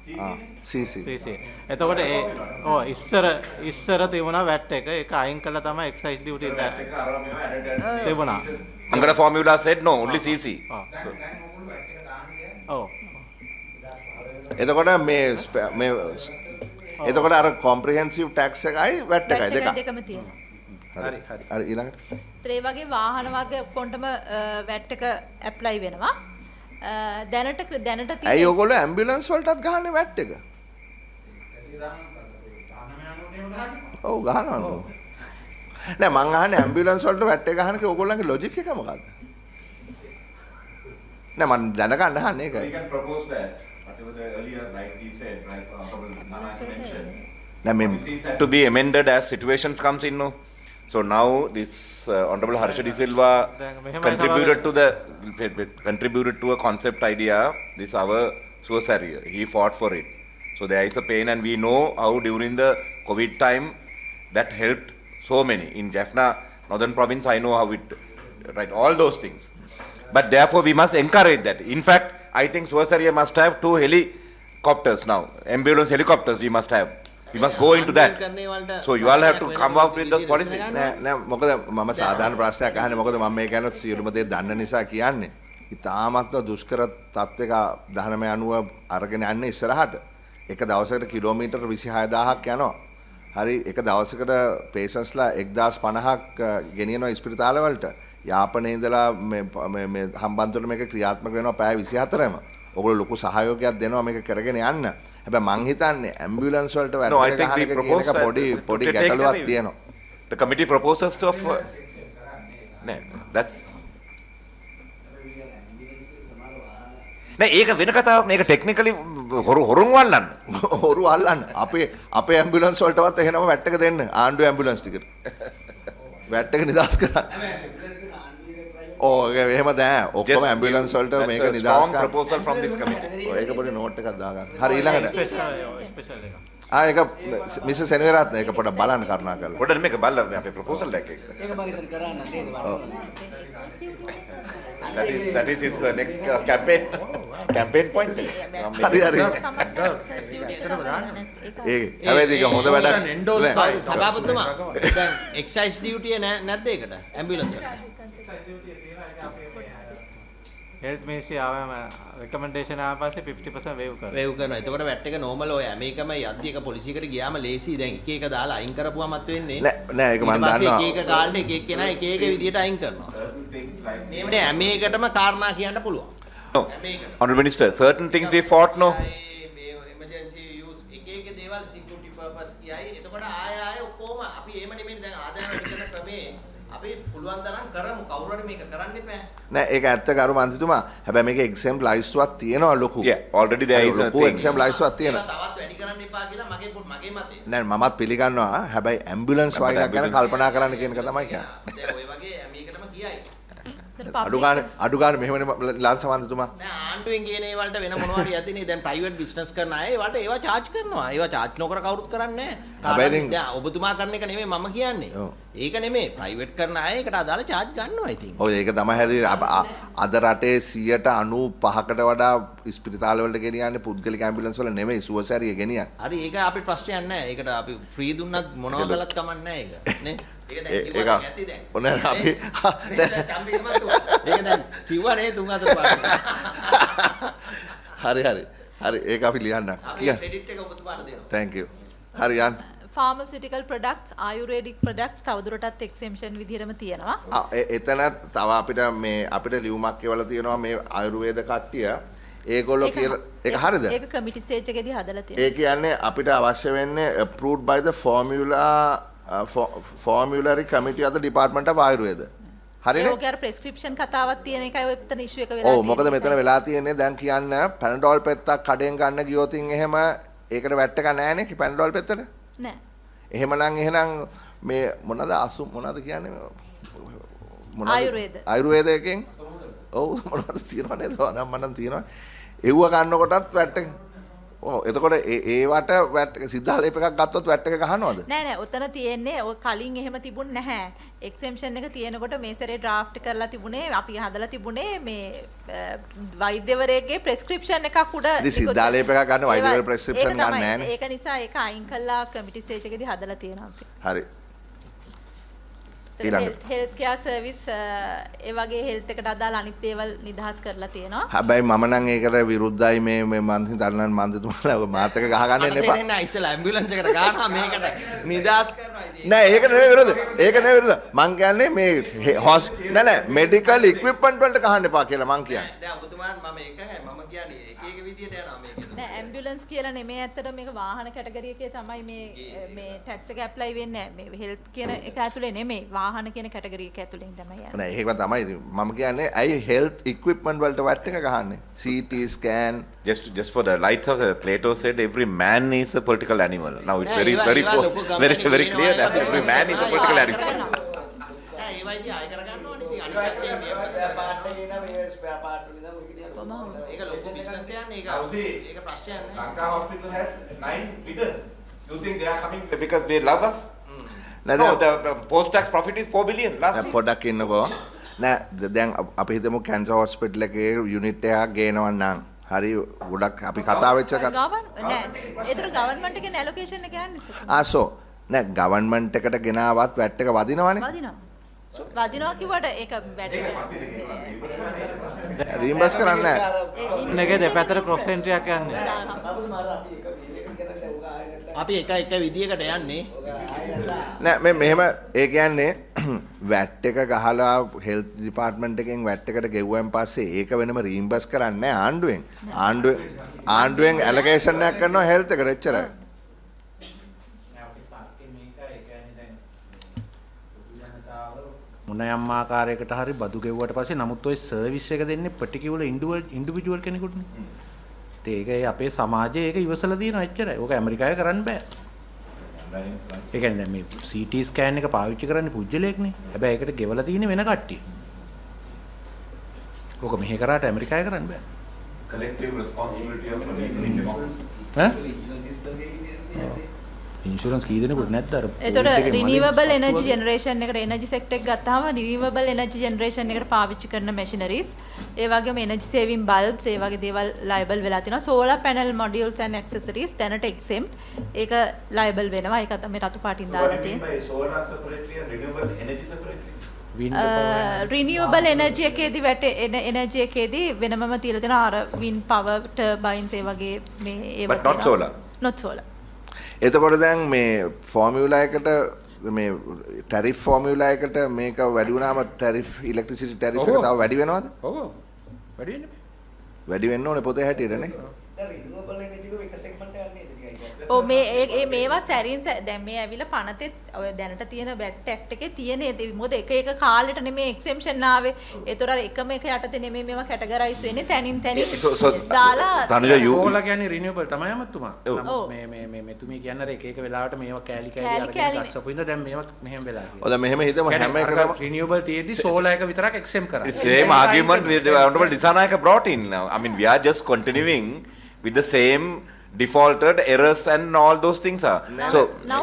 CC. එතකොට ඉස්සර තිබුණා වැට් එක. ඒක අයින් කළා තමයි එක්සයිස් ඩියුටි තිබුණා. Angara formula said no, only CC. ඔව්. එතකොට මේ එතකොට අර කොම්ප්‍රිහෙන්සිව් ටැක්ස් එකයි වැට් එකයි දෙකම තියෙනවා. හරි හරි ඊළඟට. ඒ වගේ වාහන වර්ග ඔක්කොන්ටම වැට් එක ඇප්ලයි වෙනවා. දැනට තියෙන ඇයි ඔයගොල්ලෝ ඇම්බියුලන්ස් වලටත් ගහන්නේ වැට් එක? ඔව් ගහනවා. නෑ මං අහන්නේ ඇම්බියුලන්ස් වලට වැට් එක ගහනක ඔයගොල්ලන්ගේ ලොජික් එක මොකද්ද? නෑ මං දැනගන්න අහන්නේ ඒකයි. We can propose that. Whatever the earlier rightly said, right, Honorable Sana mentioned. To be amended as situations comes in, no. So now this Honorable Harsha De Silva contributed to a concept idea. This our source area. He fought for it. So there is a pain, and we know how during the COVID time that helped so many in Jaffna, Northern Province. I know how it, right, all those things. But therefore we must encourage that. In fact, I think source area must have 2 helicopters now. Ambulance helicopters we must have. We must go into that. So you all have to come out with those policies. නෑ මොකද මම සාධාරණ ප්‍රශ්නයක් අහන්නේ මොකද මම මේ කියන සියලුම දේ දන්න නිසා කියන්නේ. ඉතාමත්ම දුෂ්කර තත්ත්වයක 1990 අරගෙන යන්නේ ඉස්සරහට. එක දවසකට කිලෝමීටර් 26000ක් යනවා. හරි එක දවසකට පේෂන්ස්ලා 1050ක් ගෙනියනවා ස්පිරිතාල වලට. යාපනයේ ඉඳලා මේ හම්බන්තොට මේක ක්‍රියාත්මක වෙනවා පැය 24ම. ඔයගොල්ලෝ ලොකු සහයෝගයක් දෙනවා මේක කරගෙන යන්න. හැබැයි මං හිතන්නේ ඇම්බියුලන්ස් වලට වැඩ ගන්න එක කියන එක පොඩි ගැටලුවක් තියෙනවා. The committee proposes to that's නෑ ඒක වෙන කතාවක් නේ. ඒක ටෙක්නිකලි හොරුන් වල්ලන්න. හොරු අල්ලන්න. අපේ ඇම්බියුලන්ස් වලටවත් එහෙනම වැට් එක දෙන්න. ආණ්ඩුවේ ඇම්බියුලන්ස් ටිකට. වැට් එක නිදාස් කරන්න. එහෙම දැන් ඔක්කොම ඇම්බියුලන්ස් වලට මේක නිදාස් කරන්න. proposal from this committee. ඒක පොඩි නෝට් එකක් දාගන්න. හරි ඊළඟට. ඒක මිස් සෙනවිරත්න ඒක පොඩ්ඩක් බලන්න කරුණා කරලා. පොඩ්ඩක් මේක බලන්න අපේ ප්‍රොපෝසල් එක. ඒක මම ඉතින් කරන්න නේද? That is his next campaign point. හරි හරි. හැබැයි ඒක හොඳ වැඩක්. සභාපතිතුමා දැන් එක්සයිස් ඩියුටිය නැද්ද ඒකට ඇම්බියුලන්ස් වලට? හෙල්ත් මිනිස්ට්‍රි ආවම රෙකමෙන්ඩේෂන් ආව පස්සේ 50% වේව් කරනවා. වේව් කරනවා. එතකොට වැට් එක නෝමල් ඔය මේකම යද්දි එක පොලිසියකට ගියාම ලේසි. දැන් එක දාලා අයින් කරපුවාමත් වෙන්නේ. නෑ ඒක මම දන්නවා. එක කාලේ එක කෙනා එක විදියට අයින් කරනවා. මේ හැමේකටම කාරණා කියන්න පුළුවන්. Honorable Minister, certain things we fought no. emergency use එක දේවල් security purpose කියයි. එතකොට ආය ඔක්කොම අපි එහෙම නෙමෙයි දැන් ආදායම වැඩි කරන ක්‍රමේ අපි පුළුවන් තරම් කරමු. කවුරු හරි මේක කරන්න එපා. නෑ ඒක ඇත්ත කරු මන්ත්‍රීතුමා. හැබැයි මේක එක්සැම් ලයිස්ට්ුවක් තියෙනවා ලොකු. Yeah, already there is a ලොකු එක්සැම් ලයිස්ට්ුවක් තියෙනවා. තවත් වැඩි කරන්න එපා කියලා මගේ මතය. නෑ මමත් පිළිගන්නවා. හැබැයි ඇම්බියුලන්ස් වයින් ගැන කල්පනා කරන්න කියන එක තමයි කියන්නේ. දැන් ඔය වගේ මේකටම කියයි. අඩු ගන්න මෙහෙමනේ ලංස මන්ත්‍රීතුමා. නෑ ආණ්ඩුවෙන් කියන ඒ වලට වෙන මොනවා හරි ඇතිනේ. දැන් ප්‍රයිවට් බිස්නස් කරන අය ඒවට ඒවා charge කරනවා. ඒවා charge නොකර කවුරුත් කරන්නේ නෑ. දැන් ඔබතුමා කරන එක නෙමෙයි මම කියන්නේ. ඒක නෙමෙයි ප්‍රයිවට් කරන අය ඒකට අදාළ charge ගන්නවා ඉතින්. ඔව් ඒක තමයි හැදුවේ. අද රටේ 95%කට වඩා ස්පිරිතාල වලට ගෙනියන්නේ පුද්ගලික ඇම්බියුලන්ස් වල නෙමෙයි සුවසැරිය ගෙනියන්නේ. හරි ඒක අපේ ප්‍රශ්නයක් නෑ. ඒකට අපි ෆ්‍රී දුන්නත් මොනවා කළත් කමක් නෑ ඒක. නේ? ඒක ඔන්න අපි ඒක දැන් කිව්වනේ 3-4 පාරක්. හරි ඒක අපි ලියන්න. ක්‍රෙඩිට් එක ඔබතුමාට දෙනවා. Thank you. හරි යන්න. pharmaceutical products ayurvedic products තවදුරටත් exemption විදිහටම තියෙනවා. එතන තව අපිට ලියුමක් එවලා තියෙනවා මේ ආයුර්වේද කට්ටිය. ඒගොල්ලෝ කියලා ඒක හරියද? ඒක කමිටි ස්ටේජ් එකේදී හදලා තියෙනවා. ඒ කියන්නේ අපිට අවශ්‍ය වෙන්නේ approved by the formulary committee of the Department of Ayurveda. හරිනේ. ඒකේ අර ප්‍රෙස්ක්‍රිප්ෂන් කතාවක් තියෙන එකයි ඔය එතන ඉෂුව එක වෙලා තියෙන්නේ. ඔව් මොකද මෙතන වෙලා තියෙන්නේ දැන් කියන්න පැනඩෝල් පෙත්තක් කඩෙන් ගන්න ගියොත් එහෙම ඒකට වැට් එක නැහැ නේ පැනඩෝල් පෙත්තට. නෑ. එහෙනම් මේ මොනවාද මොනවාද කියන්නේ ආයුර්වේද. ආයුර්වේද එකෙන් ඔව් මොනවද තියෙනව නේද? නම් මනම් තියෙනවා. එව්ව ගන්නකොටත් වැට් එක. ඔව් එතකොට ඒවට වැට් සිද්ධාලේප එකක් ගත්තොත් වැට් එක ගහනවද? නෑ ඔතන තියෙන්නේ ඔය කලින් එහෙම තිබුණ නැහැ. එක්සෙම්ෂන් එක තියෙනකොට මේ සැරේ ඩ්‍රාෆ්ට් කරලා තිබුණේ අපි හදලා තිබුණේ මේ වෛද්‍යවරයෙක්ගේ ප්‍රෙස්ක්‍රිප්ෂන් එකක් උඩ ඉතින් සිද්ධාලේප එකක් ගන්න වෛද්‍යවර ප්‍රෙස්ක්‍රිප්ෂන් ගන්න නැහැ නේ. ඒක නිසා ඒක අයින් කළා කමිටි ස්ටේජ් එකේදී හදලා තියෙනවා අපි. හරි. හෙල්ත් කෙයාර් සර්විස් ඒ වගේ හෙල්ත් එකට අදාළ අනිත් දේවල් නිදහස් කරලා තියෙනවා. හැබැයි මම නම් ඒකට විරුද්ධයි මේ මන්ත්‍රී දරණන් මන්ත්‍රීතුමාලා මාත් එක ගහගන්න එන්න එපා. නෑ ඉස්සලා ඇම්බියුලන්ස් එකට ගන්නවා මේකට නිදහස් කරනවා ඉතින්. නෑ ඒක නෙවෙයි විරුද්ධ. ඒක නෙවෙයි විරුද්ධ. මං කියන්නේ මේ නෑ මෙඩිකල් ඉක්විප්මන්ට් වලට ගහන්න එපා කියලා මං කියන්නේ. දැන් ඔබතුමාන් මම කියන්නේ එක විදියට යනවා මේක. නෑ ඇම්බියුලන්ස් කියලා නෙමෙයි ඇත්තට මේක වාහන කැටගරි එකේ තමයි මේ ටැක්ස් එක ඇප්ලයි වෙන්නේ නැහැ. මේ හෙල්ත් කියන එක ඇතුලේ නෙමෙයි වාහන කියන කැටගරි එක ඇතුලෙන් තමයි යන්නේ. නෑ ඒකම තමයි මම කියන්නේ ඇයි හෙල්ත් ඉක්විප්මන්ට් වලට වැට් එක ගහන්නේ? CT scan just for the lights of Plato said every man is a political animal. Now it's very clear that every man is a political animal. ඒ වයිදී ආය කරගන්නවනේ ඉතින් අනිත් පැත්තේ මේ ස්පෙයා පාර්ට් වලින් ඒක ලොකු බිස්නස් එකක් ඒක ප්‍රශ්නයක් නෑ. Lanka hospital has 9 bidders. You think they are coming because they love us? No, the post tax profit is 4 billion last year. පොඩක් ඉන්නකෝ. නෑ දැන් අපි හිතමු කැන්සර් හොස්පිටල් එකේ යුනිට් එකක් ගේනවා නම් හරි ගොඩක් අපි කතා වෙච්ච එක නෑ ඒතර ගවර්න්මන්ට් එකේ ඇලොකේෂන් එක යන්නේ ආසෝ නෑ ගවර්න්මන්ට් එකට ගෙනාවත් වැට් එක වදිනවනේ. වදිනවා කිව්වට ඒක වැට් රීම්බර්ස් කරන්නේ නෑ. ඒකේ දෙපැත්තට ක්‍රොස් එන්ට්‍රි එකක් යන්නේ. අපි එක විදියකට යන්නේ. නෑ මෙහෙම ඒ කියන්නේ වැට් එක ගහලා හෙල්ත් ඩිපාර්ට්මන්ට් එකෙන් වැට් එකට ගෙවුවෙන් පස්සේ ඒක වෙනම රීම්බර්ස් කරන්නේ නෑ ආණ්ඩුවෙන් ඇලොකේෂන් එකක් කරනවා හෙල්ත් එකට එච්චරයි. මොන යම් ආකාරයකට හරි බදු ගෙවුවට පස්සේ නමුත් ওই සර්විස් එක දෙන්නේ පර්ටිකියුලර් ඉන්ඩිවිජුවල් කෙනෙකුටනේ. ඒක අපේ සමාජයේ ඒක ඉවසලා තියෙනවා එච්චරයි. ඕක ඇමරිකාවේ කරන්න බෑ. ඒ කියන්නේ මේ CT ස්කෑන් එක පාවිච්චි කරන්නේ පුජ්‍යලයක්නේ. හැබැයි ඒකට ගෙවලා තියෙන්නේ වෙන කට්ටිය. ඕක මෙහෙ කරාට ඇමරිකාවේ කරන්න බෑ. Collective responsibility of ඉන්ෂුරන්ස් කී දෙනෙකුට නැද්ද අර? ඒතකොට රිනියුවබල් එනර්ජි ජෙනරේෂන් එකට එනර්ජි සෙක්ටර් එක ගත්තාම රිනියුවබල් එනර්ජි ජෙනරේෂන් එකට පාවිච්චි කරන මැෂිනරිස් ඒ වගේම එනර්ජි සේවින් බල්බ්ස් ඒ වගේ දේවල් ලයබල් වෙලා තිනවා. Solar panel modules and accessories දැනට එක්සෙම්ප්ට්. ඒක ලයබල් වෙනවා. ඒක තමයි රතු පාටින් දාලා තියෙන්නේ. solar separately and renewable energy separately. Renewable energy එකේදී එනර්ජි එකේදී වෙනමම තියලා තියෙනවා අර වින් පවර් ටර්බයින්ස් ඒ වගේ මේ ඒවා. But not solar. Not solar. එතකොට දැන් මේ ෆෝමියුලා එකට මේ ටැරිෆ් ෆෝමියුලා එකට මේක වැඩි වුණාම ටැරිෆ් ඉලෙක්ට්‍රිසිටි ටැරිෆ් එක තව වැඩි වෙනවද? ඔව්. වැඩි වෙන්නේ. වැඩි වෙන්න ඕනේ පොතේ හැටියට නේ. දැන් රිනියුවබල් එනර්ජි එක සෙග්මන්ට් එකක් නේද? ඔව් මේවා සැරින් දැන් මේ ඇවිල්ලා පනතේ ඔය දැනට තියෙන බැට් ඇක්ට් එකේ තියෙන මොකද එක කාලෙට නෙමෙයි එක්සෙම්ප්ෂන් ආවේ. ඒතර අර එකම එක යටතේ නෙමෙයි මේවා කැටගරයිස් වෙන්නේ තනින් දාලා තනුජ සෝලා කියන්නේ රිනියුවබල් තමයි අමතුමා. මේ මෙතුමී කියන්නේ එක වෙලාවට මේවා කෑලි අරගෙන ගස්සපු ඉඳ දැන් මේවත් මෙහෙම වෙලා තියෙනවා. ඔය මෙහෙම හිතමු හැම එකම රිනියුවබල් තියෙද්දි සෝලා එක විතරක් එක්සෙම් කරා. Same argument the honorable Disanayaka brought in now. I mean we are just continuing with the same defaulted errors and all those things are. Now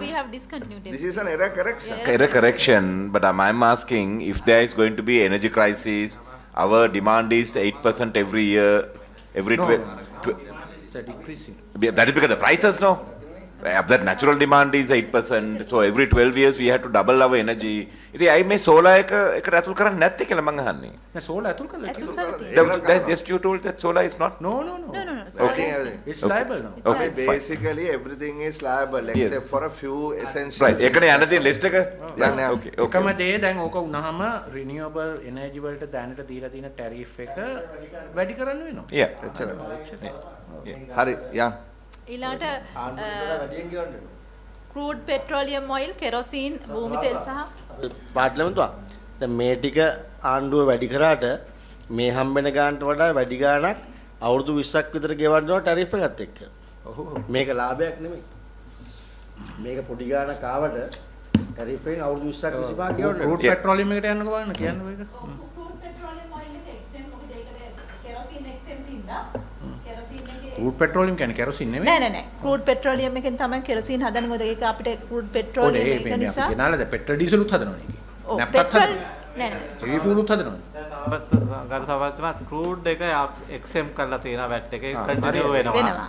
we have discontinued. This is an error correction. Error correction, but I'm asking if there is going to be energy crisis, our demand is 8% every year, every it's decreasing. That is because the prices no. That natural demand is 8%, so every 12 years we have to double our energy. ඉතින් අයි මේ solar එක ඇතුල් කරන්නේ නැත්තේ කියලා මං අහන්නේ. නෑ solar ඇතුල් කරලා. Just you told that solar is not. No. Okay. It's liable now. Okay. Basically everything is liable except for a few essential. Right. ඒකනේ යන තියෙන list එක. යන්නේ. Okay. එකම දේ දැන් ඕක වුණාම renewable energy වලට දැනට දීලා තියෙන tariff එක වැඩි කරන්න වෙනවා. Yeah. එච්චරයි. හරි යන්. ඊළාට crude petroleum oil kerosene භූමි තෙල් සහ පාර්ලිමේන්තුව දැන් මේ ටික ආණ්ඩුව වැඩි කරාට මේ හම්බෙන ගානට වඩා වැඩි ගාණක් අවුරුදු 20ක් විතර ගෙවන්න ඕන ටැරිෆ් එකත් එක්ක. මේක ලාභයක් නෙමෙයි. මේක පොඩි ගාණක් ආවට ටැරිෆ් එකෙන් අවුරුදු 20ක් 25ක් ගෙවන්න. රූට් පෙට්‍රෝලියම් එකට යන්නකෝ බලන්න කියන්නකෝ ඒක. රූට් පෙට්‍රෝලියම් කියන්නේ කෙරොසින් නෙමෙයි. නෑ. ක්‍රූඩ් පෙට්‍රෝලියම් එකෙන් තමයි කෙරොසින් හදන්නේ. මොකද ඒක අපිට ක්‍රූඩ් පෙට්‍රෝලියම් එක නිසා. ඔය ගෙනාලා දැන් පෙට්‍රල් ඩීසලුත් හදනවනේ ඒකේ. නැප්තත් හදනවා. නෑ. හෙවි ෆූලුත් හදනවනේ. ගරු සභාපතිතුමා ක්‍රූඩ් එක එක්සෙම් කරලා තියෙනවා වැට් එකේ කන්ටිනියු වෙනවා.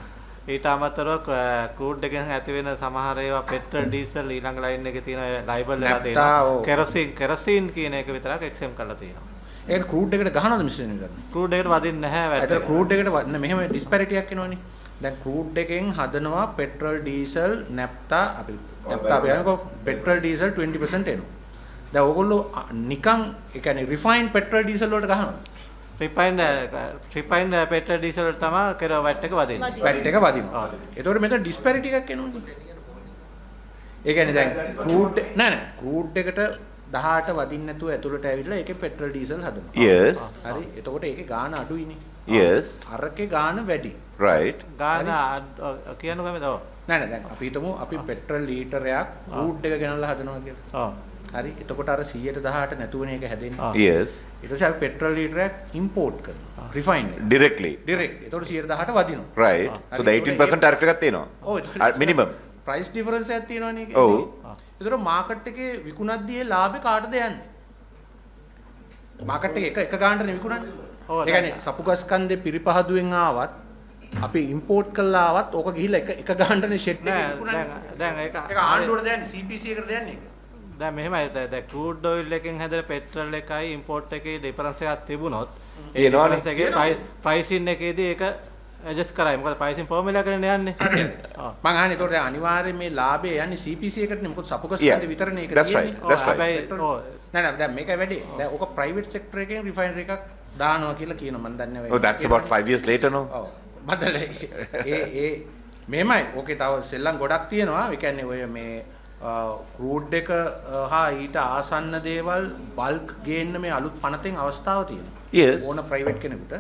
ඊට අමතරව ක්‍රූඩ් එකෙන් ඇති වෙන සමහර ඒවා පෙට්‍රල් ඩීසල් ඊළඟ ලයින් එකේ තියෙන ලයිබල් එකලා තියෙනවා. කෙරොසින් කියන එක විතරක් එක්සෙම් කරලා තියෙනවා. ඒක ක්‍රූඩ් එකට ගහනවද මිශ්‍රණය කරන්නේ? ක්‍රූඩ් එකට වදින්නේ නැහැ වැට්. ඒතර ක්‍රූඩ් එකට මෙහෙම ඩිස්පැරිටියක් එනවනේ. දැන් ක්‍රූඩ් එකෙන් හදනවා පෙට්‍රල් ඩීසල් නැප්තා අපි යනකො පෙට්‍රල් ඩීසල් 20% එනවා. දැන් ඕගොල්ලෝ නිකන් ඒ කියන්නේ රිෆයින්ඩ් පෙට්‍රල් ඩීසල් වලට ගහනවා. රිෆයින්ඩ් පෙට්‍රල් ඩීසල් වලට තමයි කෙර වැට් එක වදින්නේ. වැට් එක වදිනවා. ඒතකොට මෙතන ඩිස්පැරිටි එකක් එනවනේ. ඒ කියන්නේ දැන් ක්‍රූඩ් නෑ ක්‍රූඩ් එකට 18 වදින්න නැතුව ඇතුළට ඇවිල්ලා ඒකේ පෙට්‍රල් ඩීසල් හදනවා. Yes. හරි. එතකොට ඒකේ ගාණ අඩුයිනේ. Yes. අරකේ ගාණ වැඩි. Right. ගාණ කියන්න කොහමද? නෑ දැන් අපි හිතමු අපි පෙට්‍රල් ලීටරයක් ක්‍රූඩ් එක ගෙනල්ලා හදනවා කියලා. ඔව්. හරි. එතකොට අර 118 නැතුවනේ ඒක හැදෙන්නේ. Yes. ඊට පස්සේ අපි පෙට්‍රල් ලීටරයක් ඉම්පෝට් කරනවා. රිෆයින්ඩ්. Directly. Direct. එතකොට 118 වදිනවා. Right. So the 18% tariff එකක් තියෙනවා. ඔව්. Minimum. price difference එකක් තියෙනවනේ ඒකේ. ඔව්. ඒතර මාකට් එකේ විකුණද්දී ඒ ලාභේ කාටද යන්නේ? මාකට් එකේ එක ගානටනේ විකුණන්නේ. ඒ කියන්නේ සපුගස් කන්දේ පිරිපහදුවෙන් ආවත් අපි ඉම්පෝට් කළා ආවත් ඕක ගිහිල්ලා එක ගානටනේ ෂෙඩ් එකේ විකුණන්නේ. දැන් ඒක ආණ්ඩුවට දෙන්නේ CPC එකට දෙන්නේ ඒක. දැන් මෙහෙමයි දැන් ක්‍රූඩ් ඔයිල් එකෙන් හැදෙන පෙට්‍රල් එකයි ඉම්පෝට් එකේ ඩිෆරන්ස් එකක් තිබුණොත් ඒ ඩිෆරන්ස් එකේ ප්‍රයිසින් එකේදී ඒක ඇඩ්ජස්ට් කරයි. මොකද ප්‍රයිසින් ෆෝමියුලා කරගෙන යන්නේ. මම අහන්නේ ඒතකොට අනිවාර්යයෙන් මේ ලාභය යන්නේ CPC එකටනේ. මොකද සපුගස් කන්දේ විතරනේ ඒක තියෙන්නේ. නෑ දැන් මේකයි වැඩි. දැන් ඕක ප්‍රයිවට් සෙක්ටර් එකෙන් රිෆයිනරි එකක් දානවා කියලා කියනවා මම දන්නේ නැහැ. Oh that's about 5 years later no. ඔව්. මතලයි. ඒ මෙහෙමයි. ඕකේ තව සෙල්ලම් ගොඩක් තියෙනවා. ඒ කියන්නේ ඔය මේ ක්‍රූඩ් එක හා ඊට ආසන්න දේවල් බල්ක් ගේන්න මේ අලුත් පනතෙන් අවස්ථාව තියෙනවා. Yes. ඕන ප්‍රයිවට් කෙනෙකුට.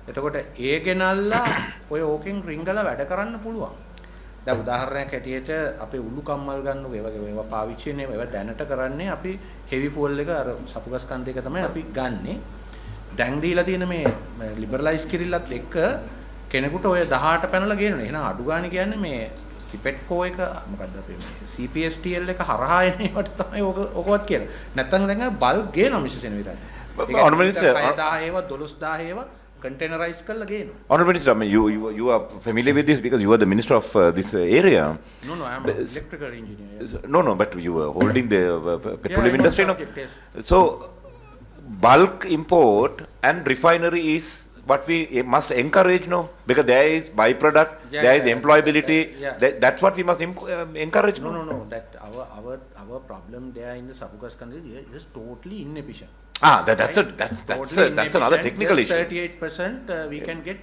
එතකොට ඒ ගෙනල්ලා ඔය ඕකෙන් රින්ගලා වැඩ කරන්න පුළුවන්. දැන් උදාහරණයක් ඇටියට අපේ උළු කම්මල් ගන්නකො ඒ වගේ ඒවා පාවිච්චි වෙන්නේ ඒවා දැනට කරන්නේ අපි හෙවි ෆෝල් එක අර සපුගස් කන්දේක තමයි අපි ගන්නෙ. දැන් දීලා තියෙන මේ ලිබරලයිස් කිරිල්ලත් එක්ක කෙනෙකුට ඔය 18 පැනලා ගේනවා. එහෙනම් අඩු ගානේ කියන්නේ මේ සිපෙට්කෝ එක මොකද්ද අපේ මේ CPSTL එක හරහා එන ඒවට තමයි ඔකවත් කියලා. නැත්තම් දැන් බල්ක් ගේනවා මිෂන් විතරයි. Honorable Minister 10000 ඒවා 12000 ඒවා containerized කරලා ගේනවා. Honorable Minister, I mean, you are familiar with this because you are the minister of this area. No, I am an electrical engineer. Yes. No, but you are holding the petroleum industry, no? Yes. So, bulk import and refinery is what we must encourage, no? Because there is byproduct, there is employability. That's what we must encourage, no? No. That our problem there in the Sabugas country is totally inefficient. That's another technical issue. 38% we can get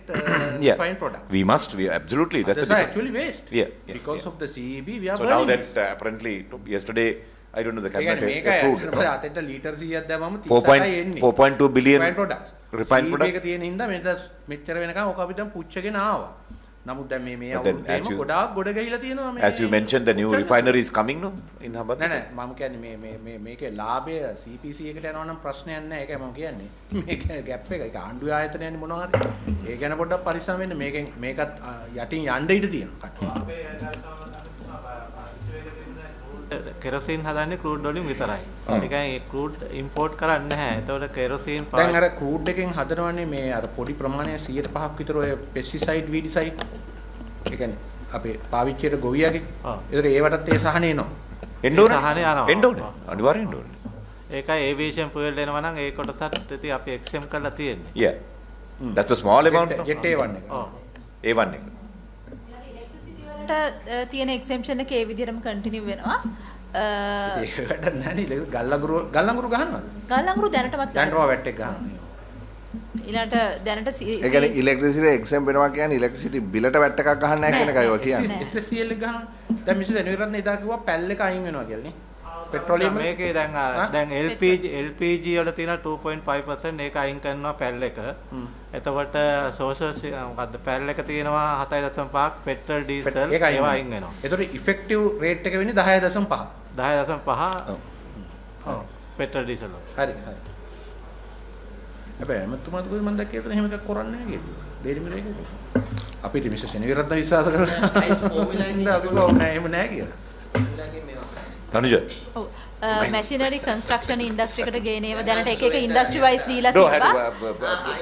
refined product. We absolutely. That's actually waste. Yeah. Because of the CEB, we are. So now that apparently yesterday, I don't know the cabinet approved. 4.2 billion refined product. නමුත් දැන් මේ අවුරුද්දේම ගොඩාක් ගොඩ ගහිලා තියෙනවා මේ. As you mentioned, the new refinery is coming, no? In Habad. නෑ මම කියන්නේ මේකේ ලාභය CPC එකට යනවා නම් ප්‍රශ්නයක් නෑ. ඒකයි මම කියන්නේ. මේක ગેප් එක ඒක ආණ්ඩුවේ ආයතනයනේ මොනවා හරි. ඒ ගැන පොඩ්ඩක් පරිස්සම් වෙන්න. මේකත් යටින් යන්න ඉඩ තියෙනවා. කෙරොසින් හදන්නේ ක්‍රූඩ් වලින් විතරයි. ඒකයි ක්‍රූඩ් ඉම්පෝට් කරන්නේ නැහැ. ඒතකොට කෙරොසින් දැන් අර ක්‍රූඩ් එකෙන් හදනවනේ මේ අර පොඩි ප්‍රමාණයක් 105ක් විතර ඔය පෙස්ටිසයිඩ් වීඩිසයිඩ්. ඒ කියන්නේ අපේ පාවිච්චියට ගොවියගේ. ඒතර ඒවටත් ඒ සහනේ එනවා. එන්න ඕනේ. එන්න ඕනේ. අනිවාර්යෙන් එන්න ඕනේ. ඒකයි ඒවියේෂන් ෆුවල් එනවා නම් ඒ කොටසත් ඉතින් අපි එක්සෙම් කරලා තියෙන්නේ. Yeah. That's a small amount. Jet A1 එක. A1 එක. තියෙන එක්සෙම්ෂන් එක ඒ විදිහටම කන්ටිනියු වෙනවා. ඒකට නැණි ගල්ලඟුරු ගහනවද? ගල්ලඟුරු දැනටමත් දැනටම වැට් එක ගහනවා. ඊළඟට දැනට ඒ කියන්නේ ඉලෙක්ට්‍රිසිටි එක්සෙම් වෙනවා කියන්නේ ඉලෙක්ට්‍රිසිටි බිලට වැට් එකක් ගහන්න නැහැ කියන එකයි ඔය කියන්නේ. SSCL එක ගහනවා. දැන් මිසෙ එනවිරත්න එදා කිව්වා පැල් එක අයින් වෙනවා කියලා නේ. පෙට්‍රෝලියම් මේකේ දැන් LPG වල තියෙන 2.5% ඒක අයින් කරනවා පැල් එක. එතකොට සෝෂල් මොකද්ද පැල් එක තියෙනවා 7.5ක් පෙට්‍රල් ඩීසල් ඒවා අයින් වෙනවා. එතකොට ඉෆෙක්ටිව් රේට් එක වෙන්නේ 10.5. 10.5 ඔව් පෙට්‍රල් ඩීසල් වල. හරි හරි. හැබැයි මතුමාත් කොහොමද මම දැක්කේ එහෙම එකක් කරන්නේ නැහැ කියලා. ඩේරි මිලේක. අපිට මිස්ටර් සෙනවිරත්න විශ්වාස කරනවා. අයිස් ෆෝමියුලා ඉන්න අපි කොහොම නැහැ එහෙම නැහැ කියලා. තනුජ. ඔව් මැෂිනරි කන්ස්ට්‍රක්ෂන් ඉන්ඩස්ට්‍රි එකට ගේනේව දැනට එක ඉන්ඩස්ට්‍රි වයිස් දීලා තිබ්බා.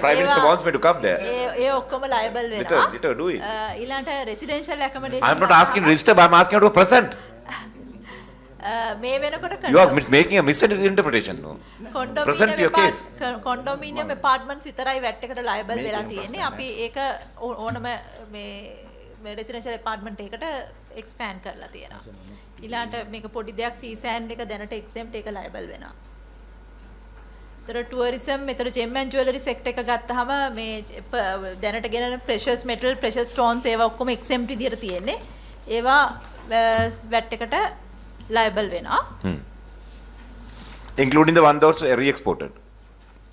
Prime Minister wants me to come there. ඒ ඔක්කොම ලයබල් වෙනවා. Later do it. ඊළඟට residential ඇකොමඩේෂන් I'm not asking register, but I'm asking you to present. මේ වෙනකොට You are making a misinterpretation. No. Present your case. කොන්ඩොමිනියම් ඇපාර්ට්මන්ට්ස් විතරයි VAT එකට ලයබල් වෙලා තියෙන්නේ. අපි ඒක ඕනම මේ රෙසිඩෙන්ෂල් ඇපාර්ට්මන්ට් එකකට එක්ස්පෑන්ඩ් කරලා තියෙනවා. ඊළඟට මේක පොඩි දෙයක් සීසෑන්ඩ් එක දැනට එක්සෙම්ප්ට් එක ලයබල් වෙනවා. ඒතර ටුවරිසම් මෙතන ජෙම් ඇන්ඩ් ජුවලරි සෙක්ටර් එක ගත්තාම මේ දැනට ගෙන ප්‍රෙෂස් මෙටල් ප්‍රෙෂස් ස්ටෝන්ස් ඒවා ඔක්කොම එක්සෙම්ප්ට් විදියට තියෙන්නේ. ඒවා වැට් එකට liable වෙනවා. Including the one that was re-exported.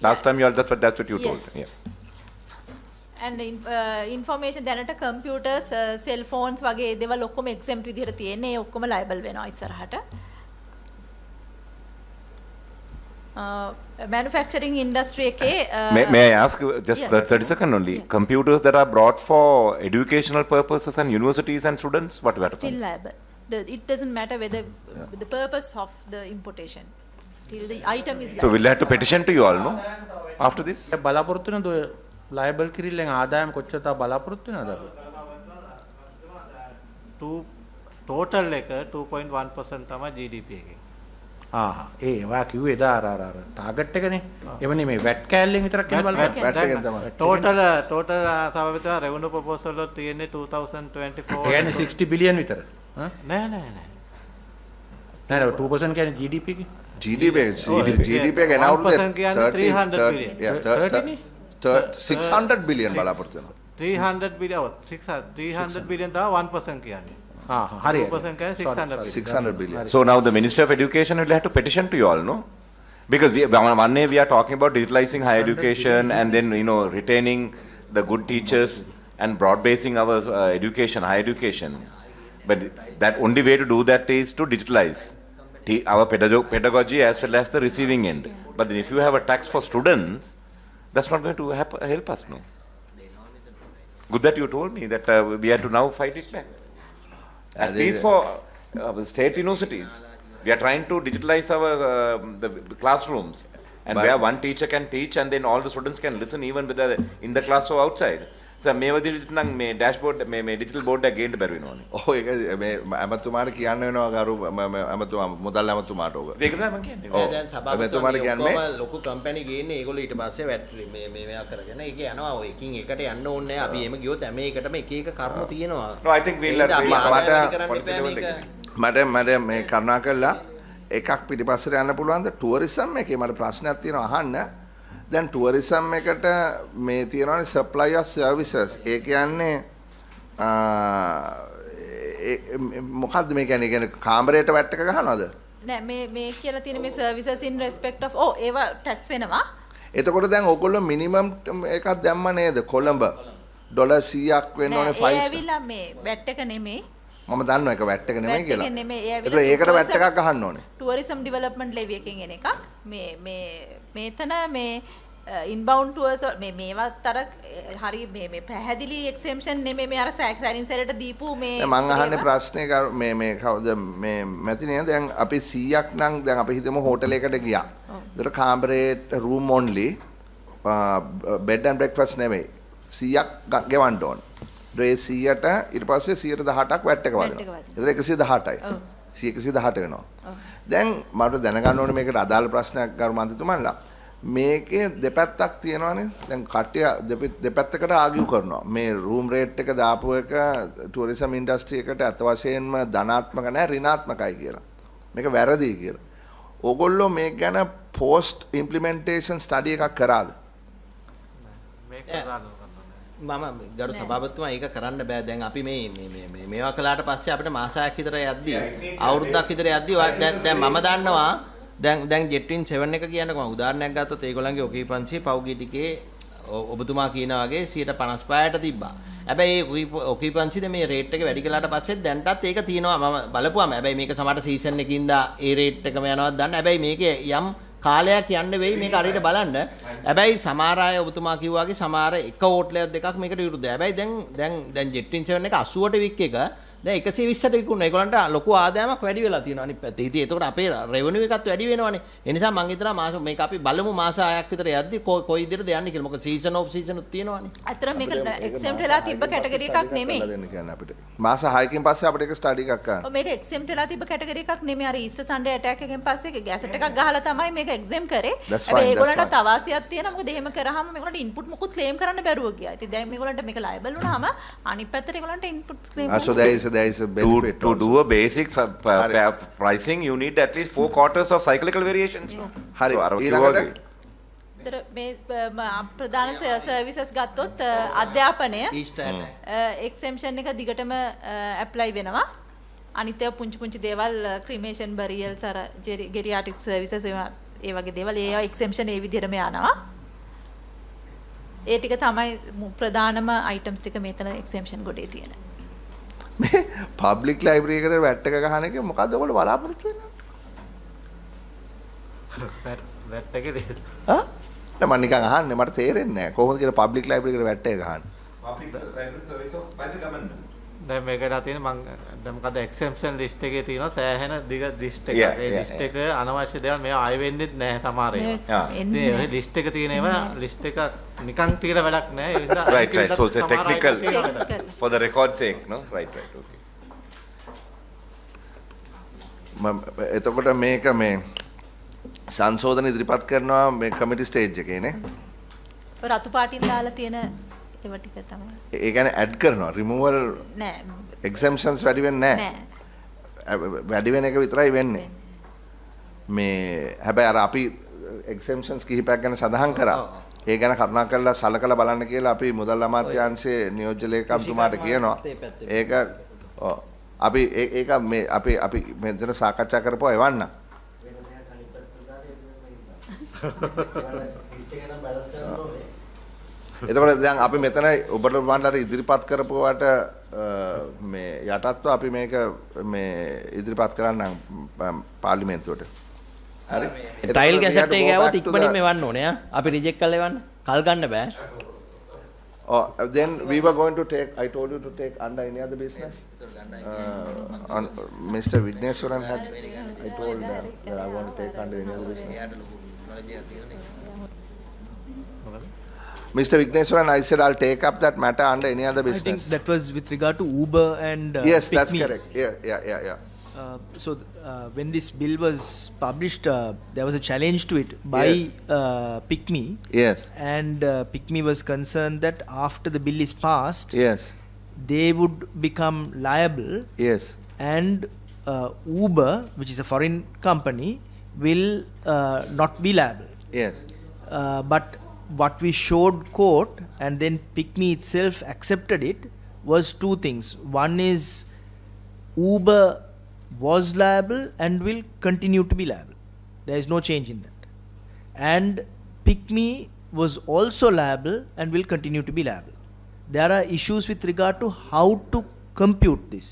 Last time you all that's what you told. Yes. Yeah. And information දැනට computers, cell phones වගේ දේවල් ඔක්කොම exempt විදිහට තියෙන්නේ. ඒ ඔක්කොම liable වෙනවා ඉස්සරහට. Manufacturing industry එකේ may I ask just 30 seconds only. Yeah. Computers that are brought for educational purposes and universities and students, what happens? Still liable. It doesn't matter whether the purpose of the importation. Still the item is liable. So we'll have to petition to you all, no? After this? බලාපොරොත්තු වෙනද ඔය liable කිරිල්ලෙන් ආදායම කොච්චර තා බලාපොරොත්තු වෙනවද? total එක 2.1% තමයි GDP එකේ. ඒ වා කිව්වේ දා අර ටාගට් එකනේ. එවනේ මේ වැට් කෑල්ලෙන් විතරක් කියලා බලන්න. වැට් එකෙන් තමයි. total සමවිත revenue proposal වල තියෙන්නේ 2024. ඒ කියන්නේ 60 බිලියන් විතර. නෑ 2% කියන්නේ GDP එකේ. GDP එක එනවුරුද්ද 300 billion. 600 billion බලාපොරොත්තු වෙනවා. 300 billion 300 billion තමයි 1% කියන්නේ. හරි. 2% කියන්නේ 600 billion. So now the Ministry of Education will have to petition to you all, no? Because one day we are talking about digitalizing higher education and then retaining the good teachers and broad basing our education, higher education. But that only way to do that is to digitalize our pedagogy as well as the receiving end. But then if you have a tax for students, that's not going to help us, no? Good that you told me that we have to now fight it back. At least for state universities, we are trying to digitalize our the classrooms, and where one teacher can teach and then all the students can listen even whether in the class or outside. So මේ වදිරිට නම් මේ dashboard මේ digital board එක ගේන්න බැරි වෙනවනේ. ඔව් ඒක මේ අමතුමාට කියන්න වෙනවා ගරු අමතුමා මුදල් අමතුමාට ඕක. ඒක තමයි මම කියන්නේ. දැන් සභාපතිතුමාට කියන්නේ ලොකු කම්පැනි ගේන්නේ ඒගොල්ලෝ ඊට පස්සේ මේ මේවා කරගෙන ඒක යනවා ඔය එකින් එකට යන්න ඕනේ නැහැ. අපි එහෙම ගියොත් හැම එකටම එක එක කරුණු තියෙනවා. No, I think we'll මට මේ කරුණා කළා එකක් පිටිපස්සට යන්න පුළුවන්ද ටුවරිසම් එකේ මට ප්‍රශ්නයක් තියෙනවා අහන්න. දැන් ටුවරිසම් එකට මේ තියෙනවානේ supply of services. ඒ කියන්නේ මොකද්ද මේ කියන්නේ කාමරයට වැට් එක ගහනවද? නෑ මේ කියලා තියෙන මේ services in respect of ඒවා tax වෙනවා. එතකොට දැන් ඔයගොල්ලෝ minimum එකක් දැම්ම නේද? කොළඹ $100ක් වෙන්න ඕනේ 5. ඒ ඇවිල්ලා මේ වැට් එක නෙමෙයි. මම දන්නවා ඒක වැට් එක නෙමෙයි කියලා. ඒක නෙමෙයි. ඒකට වැට් එකක් ගහන්න ඕනේ. tourism development levy එකෙන් එන එකක්. මේතන මේ inbound tours මේවත් අර හරි මේ පැහැදිලි exemption නෙමෙයි මේ අර සෑරින් සැරේට දීපු මේ මම අහන්නේ ප්‍රශ්නේ මේ කවුද මේ මැතිනේ දැන් අපි 100ක් නම් දැන් අපි හිතමු හෝටල් එකකට ගියා. ඒතර කාමරේට room only bed and breakfast නෙමෙයි 100ක් ගෙවන්න ඕන. ඒ 100ට ඊට පස්සේ 118ක් වැට් එක වදිනවා. ඒතර 118යි. 118 වෙනවා. දැන් මට දැනගන්න ඕනේ මේකට අදාළ ප්‍රශ්නයක් ගරු මන්ත්‍රීතුමන්ලා. මේකේ දෙපැත්තක් තියෙනවානේ. දැන් කට්ටිය දෙපැත්තකට ආගියු කරනවා. මේ රූම් රේට් එක දාපු එක ටුවරිසම් ඉන්ඩස්ට්‍රි එකට අත වශයෙන්ම ධනාත්මක නැහැ ඍණාත්මකයි කියලා. මේක වැරදි කියලා. ඕගොල්ලෝ මේක ගැන පෝස්ට් ඉම්ප්ලිමන්ටේෂන් ස්ටඩි එකක් කරාද? මේක මම ගරු සභාපතිතුමා ඒක කරන්න බෑ. දැන් අපි මේවා කළාට පස්සේ අපිට මාසයක් විතර යද්දී අවුරුද්දක් විතර යද්දී දැන් මම දන්නවා දැන් ජෙට්වින් 7 එක කියනකො මම උදාහරණයක් ගත්තොත් ඒගොල්ලන්ගේ ඔකීපන්සි පෞගී ටිකේ ඔබතුමා කියනා වගේ 155ට තිබ්බා. හැබැයි ඒ ඔකීපන්සිද මේ රේට් එක වැඩි කළාට පස්සේ දැන්ටත් ඒක තියෙනවා මම බලපුවාම. හැබැයි මේක සමහර සීසන් එකකින්දා ඒ රේට් එකම යනවත් දන්න. හැබැයි මේකේ යම් කාලයක් යන්න වෙයි මේක හරියට බලන්න. හැබැයි සමහර අය ඔබතුමා කිව්වා වගේ සමහර එක ඕට්ලයක් දෙකක් මේකට විරුද්ධයි. හැබැයි දැන් ජෙට්වින් 7 එක 80ට වික් එක දැන් 120ට විකුණන. ඒගොල්ලන්ට ලොකු ආදායමක් වැඩි වෙලා තියෙනවා අනිත් පැත්තේ. ඉතින් ඒකට අපේ රෙවෙනියු එකත් වැඩි වෙනවනේ. ඒ නිසා මම හිතනවා මාස මේක අපි බලමු මාස 6ක් විතර යද්දි කොයි විදිහටද යන්නේ කියලා. මොකද සීසන් ඔෆ් සීසන් උත් තියෙනවනේ. අතර මේක එක්සෙම්ප්ට් වෙලා තිබ්බ කැටගරි එකක් නෙමෙයි. අපිට මාස 6කින් පස්සේ අපිට එක ස්ටඩි එකක් කරන්න. මේක එක්සෙම්ප්ට් වෙලා තිබ්බ කැටගරි එකක් නෙමෙයි. අර ඊස්ටර් සන්ඩේ ඇටැක් එකෙන් පස්සේ ගැසට් එකක් ගහලා තමයි මේක එක්සෙම් කරේ. හැබැයි ඒගොල්ලන්ට තවාසියක් තියෙනවා. මොකද එහෙම කරාම මේගොල්ලන්ට ඉන්පුට් මොකුත් ක්ලේම් කරන්න බැරුව ගියා. ඉතින් දැන් මේගොල්ලන්ට මේක ලයබල් වුණාම අනිත් පැත්තට ඒගොල්ලන්ට ඉන්පුට්ස් ක්ලේම් කරන්න. So there is a benefit. To do a basic pricing, you need at least 4 quarters of cyclical variations. No? Hari. මේ ප්‍රධාන සර්විසස් ගත්තොත් අධ්‍යාපනය එක්සෙම්ෂන් එක දිගටම ඇප්ලයි වෙනවා. අනිත් ඒවා පුංචි දේවල් ක්‍රීමේෂන් බරියල්ස් අර ගෙරියාටික් සර්විසස් ඒ වගේ දේවල් ඒවා එක්සෙම්ෂන් ඒ විදිහටම යනවා. ඒ ටික තමයි ප්‍රධානම අයිටම්ස් ටික මෙතන එක්සෙම්ෂන් ගොඩේ තියෙන. මේ පබ්ලික් ලයිබ්‍රරි එකට වැට් එක ගහන එක මොකද්ද ඔයගොල්ලෝ බලාපොරොත්තු වෙන්නේ? වැට් එකේ ආ? නෑ මම නිකන් අහන්නේ මට තේරෙන්නේ නෑ කොහොමද කියලා පබ්ලික් ලයිබ්‍රරි එකට වැට් එක ගහන්නේ? Public library service of by the government. දැන් මේකලා තියෙන මම දැන් මොකද එක්සෙම්ප්ෂන් ලිස්ට් එකේ තියෙනවා සෑහෙන දිග ලිස්ට් එකක්. ඒ ලිස්ට් එක අනවශ්‍ය දේවල් මේවා ආයෙ වෙන්නේ නැහැ සමහර ඒවා. ඉතින් ඒ ලිස්ට් එක තියෙන ඒවා ලිස්ට් එක නිකන් තියලා වැඩක් නැහැ. ඒ නිසා right so it's a technical for the record sake no right okay. එතකොට මේක මේ සංශෝධන ඉදිරිපත් කරනවා මේ කමිටි ස්ටේජ් එකේ නේ. රතු පාටින් දාලා තියෙන ඒව ටික තමයි. ඒ කියන්නේ ඇඩ් කරනවා රිමූවල් නෑ. exemptions වැඩි වෙන්නේ නැහැ. වැඩි වෙන එක විතරයි වෙන්නේ. මේ හැබැයි අර අපි exemptions කිහිපයක් ගැන සඳහන් කරා. ඒ ගැන කරුණාකරලා සලකලා බලන්න කියලා අපි මුදල් අමාත්‍යාංශයේ නියෝජ්‍ය ලේකම්තුමාට කියනවා. ඒක අපි ඒක මේ අපි මෙතන සාකච්ඡා කරපුවා එවන්න. එතකොට දැන් අපි මෙතන ඔබට වන්දර ඉදිරිපත් කරපුවාට මේ යටත්ව අපි මේක මේ ඉදිරිපත් කරන්න පාර්ලිමේන්තුවට. හරි. ටයිල් ගැසට් එක ගාවොත් ඉක්මනින් මෙවන්න ඕනේ ආ. අපි රිජෙක්ට් කරලා එවන්න. කල් ගන්න බෑ. Oh, then we were going to take, I told you to take under any other business. On Mr. Vigneswaran had, I told them that I want to take under any other business. Mr. Vigneswaran, I said I'll take up that matter under any other business. I think that was with regard to Uber and yes, Pick that's Me. correct. Yeah. So when this bill was published, there was a challenge to it by Pick Me. Yes. And Pick Me was concerned that after the bill is passed, Yes. they would become liable. Yes. And Uber, which is a foreign company, will not be liable. Yes. But what we showed court and then Pick Me itself accepted it was two things. One is Uber was liable and will continue to be liable. There is no change in that. And Pick Me was also liable and will continue to be liable. There are issues with regard to how to compute this,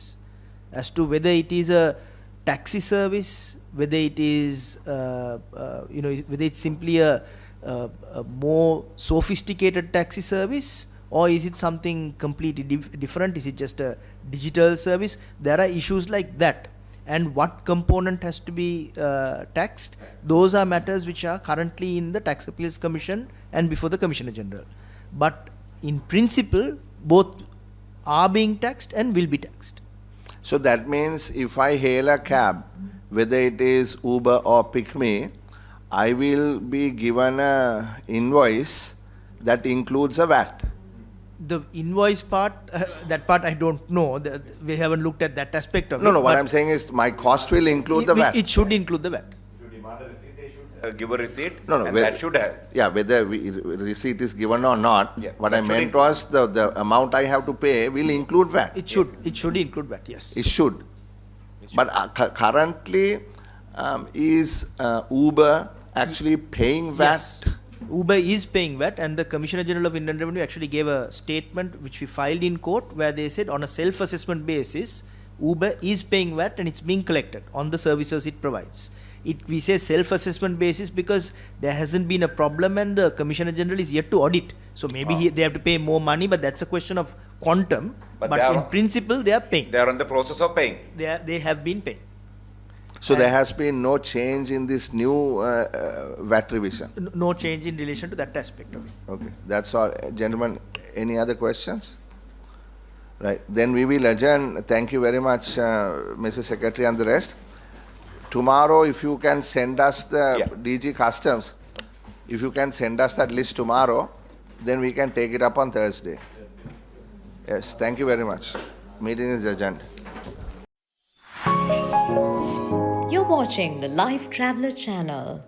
as to whether it is a taxi service, whether it is whether it's simply a more sophisticated taxi service, or is it something completely different? Is it just a digital service? There are issues like that. And what component has to be taxed? Those are matters which are currently in the Tax Appeals Commission and before the Commissioner General. But in principle, both are being taxed and will be taxed. So that means if I hail a cab, whether it is Uber or Pick Me, I will be given a invoice that includes a VAT. The invoice part, that part I don't know. We haven't looked at that aspect of it. No, what I'm saying is my cost will include the VAT. It should include the VAT. give a receipt. No, and whe- that should have. Yeah, whether receipt is given or not, Yeah, what I that should meant was the amount I have to pay will include VAT. It should include VAT, yes. It should. But currently, is Uber actually paying VAT? Yes. Uber is paying VAT, and the Commissioner General of Indian Revenue actually gave a statement which we filed in court where they said on a self-assessment basis, Uber is paying VAT and it's being collected on the services it provides. We say self-assessment basis because there hasn't been a problem and the Commissioner General is yet to audit. So maybe they have to pay more money, but that's a question of quantum. But But they are- in principle, they are paying. They are in the process of paying. They have been paying. So there has been no change in this new VAT revision. No change in relation to that aspect of it. Okay, that's all. Gentlemen, any other questions? Right, then we will adjourn. Thank you very much, Mr. Secretary and the rest. Tomorrow, if you can send us the DG Customs, if you can send us that list tomorrow, then we can take it up on Thursday. Yes, thank you very much. Meeting is adjourned. You're watching the Lifetraveler channel.